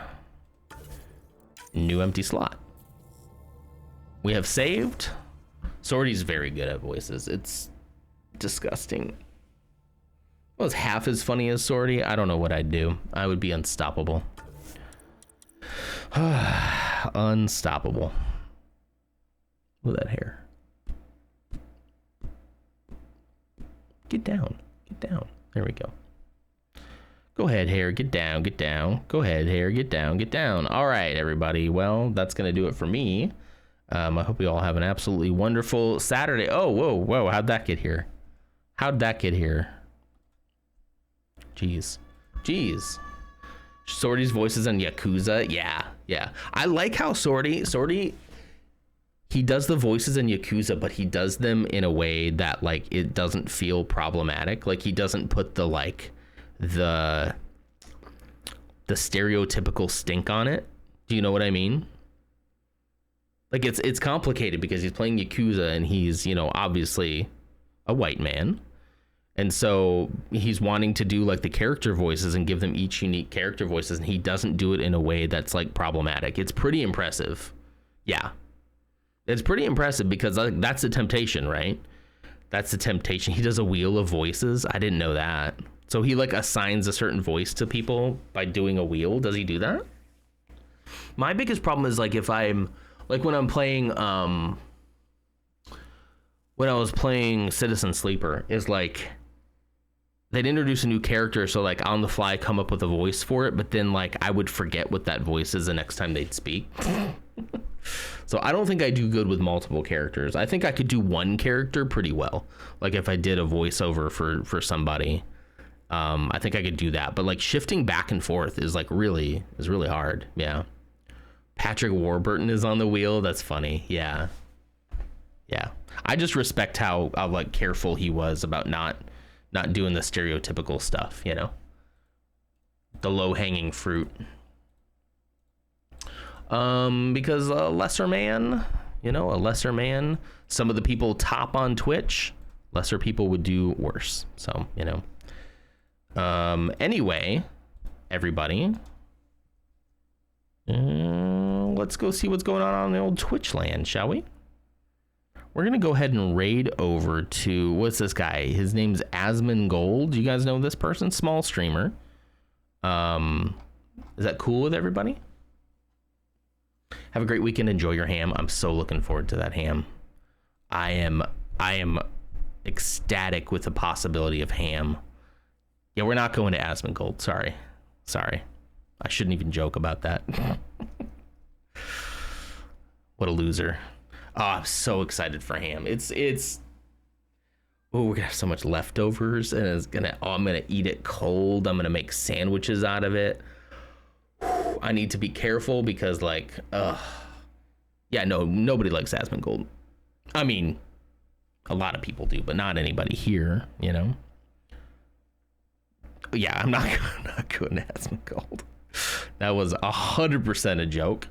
[SPEAKER 2] New empty slot. We have saved. Sorty's very good at voices. It's disgusting. If I was half as funny as Sorty, I don't know what I'd do. I would be unstoppable. Unstoppable. Look at that hair. Get down. Get down. There we go. Go ahead, hair. Get down. Get down. Go ahead, hair. Get down. Get down. All right, everybody. Well, that's going to do it for me. I hope you all have an absolutely wonderful Saturday. Oh, whoa, whoa. How'd that get here? How'd that get here? Jeez. Sorty's voices in Yakuza. Yeah. I like how Sorty, he does the voices in Yakuza, but he does them in a way that, like, it doesn't feel problematic. Like, he doesn't put the stereotypical stink on it. Do you know what I mean? Like, it's complicated because he's playing Yakuza and he's, obviously a white man. And so he's wanting to do like the character voices and give them each unique character voices, and he doesn't do it in a way that's like problematic. It's pretty impressive. Yeah. It's pretty impressive because that's the temptation, right? That's the temptation. He does a wheel of voices. I didn't know that. So he like assigns a certain voice to people by doing a wheel. Does he do that? My biggest problem is like if I'm like when I'm playing when I was playing Citizen Sleeper is like they'd introduce a new character, so like on the fly come up with a voice for it, but then like I would forget what that voice is the next time they'd speak. So I don't think I do good with multiple characters. I think I could do one character pretty well. Like if I did a voiceover for somebody, I think I could do that, but like shifting back and forth is really hard. Yeah. Patrick Warburton is on the wheel. That's funny. Yeah. I just respect how like careful he was about not doing the stereotypical stuff, you know, the low hanging fruit. Because a lesser man, some of the people top on Twitch, lesser people would do worse. So, anyway, everybody, let's go see what's going on the old Twitch land, shall we? We're going to go ahead and raid over to, what's this guy? His name's Asmongold. You guys know this person? Small streamer. Is that cool with everybody? Have a great weekend. Enjoy your ham. I'm so looking forward to that ham. I am ecstatic with the possibility of ham. Yeah, we're not going to Asmongold. Sorry. I shouldn't even joke about that. What a loser. Oh, I'm so excited for ham. It's we're gonna have so much leftovers, and I'm gonna eat it cold. I'm gonna make sandwiches out of it. I need to be careful because nobody likes Asmongold. I mean, a lot of people do, but not anybody here, Yeah, I'm not going to Asmongold. That was 100% a joke.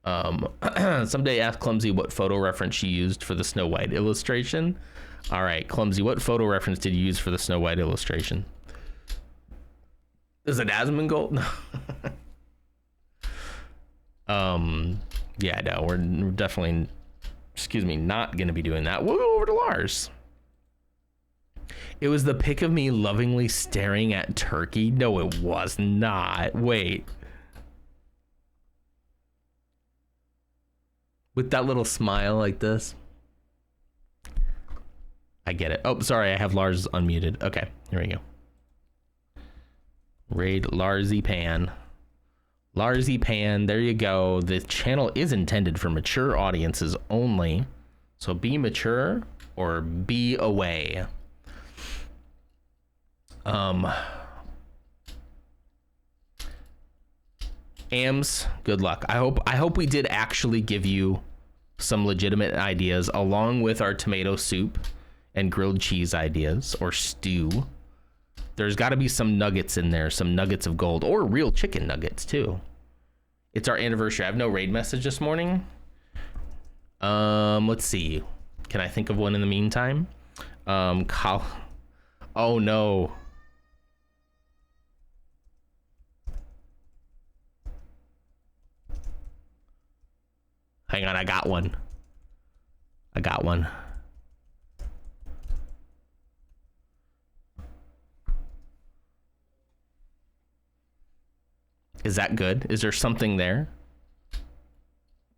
[SPEAKER 2] Someday ask Clumsy what photo reference she used for the Snow White illustration. All right, Clumsy, what photo reference did you use for the Snow White illustration? Is it Asmongold? No. Yeah, no, we're definitely, not going to be doing that. We'll go over to Lars. It was the pic of me lovingly staring at turkey. No, it was not. Wait. With that little smile like this. I get it. Oh, sorry, I have Lars unmuted. Okay, here we go. Raid Larsy Pan. Larsy Pan, there you go. The channel is intended for mature audiences only. So be mature or be away. Ams, good luck. I hope we did actually give you some legitimate ideas along with our tomato soup and grilled cheese ideas or stew. There's got to be some nuggets in there, some nuggets of gold, or real chicken nuggets too. It's our anniversary. I have no raid message this morning. Let's see. Can I think of one in the meantime? Oh no. Hang on, I got one. Is that good? Is there something there?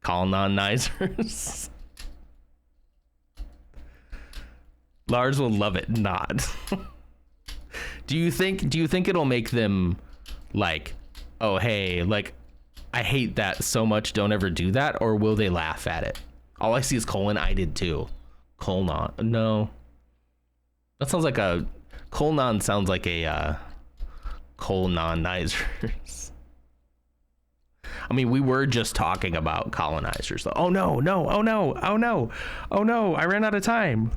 [SPEAKER 2] Colonizers. Lars will love it. Not. Do you think it'll make them like, oh hey, like I hate that so much, don't ever do that, or will they laugh at it? All I see is colon. I did too. Colon. No. That sounds like a colon. Sounds like a colonizers. I mean, we were just talking about colonizers though. Oh no, I ran out of time.